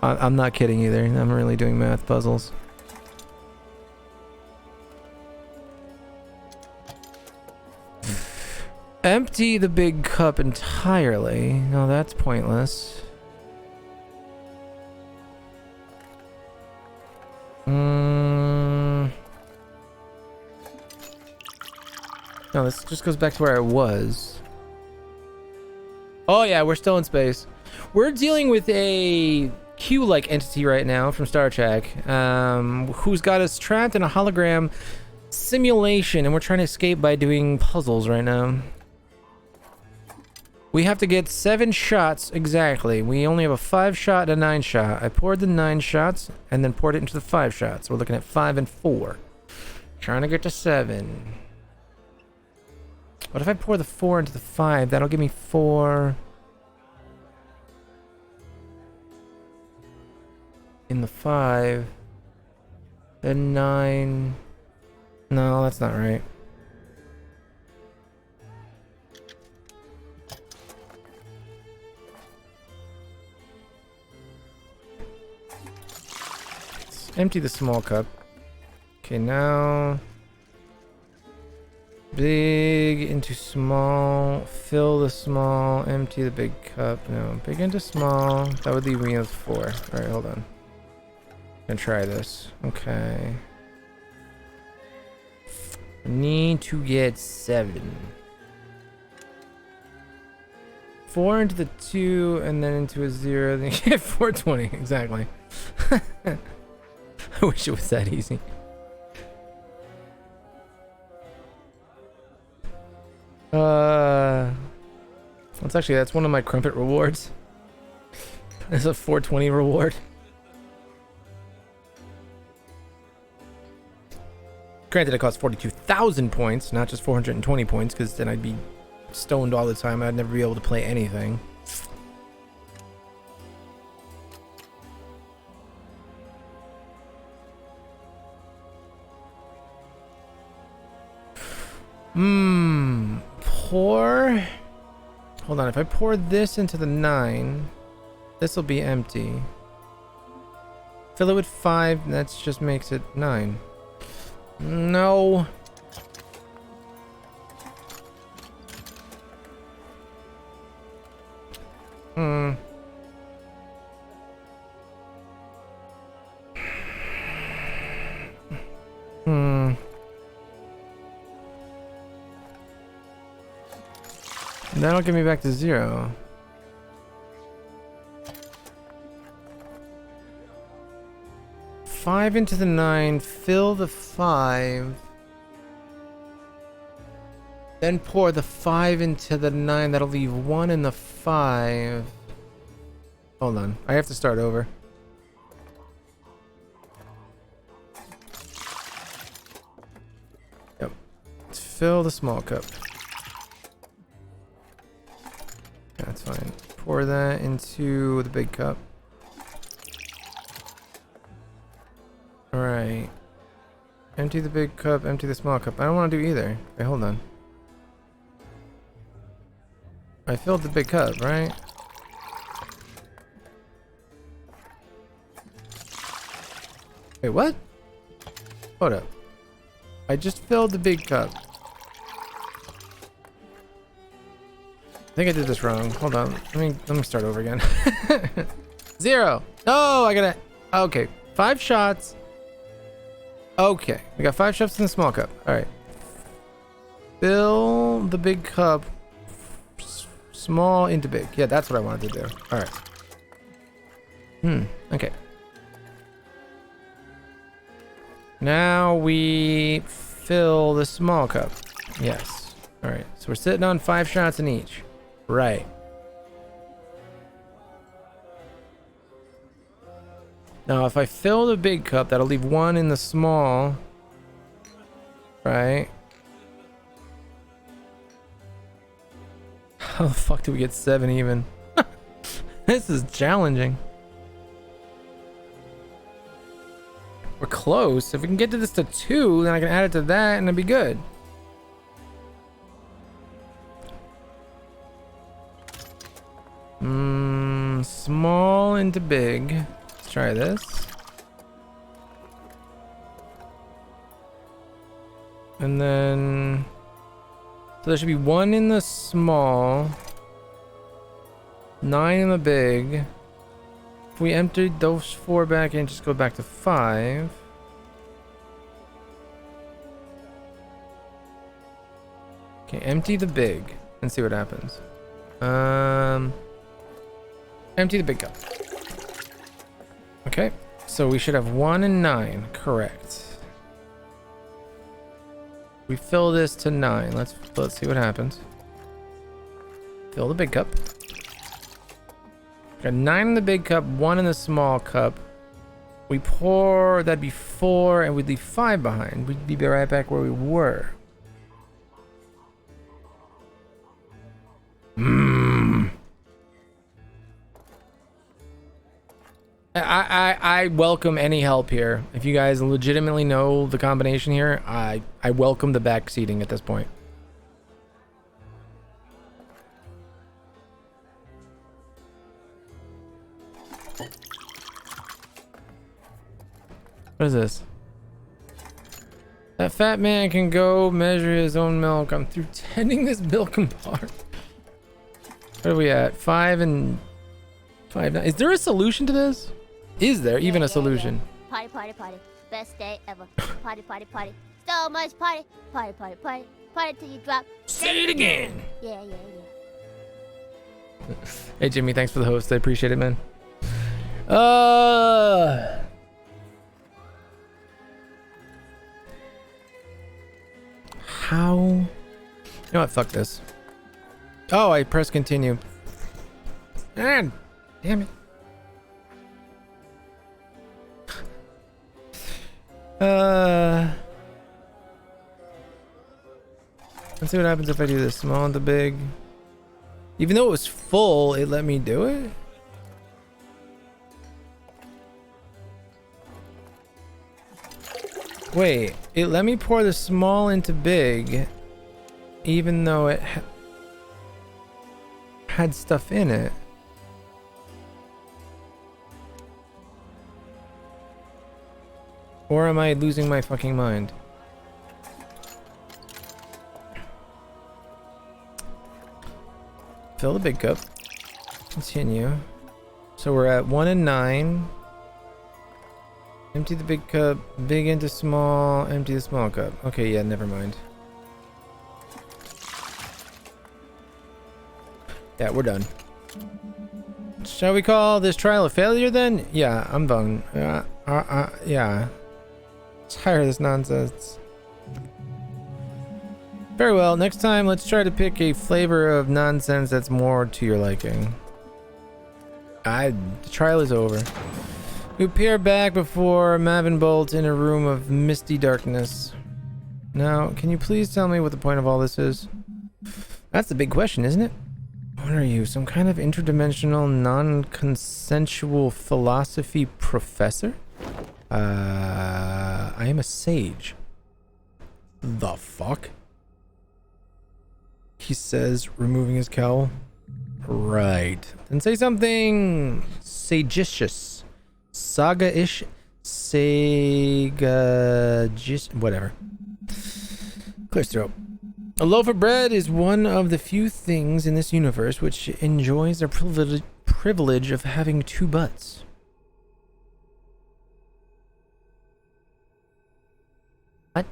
I'm not kidding either. I'm really doing math puzzles. Empty the big cup entirely. No, that's pointless. No, this just goes back to where I was. Oh yeah, we're still in space. We're dealing with a Q-like entity right now from Star Trek, who's got us trapped in a hologram simulation, and we're trying to escape by doing puzzles right now. We have to get 7 shots exactly. We only have a 5-shot and a 9-shot. I poured the 9 shots and then poured it into the 5 shots. We're looking at 5 and 4. Trying to get to 7. What if I pour the 4 into the 5? That'll give me 4 in the 5. Then 9. No, that's not right. Empty the small cup. Okay, now big into small. Fill the small. Empty the big cup. No, big into small. That would leave me with 4. All right, hold on. Gonna try this. Okay. Need to get 7. 4 into the 2 and then into a 0. Then you get 420. Exactly. I wish it was that easy. That's one of my crumpet rewards. It's a 420 reward. Granted, it costs 42,000 points, not just 420 points, because then I'd be stoned all the time. I'd never be able to play anything. Pour. Hold on. If I pour this into the 9, this will be empty. Fill it with 5, and that just makes it 9. No. That'll get me back to 0. Five into the 9, fill the 5. Then pour the 5 into the 9. That'll leave 1 in the 5. Hold on. I have to start over. Yep. Let's fill the small cup. That's fine. Pour that into the big cup. Alright. Empty the big cup, empty the small cup. I don't want to do either. Wait, hold on. I filled the big cup, right? Wait, what? Hold up. I just filled the big cup. I think I did this wrong. Hold on. Let me start over again. 0. Oh, I gotta. Okay. 5 shots. Okay. We got 5 shots in the small cup. All right. Fill the big cup. Small into big. Yeah, that's what I wanted to do. All right. Okay. Now we fill the small cup. Yes. All right. So we're sitting on 5 shots in each. Right. Now, if I fill the big cup, that'll leave 1 in the small. Right. How the fuck do we get 7 even? This is challenging. We're close. If we can get to this to 2, then I can add it to that and it'll be good. Small into big. Let's try this. And then... So there should be 1 in the small. 9 in the big. If we emptied those 4 back in, just go back to 5. Okay, empty the big and see what happens. Empty the big cup. Okay, so we should have 1 and 9, correct. We fill this to 9. Let's see what happens. Fill the big cup. Got 9 in the big cup, 1 in the small cup. We pour, that'd be 4, and we'd leave 5 behind. We'd be right back where we were. I welcome any help here. If you guys legitimately know the combination here, I welcome the back seating at this point. What is this? That fat man can go measure his own milk. I'm through tending this milk apart. Where are we at? 5 and 5. Is there a solution to this? Is there even a solution? Party, party, party. Best day ever. Party, party, party. So much party. Party, party, party. Party till you drop. Say it again. Yeah, yeah, yeah. Hey Jimmy, thanks for the host. I appreciate it, man. How? You know what? Fuck this. Oh, I press continue. Man, damn it. Let's see what happens if I do this. Small into big. Even though it was full, it let me do it? Wait, it let me pour the small into big, even though it had stuff in it. Or am I losing my fucking mind? Fill the big cup. Continue. So we're at 1 and 9. Empty the big cup, big into small, empty the small cup. Okay, yeah, never mind. Yeah, we're done. Shall we call this trial a failure then? Yeah, I'm done. Yeah. Tired of this nonsense. Very well, next time let's try to pick a flavor of nonsense that's more to your liking. The trial is over. We appear back before Mavin Bolt in a room of misty darkness. Now, can you please tell me what the point of all this is? That's the big question, isn't it? What are you, some kind of interdimensional, non-consensual philosophy professor? I am a sage. The fuck? He says, removing his cowl. Right. Then say something sagicious. Saga-ish. Sega-just... whatever. Clear throat. A loaf of bread is one of the few things in this universe which enjoys the privilege of having two butts. What?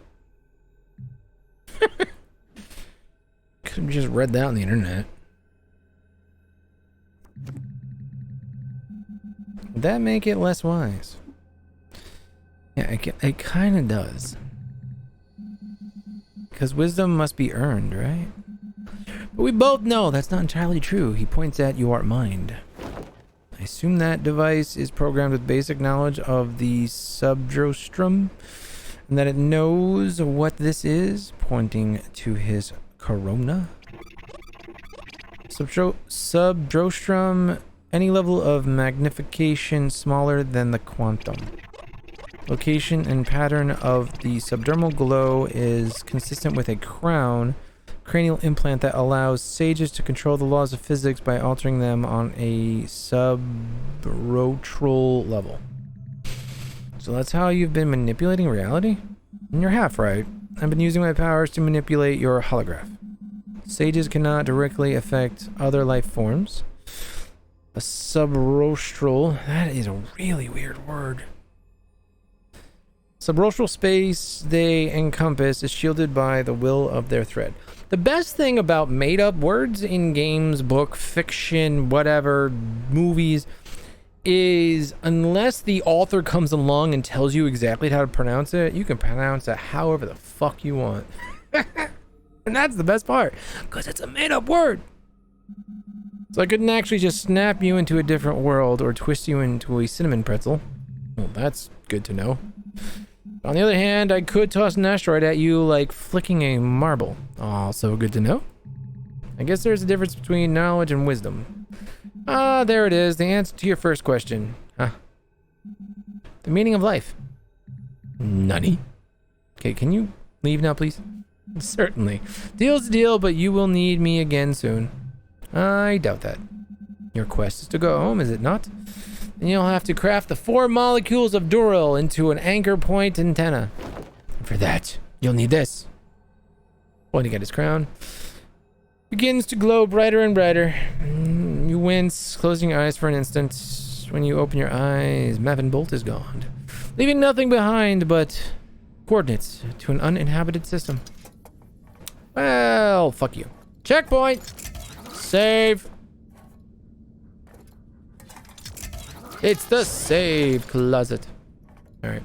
Could have just read that on the internet. Would that make it less wise? Yeah, it kind of does. Because wisdom must be earned, right? But we both know that's not entirely true. He points at your mind. I assume that device is programmed with basic knowledge of the subdrostrum, and that it knows what this is, pointing to his corona. Subdrostrum, any level of magnification smaller than the quantum. Location and pattern of the subdermal glow is consistent with a cranial implant that allows sages to control the laws of physics by altering them on a subrotral level. So that's how you've been manipulating reality? And you're half right. I've been using my powers to manipulate your holograph. Sages cannot directly affect other life forms. A subrostral, that is a really weird word. Subrostral space they encompass is shielded by the will of their thread. The best thing about made-up words in games, book, fiction, whatever, movies, is unless the author comes along and tells you exactly how to pronounce it, you can pronounce it however the fuck you want. And that's the best part, because it's a made-up word. So I couldn't actually just snap you into a different world or twist you into a cinnamon pretzel. Well, that's good to know. On the other hand, I could toss an asteroid at you like flicking a marble. Also good to know. I guess there's a difference between knowledge and wisdom. Ah, there it is. The answer to your first question. Huh. The meaning of life. Nutty. Okay, can you leave now, please? Certainly. Deal's a deal, but you will need me again soon. I doubt that. Your quest is to go home, is it not? And you'll have to craft the 4 molecules of Dural into an anchor point antenna. And for that, you'll need this. Pointing at his crown. Begins to glow brighter and brighter. You wince, closing your eyes for an instant. When you open your eyes, Mavin Bolt is gone, leaving nothing behind but coordinates to an uninhabited system. Well, fuck you. Checkpoint! Save! It's the save closet. Alright.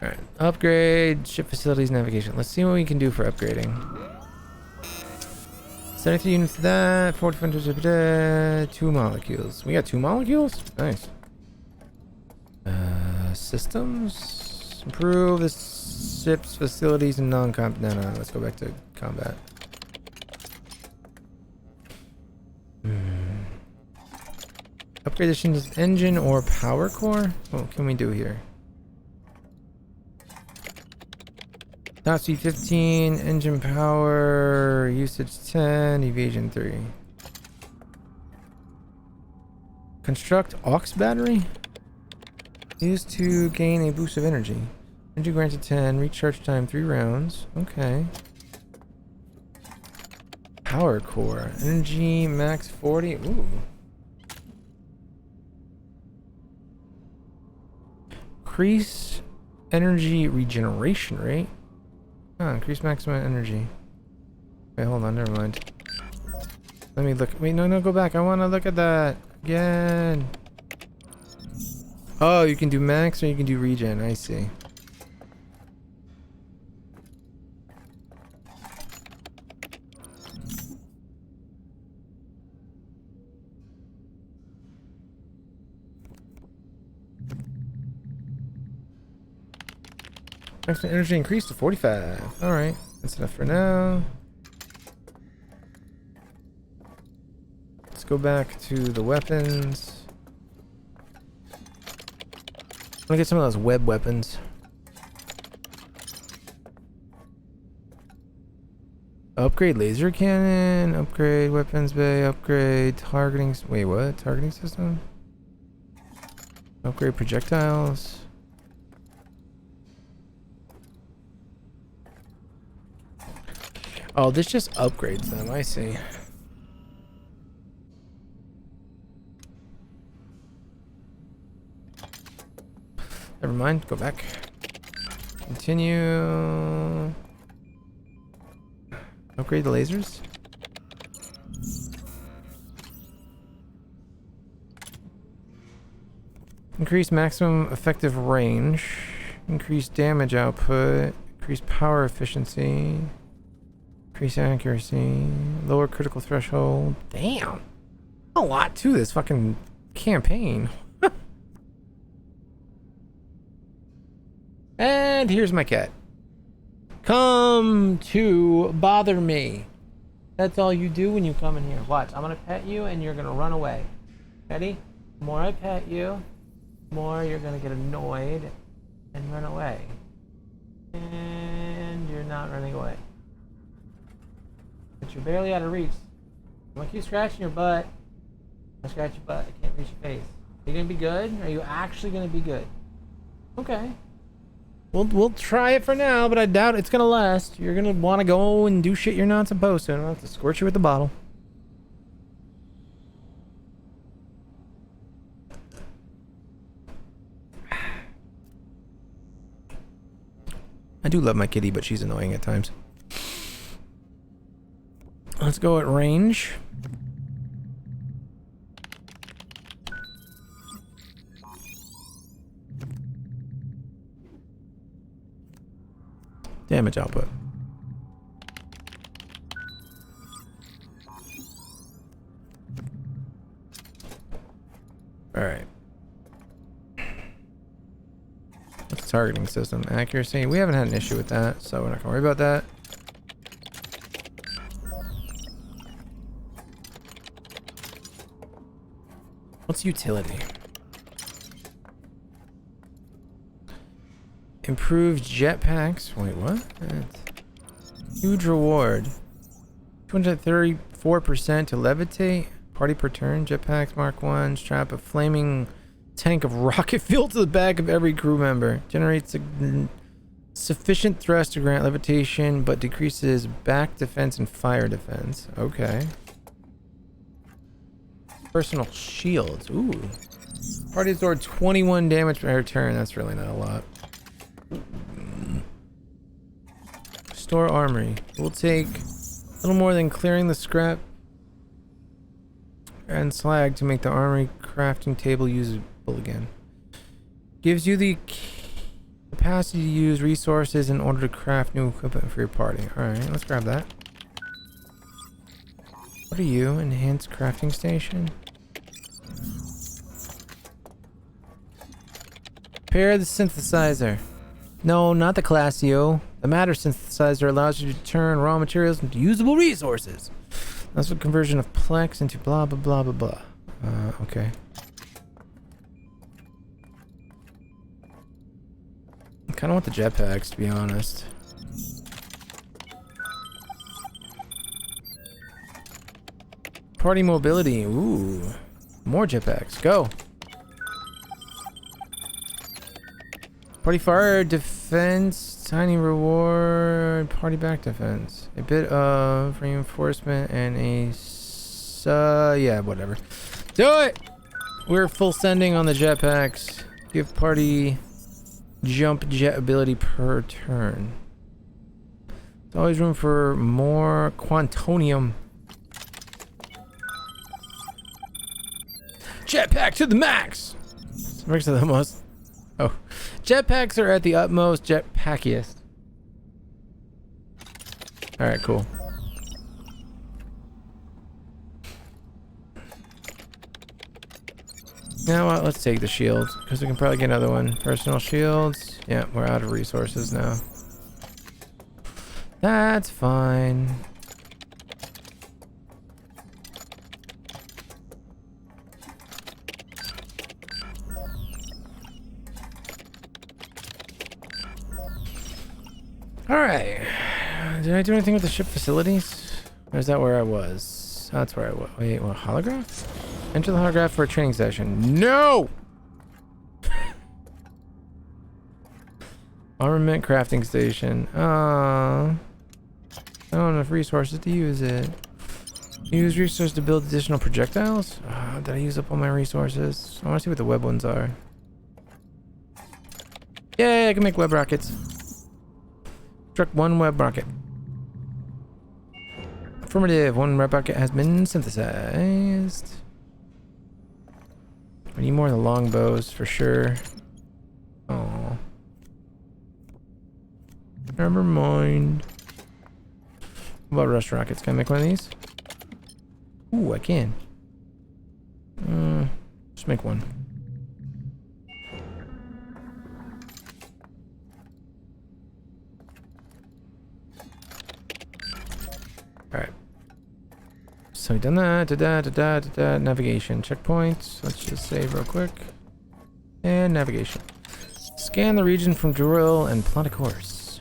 Alright. Upgrade, ship facilities, navigation. Let's see what we can do for upgrading. 73 units to that, 4500, 2 molecules. We got 2 molecules? Nice. Systems? Improve the ship's facilities and non-comp. No, let's go back to combat. Upgrade the ship's engine or power core? What can we do here? Top speed 15, engine power, usage 10, evasion 3. Construct aux battery? Used to gain a boost of energy. Energy granted 10, recharge time 3 rounds. Okay. Power core, energy max 40. Ooh. Increase energy regeneration rate. Oh, increase maximum energy. Wait, hold on, never mind. Let me look. Wait, no, go back. I want to look at that again. Oh, you can do max or you can do regen. I see. Maximum energy increased to 45. Alright, that's enough for now. Let's go back to the weapons. I'm gonna get some of those web weapons. Upgrade laser cannon, upgrade weapons bay, upgrade targeting. Wait, what? Targeting system? Upgrade projectiles. Oh, this just upgrades them. I see. Never mind. Go back. Continue. Upgrade the lasers. Increase maximum effective range. Increase damage output. Increase power efficiency. Increase accuracy. Lower critical threshold. Damn. A lot to this fucking campaign. And here's my cat. Come to bother me. That's all you do when you come in here. Watch, I'm gonna pet you and you're gonna run away. Ready? The more I pet you, the more you're gonna get annoyed and run away. And you're not running away. But you're barely out of reach. I'm gonna keep scratching your butt. I'm gonna scratch your butt. I can't reach your face. Are you gonna be good? Are you actually gonna be good? Okay. We'll try it for now, but I doubt it's gonna last. You're gonna want to go and do shit you're not supposed to, and I'll have to squirt you with the bottle. I do love my kitty, but she's annoying at times. Let's go at range. Damage output. Alright. What's the targeting system? Accuracy. We haven't had an issue with that, so we're not gonna worry about that. What's utility? Improved jetpacks. Wait, what? That's huge reward. 234% to levitate. Party per turn. Jetpacks Mark 1. Strap a flaming tank of rocket fuel to the back of every crew member. Generates sufficient thrust to grant levitation, but decreases back defense and fire defense. Okay. Personal shields. Ooh. Party absorbed 21 damage per turn. That's really not a lot. Store armory. We'll take a little more than clearing the scrap and slag to make the armory crafting table usable again. Gives you the capacity to use resources in order to craft new equipment for your party. Alright, let's grab that. What are you? Enhanced crafting station? Repair the synthesizer. No, not the Classio. The matter synthesizer allows you to turn raw materials into usable resources. That's the conversion of Plex into blah blah blah blah blah. Okay. I kinda want the jetpacks, to be honest. Party mobility. Ooh. More jetpacks. Go. Party fire defense. Tiny reward. Party back defense. A bit of reinforcement and a... yeah, whatever. Do it! We're full sending on the jetpacks. Give party jump jet ability per turn. There's always room for more quantonium. Jetpack to the max! Max to the most. Oh. Jetpacks are at the utmost jetpackiest. Alright, cool. Now what? Let's take the shields, because we can probably get another one. Personal shields. Yeah, we're out of resources now. That's fine. Alright. Did I do anything with the ship facilities? Or is that where I was? That's where I was. Wait, what? Holograph? Enter the holograph for a training session. No! Armament crafting station. I don't have enough resources to use it. Use resources to build additional projectiles? Did I use up all my resources? I want to see what the web ones are. Yay, I can make web rockets. Struck one web rocket. Affirmative. One web rocket has been synthesized. We need more of the longbows for sure. Oh. Never mind. What about rush rockets? Can I make one of these? Ooh, I can. Just make one. Alright. So we've done that. Navigation. Checkpoints. Let's just save real quick. And navigation. Scan the region from drill and plot a course.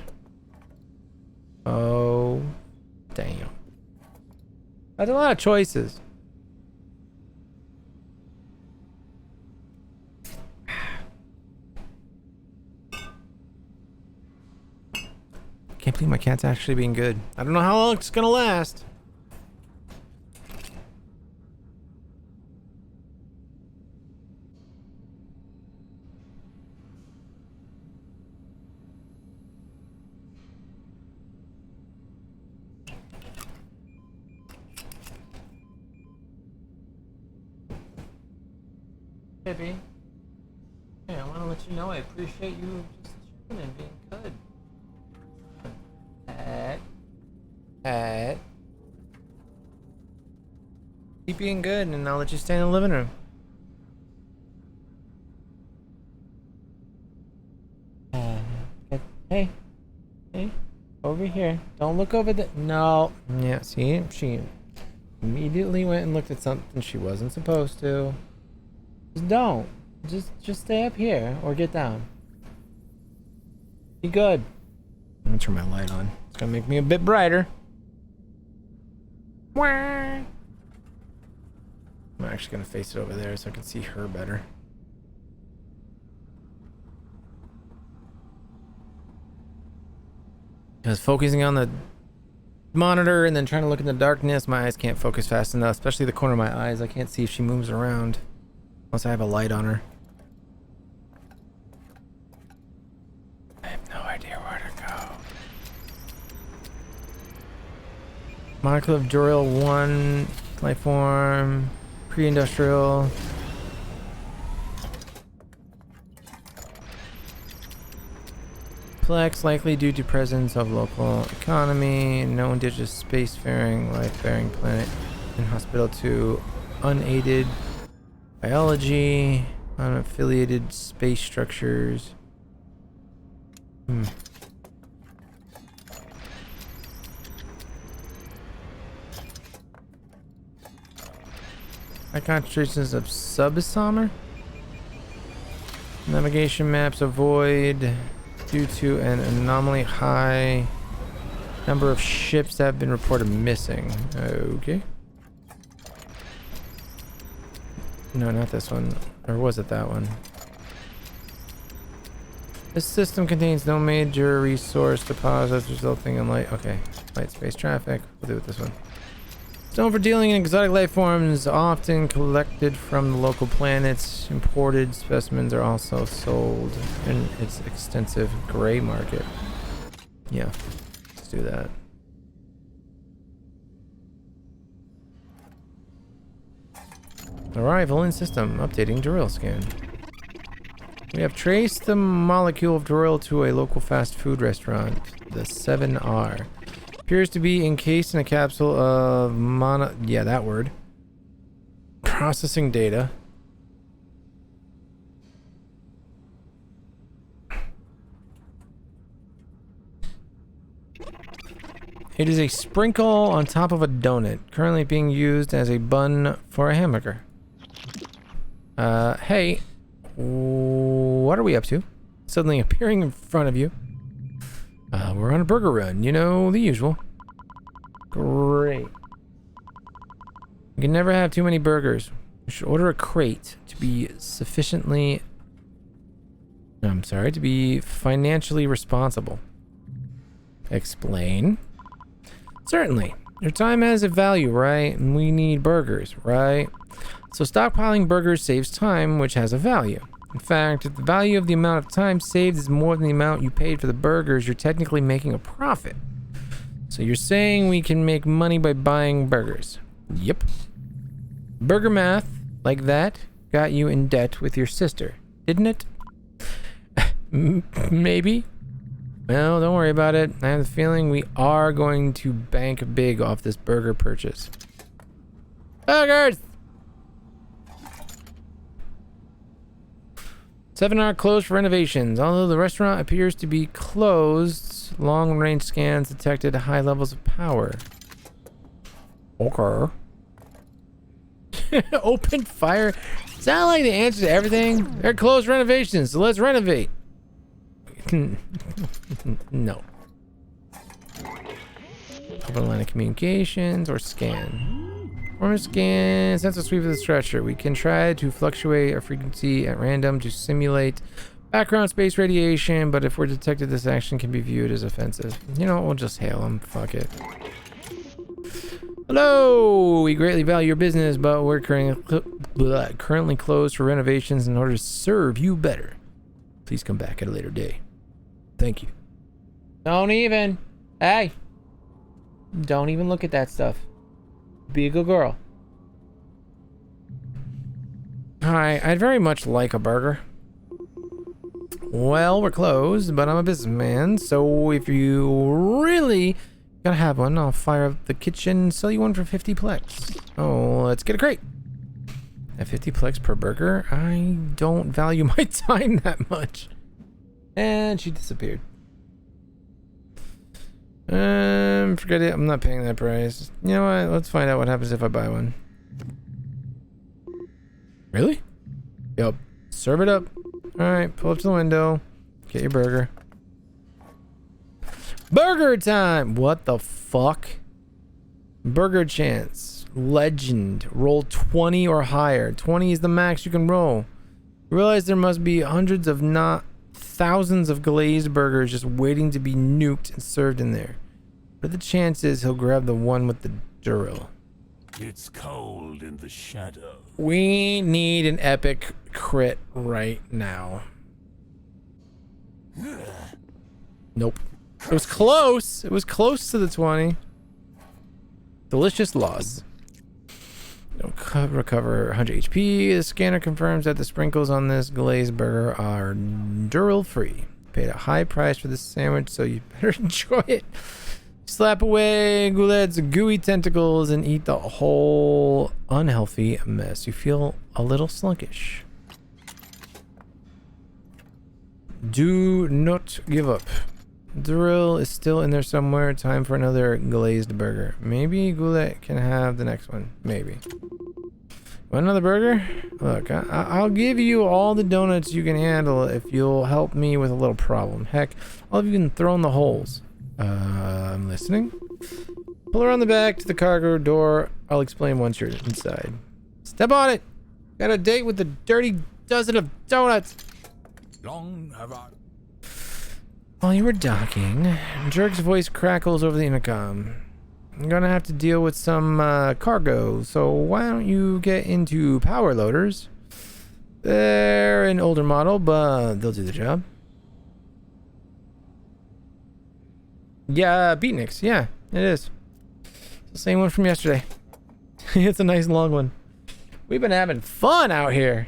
Oh. Damn. That's a lot of choices. Can't believe my cat's actually being good. I don't know how long it's gonna last. Baby. Hey, I want to let you know I appreciate you just checking and being good. Keep being good and I'll let you stay in the living room. Hey. Hey. Over here. Don't look over the... No. Yeah, see? She immediately went and looked at something she wasn't supposed to. Just don't. Just stay up here or get down. Be good. I'm gonna turn my light on. It's gonna make me a bit brighter. I'm actually gonna face it over there so I can see her better. I was focusing on the monitor and then trying to look in the darkness. My eyes can't focus fast enough, especially the corner of my eyes. I can't see if she moves around unless I have a light on her. I have no idea where to go. Molecule of Doril 1, life form, pre-industrial. Plex, likely due to presence of local economy, no indigenous spacefaring, life-bearing planet, inhospitable to unaided biology, unaffiliated space structures. High concentrations of subisomer. Navigation maps avoid due to an anomaly high number of ships that have been reported missing. Okay. No, not this one. Or was it that one? This system contains no major resource deposits resulting in light. Okay. Light space traffic. We'll do it this one. Known for dealing in exotic life forms, often collected from the local planets. Imported specimens are also sold in its extensive gray market. Yeah, let's do that. Arrival in system. Updating Doril scan. We have traced the molecule of Doril to a local fast food restaurant, the 7R. Appears to be encased in a capsule of yeah, that word. Processing data. It is a sprinkle on top of a donut, currently being used as a bun for a hamburger. Hey, what are we up to? Suddenly appearing in front of you. We're on a burger run, you know, the usual. Great. You can never have too many burgers. You should order a crate to be sufficiently... I'm sorry, to be financially responsible. Explain. Certainly. Your time has a value, right? And we need burgers, right? So stockpiling burgers saves time, which has a value. In fact, if the value of the amount of time saved is more than the amount you paid for the burgers, you're technically making a profit. So you're saying we can make money by buying burgers? Yep. Burger math, like that, got you in debt with your sister, didn't it? Maybe. Well, don't worry about it. I have the feeling we are going to bank big off this burger purchase. Burgers! 7R closed for renovations. Although the restaurant appears to be closed, long-range scans detected high levels of power. Okay. Open fire. Sound like the answer to everything? They're closed renovations, so let's renovate. No. Open line of communications or scan. Form a scan, sensor sweep of the structure. We can try to fluctuate our frequency at random to simulate background space radiation, but if we're detected, this action can be viewed as offensive. You know what, we'll just hail them. Fuck it. Hello! We greatly value your business, but we're currently closed for renovations in order to serve you better. Please come back at a later day. Thank you. Don't even. Hey! Don't even look at that stuff. Be a good girl. Hi, I'd very much like a burger. Well, we're closed, but I'm a businessman, so if you really gotta have one, I'll fire up the kitchen and sell you one for 50 plex. Oh, let's get a crate. At 50 plex per burger, I don't value my time that much. And she disappeared. Forget it. I'm not paying that price. You know what? Let's find out what happens if I buy one. Really? Yup. Serve it up. Alright, pull up to the window. Get your burger. Burger time! What the fuck? Burger chance. Legend. Roll 20 or higher. 20 is the max you can roll. You realize there must be hundreds of not thousands of glazed burgers just waiting to be nuked and served in there. What are the chances he'll grab the one with the drill? It's cold in the shadow. We need an epic crit right now. Nope. It was close. It was close to the 20. Delicious loss. Recover 100 HP. The scanner confirms that the sprinkles on this glazed burger are dural free. Paid a high price for this sandwich, so you better enjoy it. Slap away Goulette's gooey tentacles and eat the whole unhealthy mess. You feel a little sluggish. Do not give up. Drill is still in there somewhere. Time for another glazed burger. Maybe Goulette can have the next one. Maybe. Want another burger? Look, I'll give you all the donuts you can handle if you'll help me with a little problem. Heck, I'll even throw in the holes. I'm listening. Pull around the back to the cargo door. I'll explain once you're inside. Step on it. Got a date with the dirty dozen of donuts. Long have I... While you were docking, Jerk's voice crackles over the intercom. I'm gonna have to deal with some cargo, so why don't you get into power loaders? They're an older model, but they'll do the job. Yeah, Beatniks. Yeah, it is. It's the same one from yesterday. It's a nice long one. We've been having fun out here.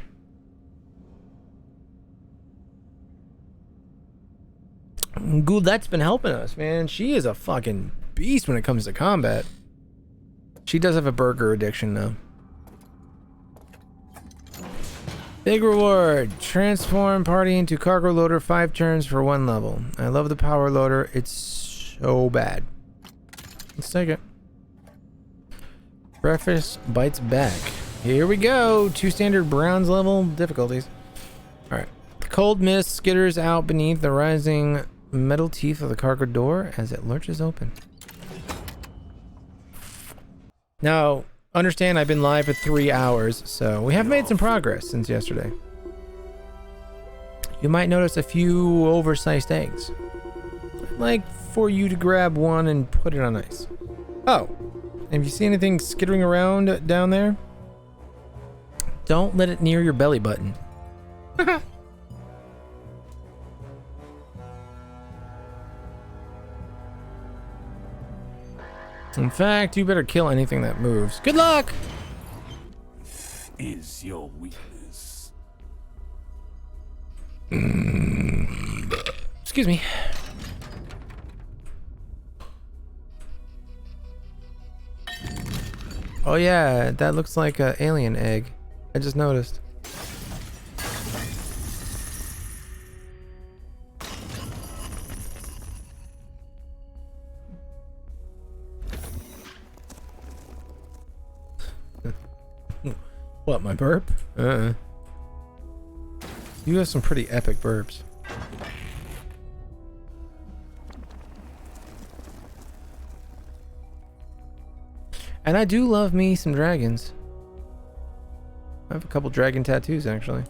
Goulette's been helping us, man. She is a fucking beast when it comes to combat. She does have a burger addiction, though. Big reward. Transform party into cargo loader 5 turns for 1 level. I love the power loader. It's so bad. Let's take it. Breakfast bites back. Here we go. 2 standard bronze level difficulties. Alright. The cold mist skitters out beneath the rising metal teeth of the cargo door as it lurches open. Now, understand I've been live for 3 hours, so we have made some progress since yesterday. You might notice a few oversized eggs. I'd like for you to grab one and put it on ice. Oh, have you seen anything skittering around down there? Don't let it near your belly button. In fact, you better kill anything that moves. Good luck! Is your weakness. Excuse me. Oh yeah, that looks like an alien egg. I just noticed. What, my burp? You have some pretty epic burps. And I do love me some dragons. I have a couple dragon tattoos, actually.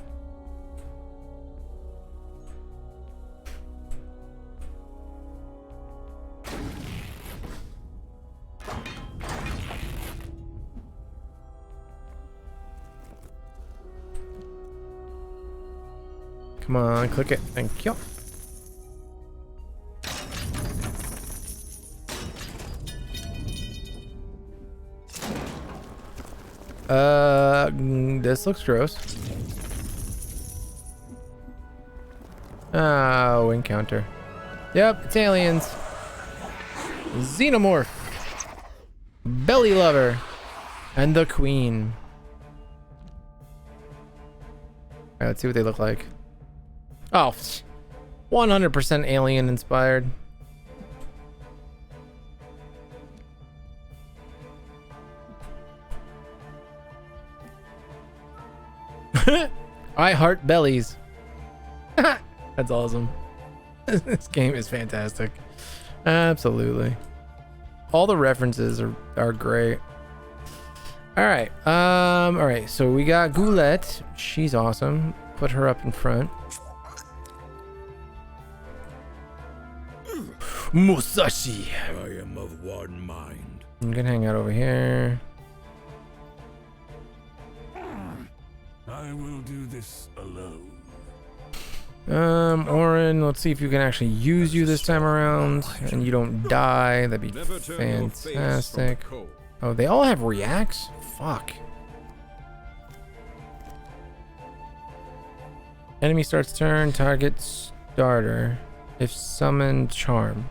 Come on, click it. Thank you. This looks gross. Oh, encounter. Yep, it's aliens. Xenomorph. Belly lover. And the queen. Alright, let's see what they look like. Oh, 100% alien inspired. I heart bellies. That's awesome. This game is fantastic. Absolutely. All the references are great. Alright. Alright, so we got Goulette. She's awesome. Put her up in front. Musashi. I am of one mind. I'm gonna hang out over here. I will do this alone. Orin, let's see if you can actually use you this time around and you don't die. That'd be Never turn your face from the fantastic. cold. Oh, they all have reacts? Fuck. Enemy starts turn, target starter. If summoned, charm.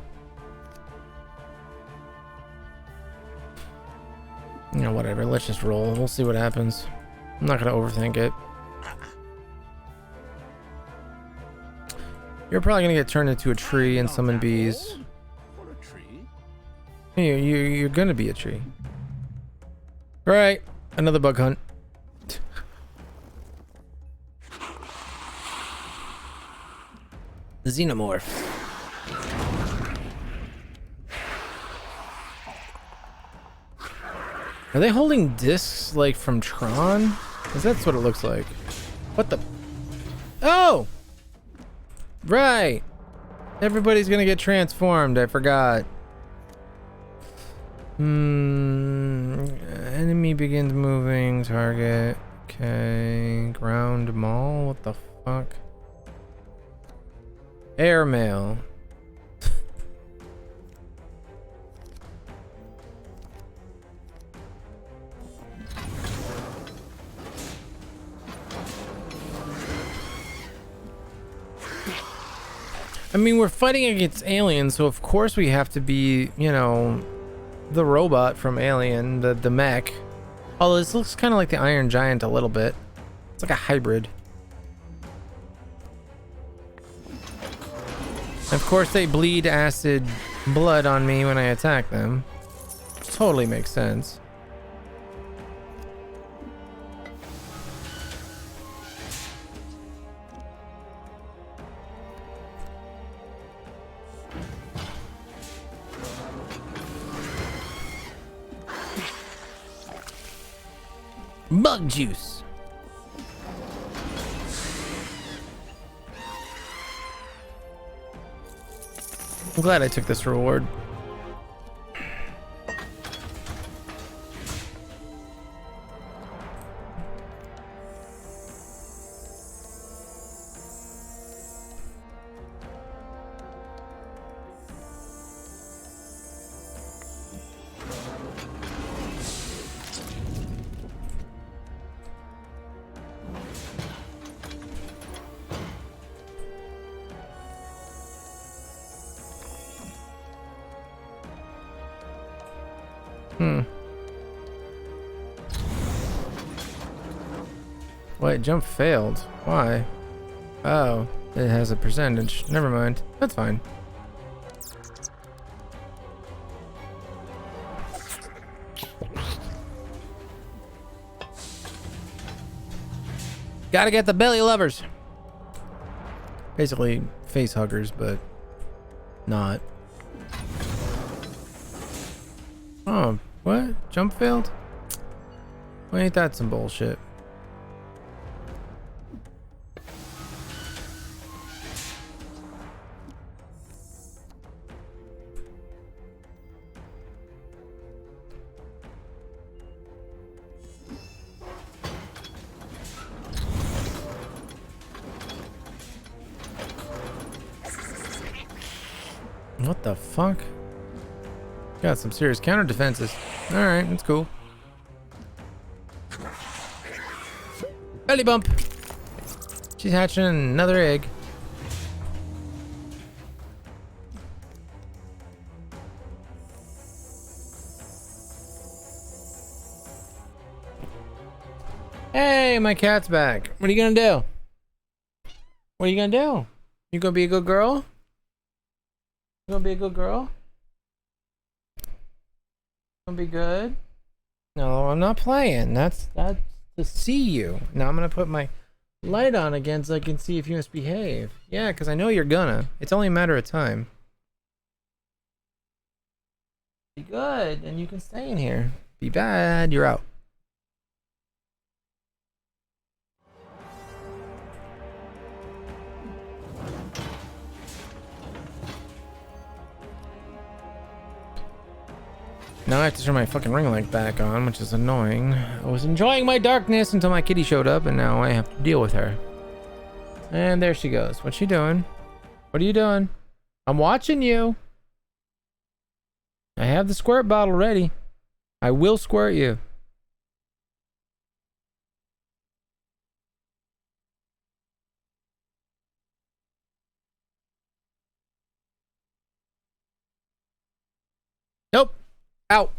You know, whatever. Let's just roll. We'll see what happens. I'm not gonna overthink it. You're probably gonna get turned into a tree and summon bees. For a tree? You're gonna be a tree. Right. Another bug hunt. Xenomorph. Are they holding discs like from Tron? Because that's what it looks like. What the? Oh! Right! Everybody's gonna get transformed, I forgot. Enemy begins moving, target. Okay. Ground maul? What the fuck? Airmail. I mean, we're fighting against aliens, so of course we have to be, you know, the robot from Alien, the mech. Although this looks kind of like the Iron Giant a little bit. It's like a hybrid. Of course they bleed acid blood on me when I attack them. Totally makes sense. Bug juice. I'm glad I took this reward. Wait, jump failed. Why? Oh, it has a percentage. Never mind. That's fine. Gotta get the belly lovers. Basically, face huggers, but not. Oh, what? Jump failed? Well, ain't that some bullshit? What the fuck? Got some serious counter defenses. Alright, that's cool. Belly bump! She's hatching another egg. Hey, my cat's back. What are you gonna do? What are you gonna do? You gonna be a good girl? You gonna be a good girl? Gonna be good? No, I'm not playing. That's to see you. Now I'm gonna put my light on again so I can see if you misbehave. Yeah, because I know you're gonna. It's only a matter of time. Be good, and you can stay in here. Be bad, you're out. Now I have to turn my fucking ring light back on, which is annoying. I was enjoying my darkness until my kitty showed up, and now I have to deal with her. And there she goes. What's she doing? What are you doing? I'm watching you. I have the squirt bottle ready. I will squirt you. Nope. Out.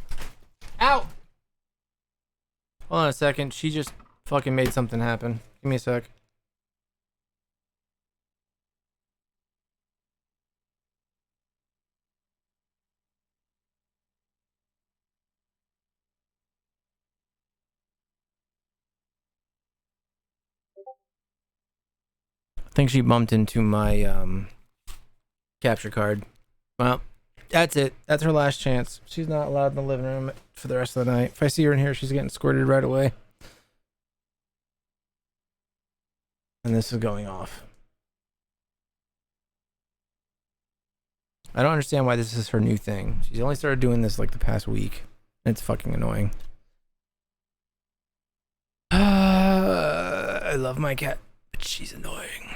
Out. Hold on a second. She just fucking made something happen. Give me a sec. I think she bumped into my capture card. Well, that's it. That's her last chance. She's not allowed in the living room for the rest of the night. If I see her in here, she's getting squirted right away. And this is going off. I don't understand why this is her new thing. She's only started doing this like the past week. It's fucking annoying. I love my cat, but she's annoying.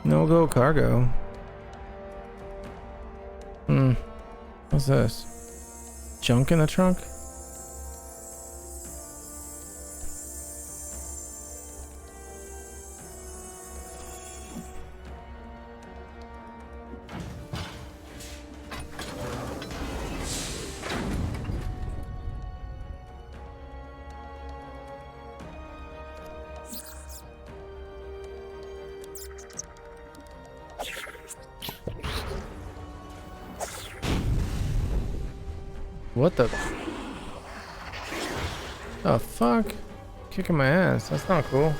No go cargo. What's this? Junk in the trunk? What the? Oh fuck! Kicking my ass. That's not cool.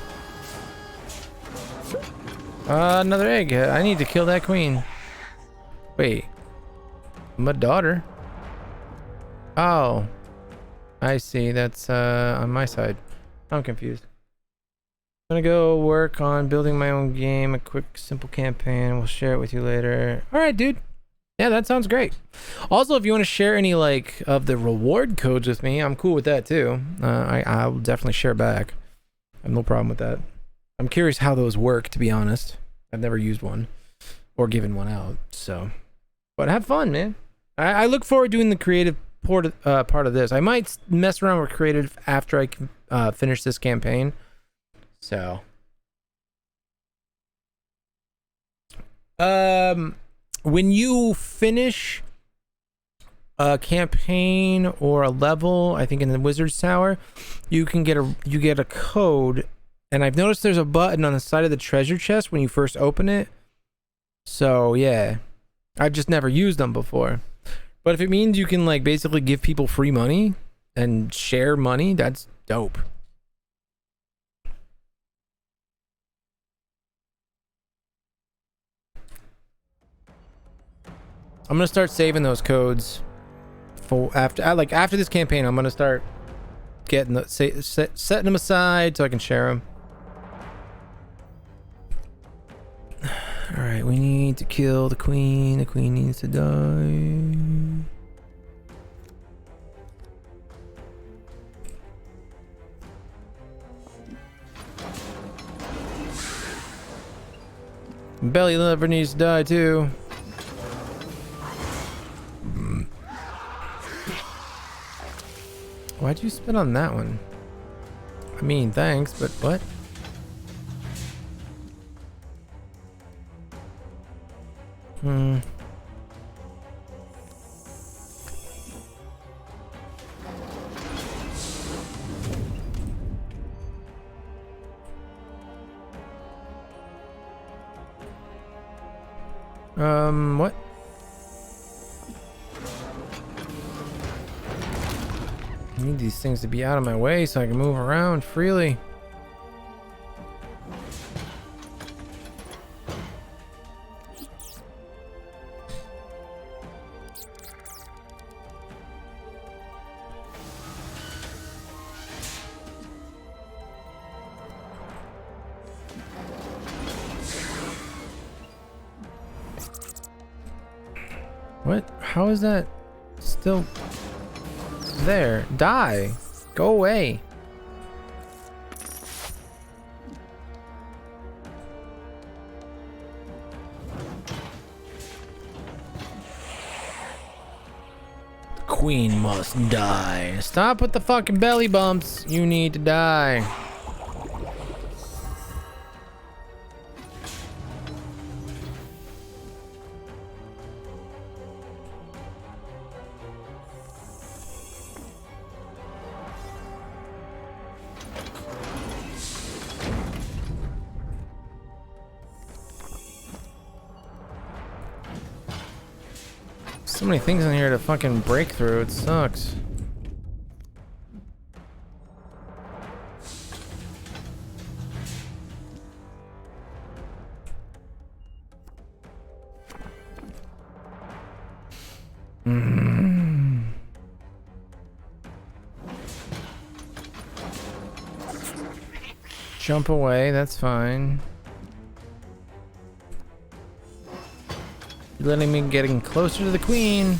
Another egg. I need to kill that queen. Wait. My daughter. Oh. I see. That's on my side. I'm confused. I'm gonna go work on building my own game. A quick, simple campaign. We'll share it with you later. All right, dude. Yeah, that sounds great. Also, if you want to share any like of the reward codes with me, I'm cool with that too. I'll definitely share back. I have no problem with that. I'm curious how those work, to be honest. I've never used one or given one out, so. But have fun, man. I look forward to doing the creative part of this. I might mess around with creative after I can finish this campaign. So. When you finish a campaign or a level, I think in the Wizard's Tower, you can get a code, and I've noticed there's a button on the side of the treasure chest when you first open it. So yeah, I've just never used them before. But if it means you can like basically give people free money and share money, that's dope. I'm gonna start saving those codes for after this campaign. I'm gonna start getting setting them aside so I can share them. All right, we need to kill the queen. The queen needs to die. Belly lover needs to die too. Why'd you spit on that one? I mean, thanks, but what? What? I need these things to be out of my way so I can move around freely. What? How is that still there? Die. Go away. The queen must die. Stop with the fucking belly bumps. You need to die. So many things in here to fucking break through. It sucks. Jump away, that's fine. You're letting me getting closer to the queen.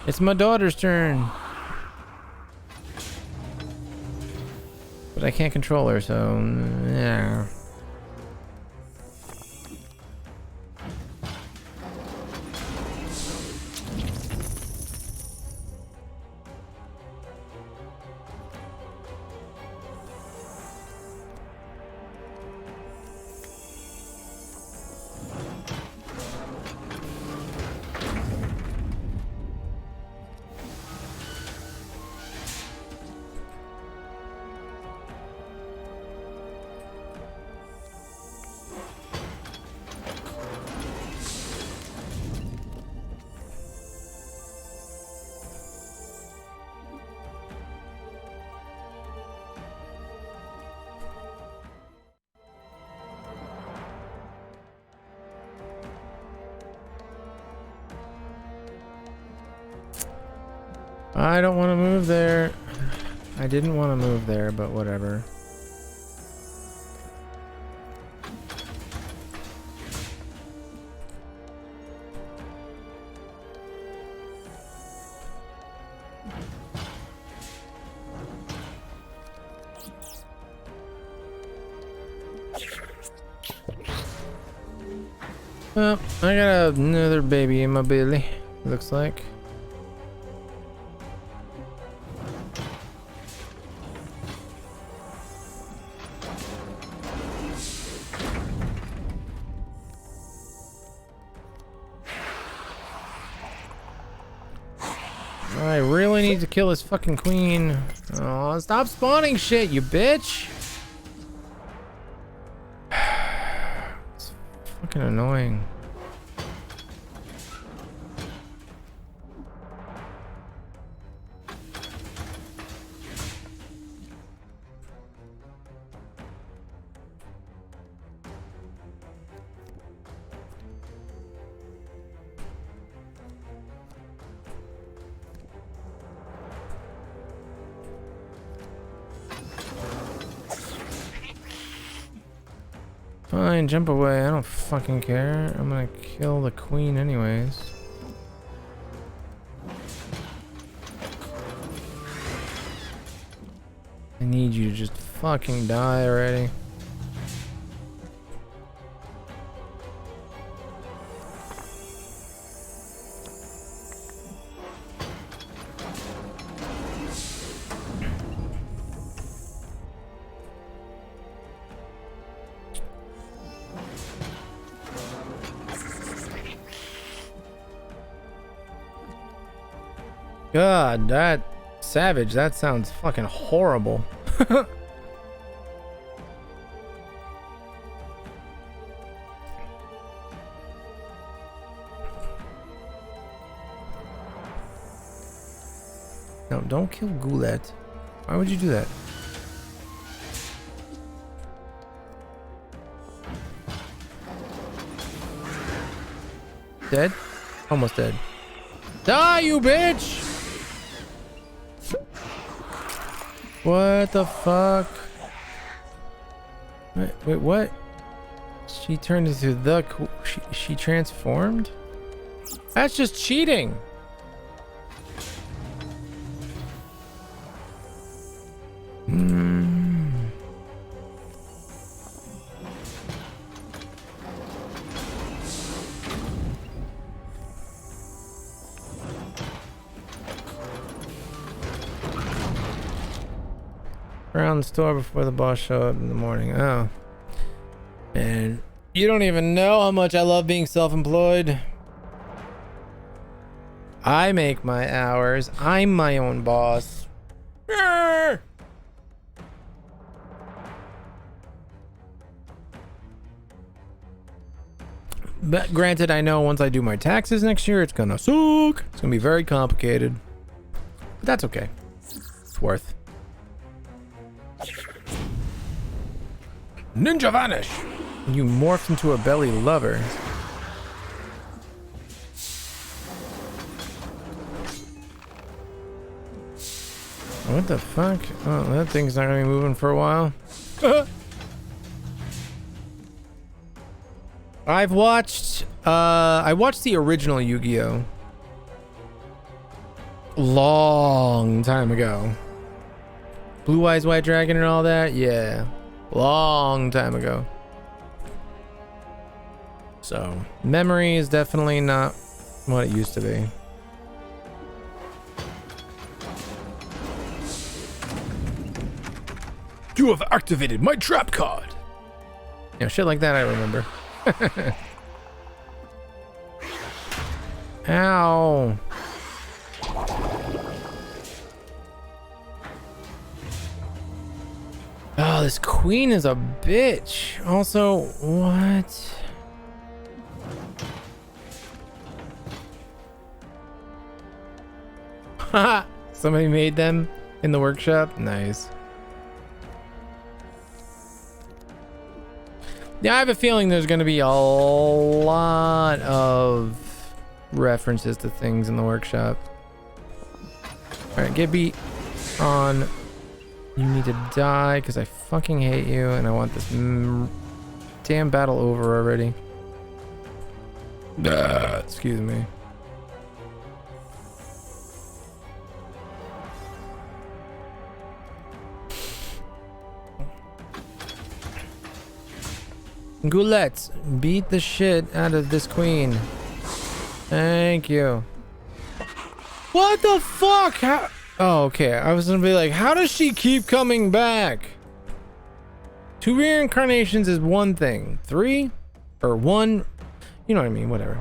It's my daughter's turn. But I can't control her, so yeah. I don't want to move there. I didn't want to move there, but whatever. Well, I got another baby in my belly, looks like. I really need to kill this fucking queen. Oh, stop spawning shit, you bitch! It's fucking annoying. Fine, jump away. I don't fucking care. I'm gonna kill the queen anyways. I need you to just fucking die already. God, that savage, that sounds fucking horrible. No, don't kill Goulet. Why would you do that? Dead? Almost dead. Die, you bitch! What the fuck? Wait, what? She turned into the... She transformed? That's just cheating. Around the store before the boss showed up in the morning. Oh. And you don't even know how much I love being self-employed. I make my hours. I'm my own boss. Arr! But granted, I know once I do my taxes next year, it's gonna suck. It's gonna be very complicated. But that's okay. It's worth. Ninja vanish! You morphed into a belly lover. What the fuck? Oh, that thing's not gonna be moving for a while. I watched the original Yu-Gi-Oh! Long time ago. Blue Eyes White Dragon and all that? Yeah. Long time ago. So, memory is definitely not what it used to be. You have activated my trap card. You know, shit like that I remember. Ow. Oh, this queen is a bitch. Also, what? Haha. Somebody made them in the workshop. Nice. Yeah, I have a feeling there's going to be a lot of references to things in the workshop. Alright, get beat on. You need to die because I fucking hate you and I want this damn battle over already. Excuse me. Goulettes, beat the shit out of this queen. Thank you. What the fuck? How? Oh, okay. I was gonna be like, how does she keep coming back? 2 reincarnations is one thing. 3 or 1, you know what I mean? Whatever.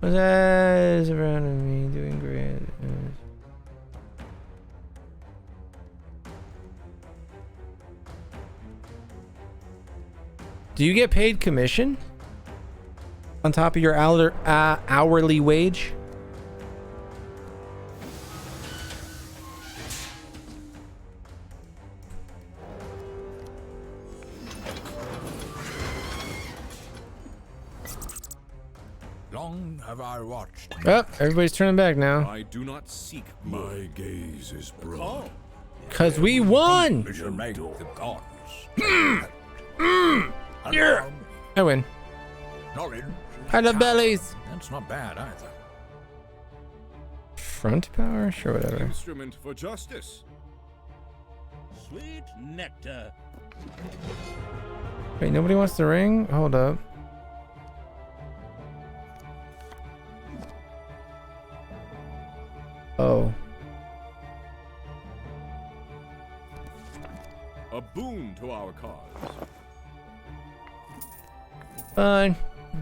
What's that around me doing great? Do you get paid commission on top of your hourly wage? Long have I watched. Oh, everybody's turning back now. I do not seek. My gaze is broad. Cause we won. We shall make the gods. Yeah. I win. Knowledge. I love bellies. That's not bad either. Front power? Sure, whatever. Instrument for justice. Sweet nectar. Wait, nobody wants the ring? Hold up. Oh. A boon to our cause. Fine.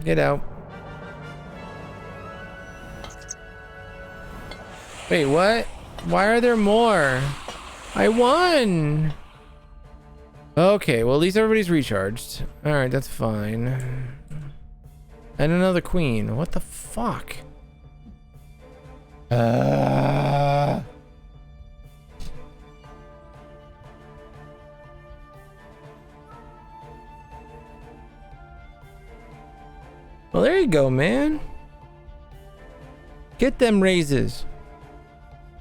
Get out. Wait, what? Why are there more? I won! Okay, well at least everybody's recharged. Alright, that's fine. And another queen. What the fuck? Well, there you go, man. Get them raises.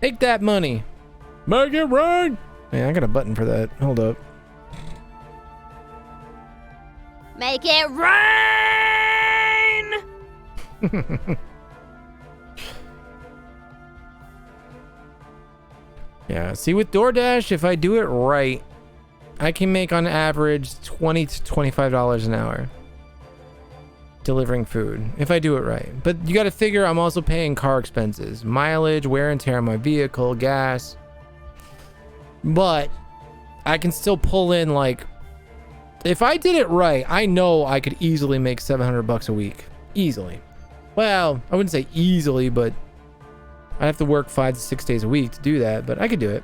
Take that money. Make it rain. Man, I got a button for that. Hold up. Make it rain! Yeah, see with DoorDash, if I do it right, I can make on average $20 to $25 an hour delivering food, if I do it right. But you got to figure I'm also paying car expenses, mileage, wear and tear on my vehicle, gas. But I can still pull in, like, if I did it right, I know I could easily make $700 a week. Easily. Well, I wouldn't say easily, but I'd have to work 5 to 6 days a week to do that, but I could do it.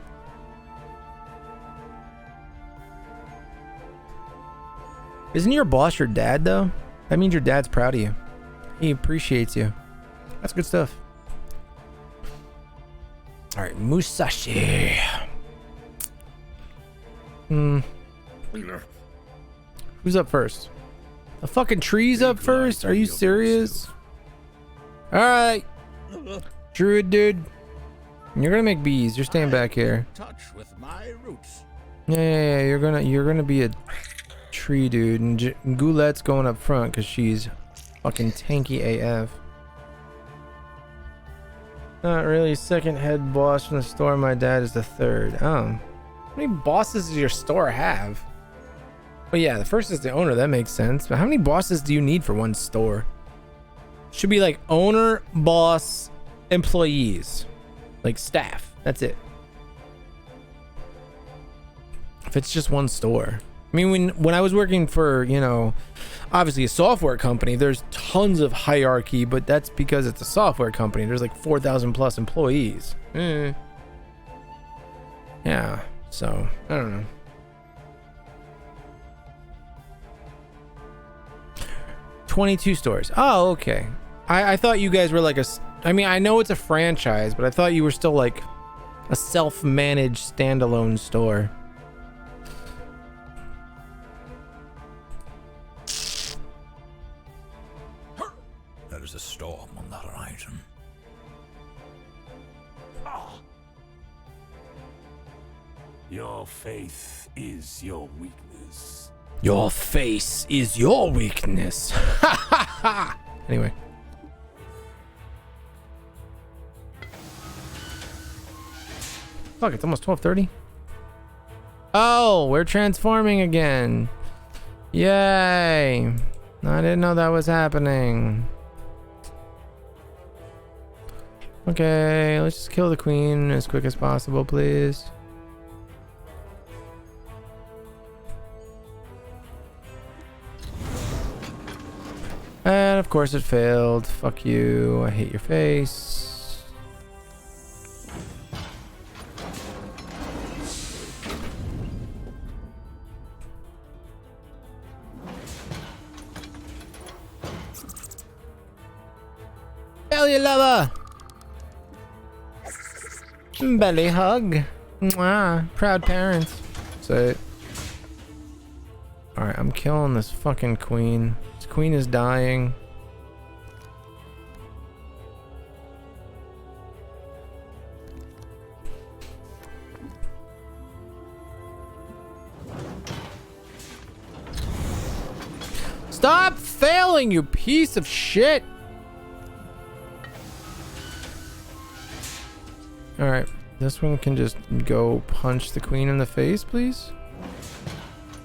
Isn't your boss your dad, though? That means your dad's proud of you. He appreciates you. That's good stuff. All right, Musashi. Who's up first? The fucking tree's up first? Are you serious? All right. Druid dude. You're gonna make bees. You're staying back here. Touch with my roots. Yeah. You're gonna be a tree dude, and Goulette's going up front because she's fucking tanky AF. Not really. Second head boss from the store. My dad is the third. How many bosses does your store have? Well, yeah, the first is the owner. That makes sense. But how many bosses do you need for one store? Should be like owner, boss, employees, like staff. That's it. If it's just one store. I mean, when I was working for, you know, obviously a software company, there's tons of hierarchy, but that's because it's a software company. There's like 4,000 plus employees. Yeah, so I don't know. $22 stores. Oh, okay. I thought you guys were like I mean, I know it's a franchise, but I thought you were still like a self-managed standalone store. There is a storm on the horizon. Your faith is your weakness. Your face is your weakness. Anyway. Fuck, it's almost 12:30. Oh, we're transforming again. Yay. I didn't know that was happening. Okay, let's just kill the queen as quick as possible, please. And of course it failed. Fuck you. I hate your face. Belly lover. Belly hug. Mwah. Proud parents. Say it. Alright, I'm killing this fucking queen. This queen is dying. Stop failing, you piece of shit! Alright, this one can just go punch the queen in the face, please?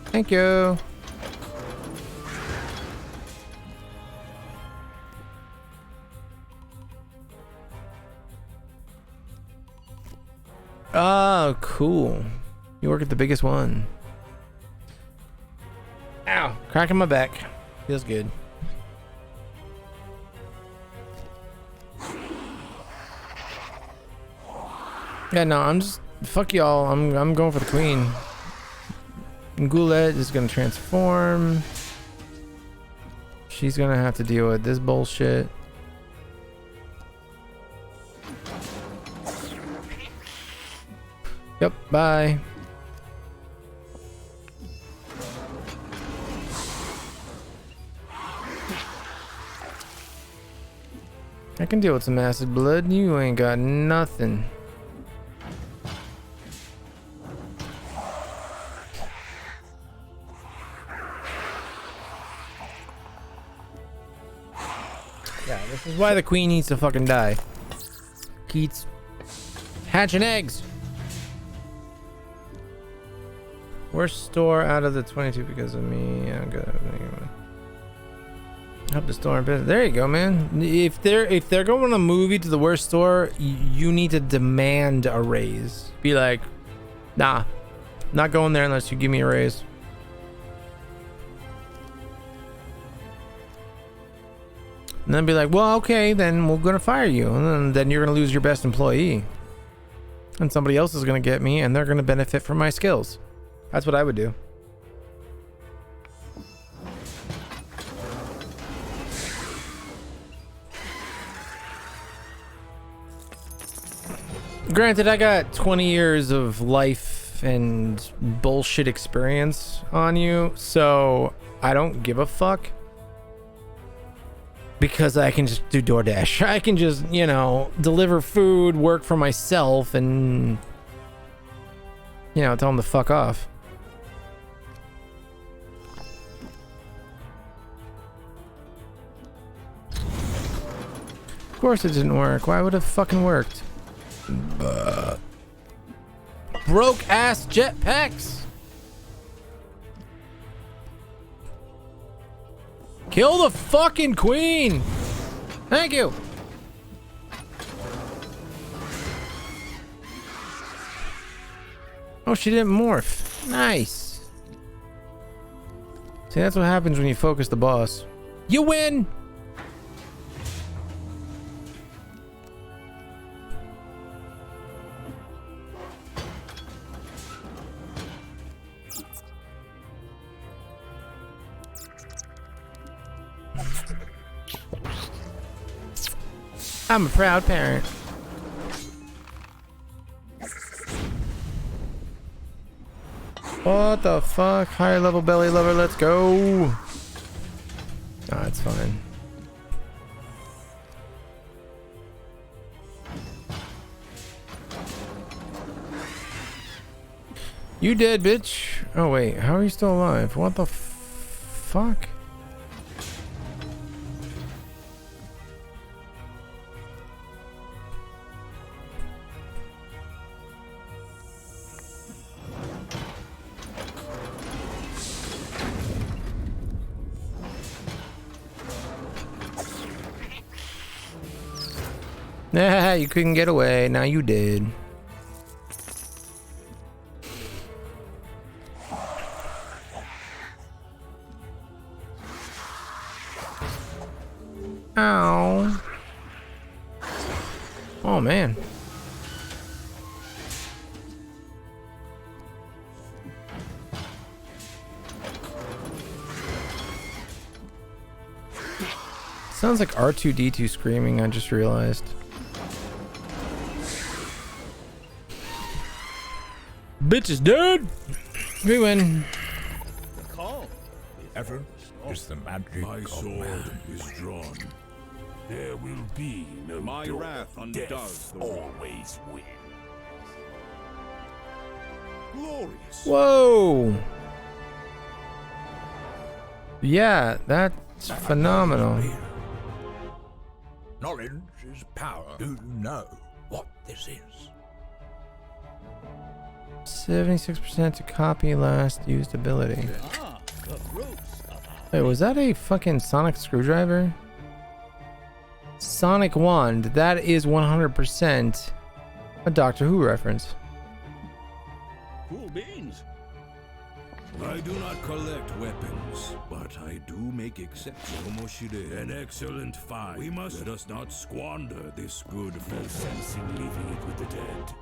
Thank you. Oh, cool. You work at the biggest one. Ow, cracking my back. Feels good. Yeah, no, I'm just fuck y'all. I'm going for the queen. Goulette is gonna transform. She's gonna have to deal with this bullshit. Yep, bye. I can deal with some acid blood. You ain't got nothing. Yeah, this is why the queen needs to fucking die. Keats. Hatching eggs. Worst store out of the 22 because of me. Yeah, good. Help the store in business. There you go, man. If they're going on a movie to the worst store, you need to demand a raise. Be like, nah, not going there unless you give me a raise. And then be like, well, okay, then we're gonna fire you, and then you're gonna lose your best employee, and somebody else is gonna get me, and they're gonna benefit from my skills. That's what I would do. Granted, I got 20 years of life and bullshit experience on you, so I don't give a fuck. Because I can just do DoorDash. I can just, you know, deliver food, work for myself, and, you know, tell them to fuck off. Of course it didn't work. Why would it have fucking worked? Broke ass jetpacks. Kill the fucking queen. Thank you. Oh, she didn't morph. Nice. See, that's what happens when you focus the boss. You win. I'm a proud parent. What the fuck? Higher level belly lover, let's go. Ah, it's fine. You dead, bitch. Oh wait, how are you still alive? What the fuck? Nah, you couldn't get away. Now you did. Ow. Oh, man. Sounds like R2-D2 screaming, I just realized. Bitch is dead. We win. Ever is the magic My of sword man. is drawn. There will be no My door. wrath undoes Death the work. always wins. Glorious. Whoa. Yeah, that's phenomenal. Knowledge is power. Do you know what this is? 76% to copy last used ability. Ah, the fruits of Wait, was that a fucking sonic screwdriver? Sonic wand. That is 100% a Doctor Who reference. cool beans. I do not collect weapons, but I do make exceptions. An excellent find. We must let us not squander this good No fortune. sense in leaving it with the dead.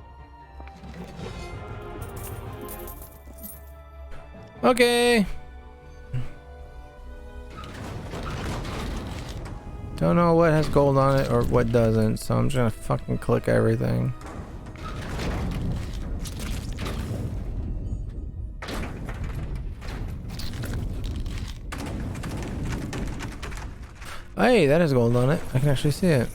Okay. Don't know what has gold on it or what doesn't, so I'm just gonna fucking click everything. Hey, that has gold on it. I can actually see it.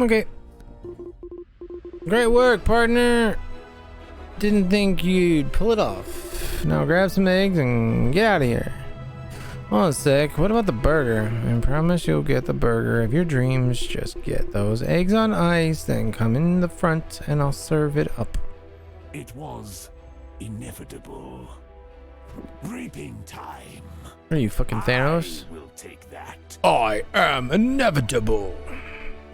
Okay. Great work, partner. Didn't think you'd pull it off. Now grab some eggs and get out of here. Hold on a sec. What about the burger? I promise you'll get the burger of your dreams. Just get those eggs on ice, then come in the front and I'll serve it up. It was inevitable. Reaping time. Are you fucking Thanos? I will take that. I am inevitable.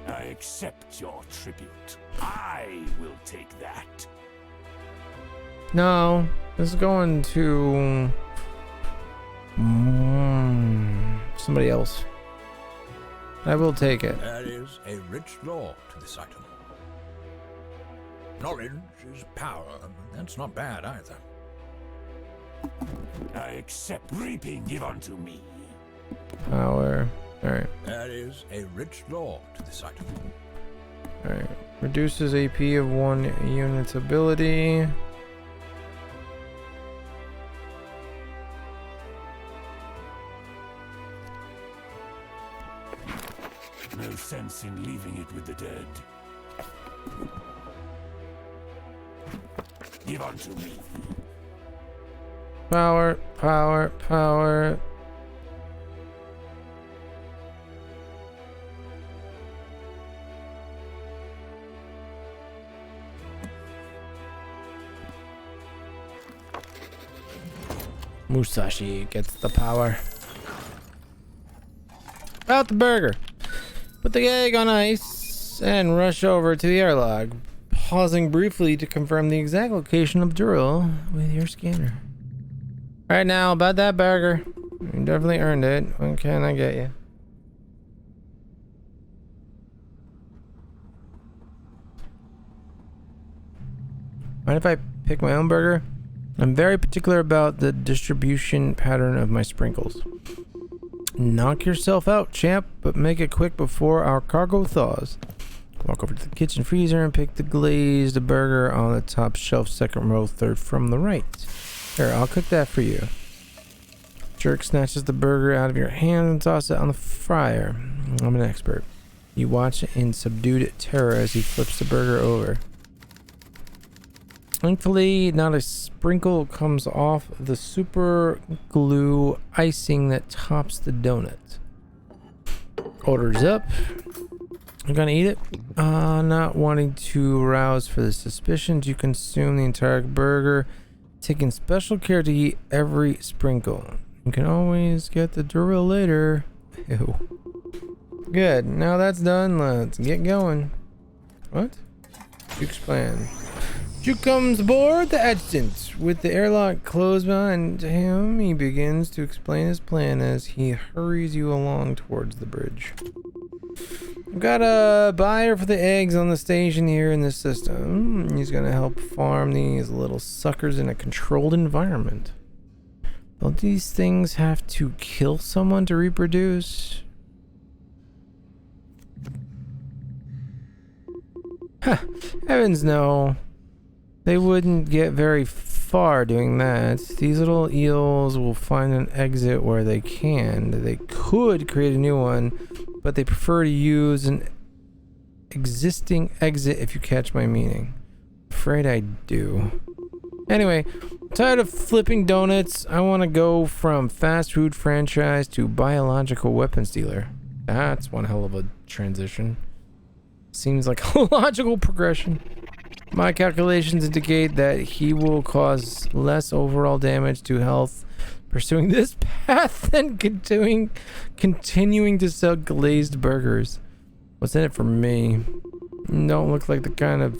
I accept your tribute. I will take that. No, this is going to somebody else. I will take it. There is a rich lore to this item. Knowledge is power. That's not bad either. I accept reaping. Give unto me. Power. Alright. There is a rich lore to this item. Alright. Reduces AP of 1 unit's ability. No sense in leaving it with the dead. Give unto me. Power, power, power. Musashi gets the power. About the burger. Put the egg on ice and rush over to the airlock, pausing briefly to confirm the exact location of Drill with your scanner. Alright, now about that burger. You definitely earned it. What can I get you? Mind if I pick my own burger? I'm very particular about the distribution pattern of my sprinkles. Knock yourself out, champ, but make it quick before our cargo thaws. Walk over to the kitchen freezer and pick the glazed burger on the top shelf, second row, third from the right. Here, I'll cook that for you. Jerk snatches the burger out of your hand and tosses it on the fryer. I'm an expert. You watch in subdued terror as he flips the burger over. Thankfully, not a sprinkle comes off the super glue icing that tops the donut. Orders up. I'm gonna eat it. Not wanting to arouse for the suspicions, you consume the entire burger, taking special care to eat every sprinkle. You can always get the drill later. Ew. Good. Now that's done. Let's get going. What? Duke's plan. Duke comes aboard the adjutant. With the airlock closed behind him, he begins to explain his plan as he hurries you along towards the bridge. I've got a buyer for the eggs on the station here in this system. He's gonna help farm these little suckers in a controlled environment. Don't these things have to kill someone to reproduce? Huh. Heavens no. They wouldn't get very far doing that. These little eels will find an exit where they can. They could create a new one, but they prefer to use an existing exit, if you catch my meaning. Afraid I do. Anyway, tired of flipping donuts. I want to go from fast food franchise to biological weapons dealer. That's one hell of a transition. Seems like a logical progression. My calculations indicate that he will cause less overall damage to health pursuing this path than continuing to sell glazed burgers. What's in it for me? Don't look like the kind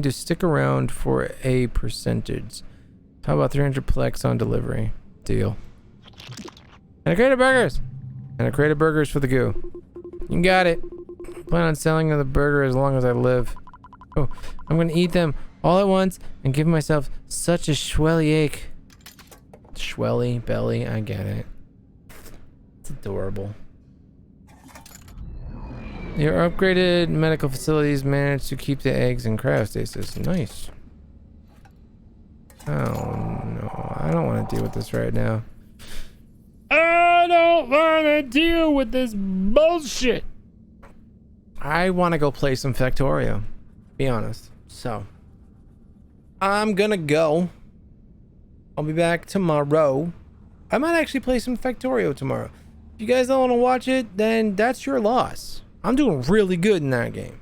to stick around for a percentage. How about 300 plex on delivery? Deal. And a crate of burgers! And a crate of burgers for the goo. You got it. Plan on selling the burger as long as I live. I'm gonna eat them all at once and give myself such a swelly ache. Swelly belly, I get it. It's adorable. Your upgraded medical facilities managed to keep the eggs in cryostasis. Nice. Oh no, I don't want to deal with this right now. I don't want to deal with this bullshit. I want to go play some Factorio, be honest. So, I'm gonna go. I'll be back tomorrow. I might actually play some Factorio tomorrow. If you guys don't want to watch it, then that's your loss. I'm doing really good in that game.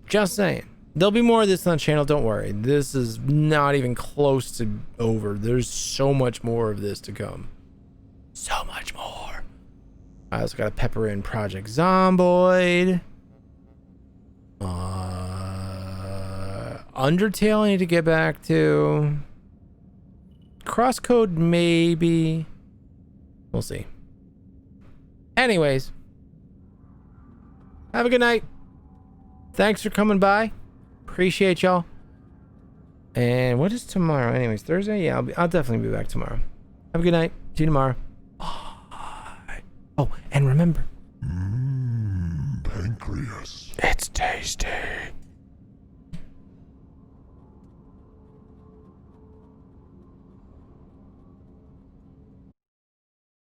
Just saying. There'll be more of this on the channel, don't worry. This is not even close to over. There's so much more of this to come. So much more. I also got to pepper in Project Zomboid. Undertale I need to get back to. Crosscode maybe. We'll see. Anyways. Have a good night. Thanks for coming by. Appreciate y'all. And what is tomorrow? Anyways, Thursday? Yeah, I'll definitely be back tomorrow. Have a good night. See you tomorrow. Bye. Oh, and remember. Pancreas. It's tasty.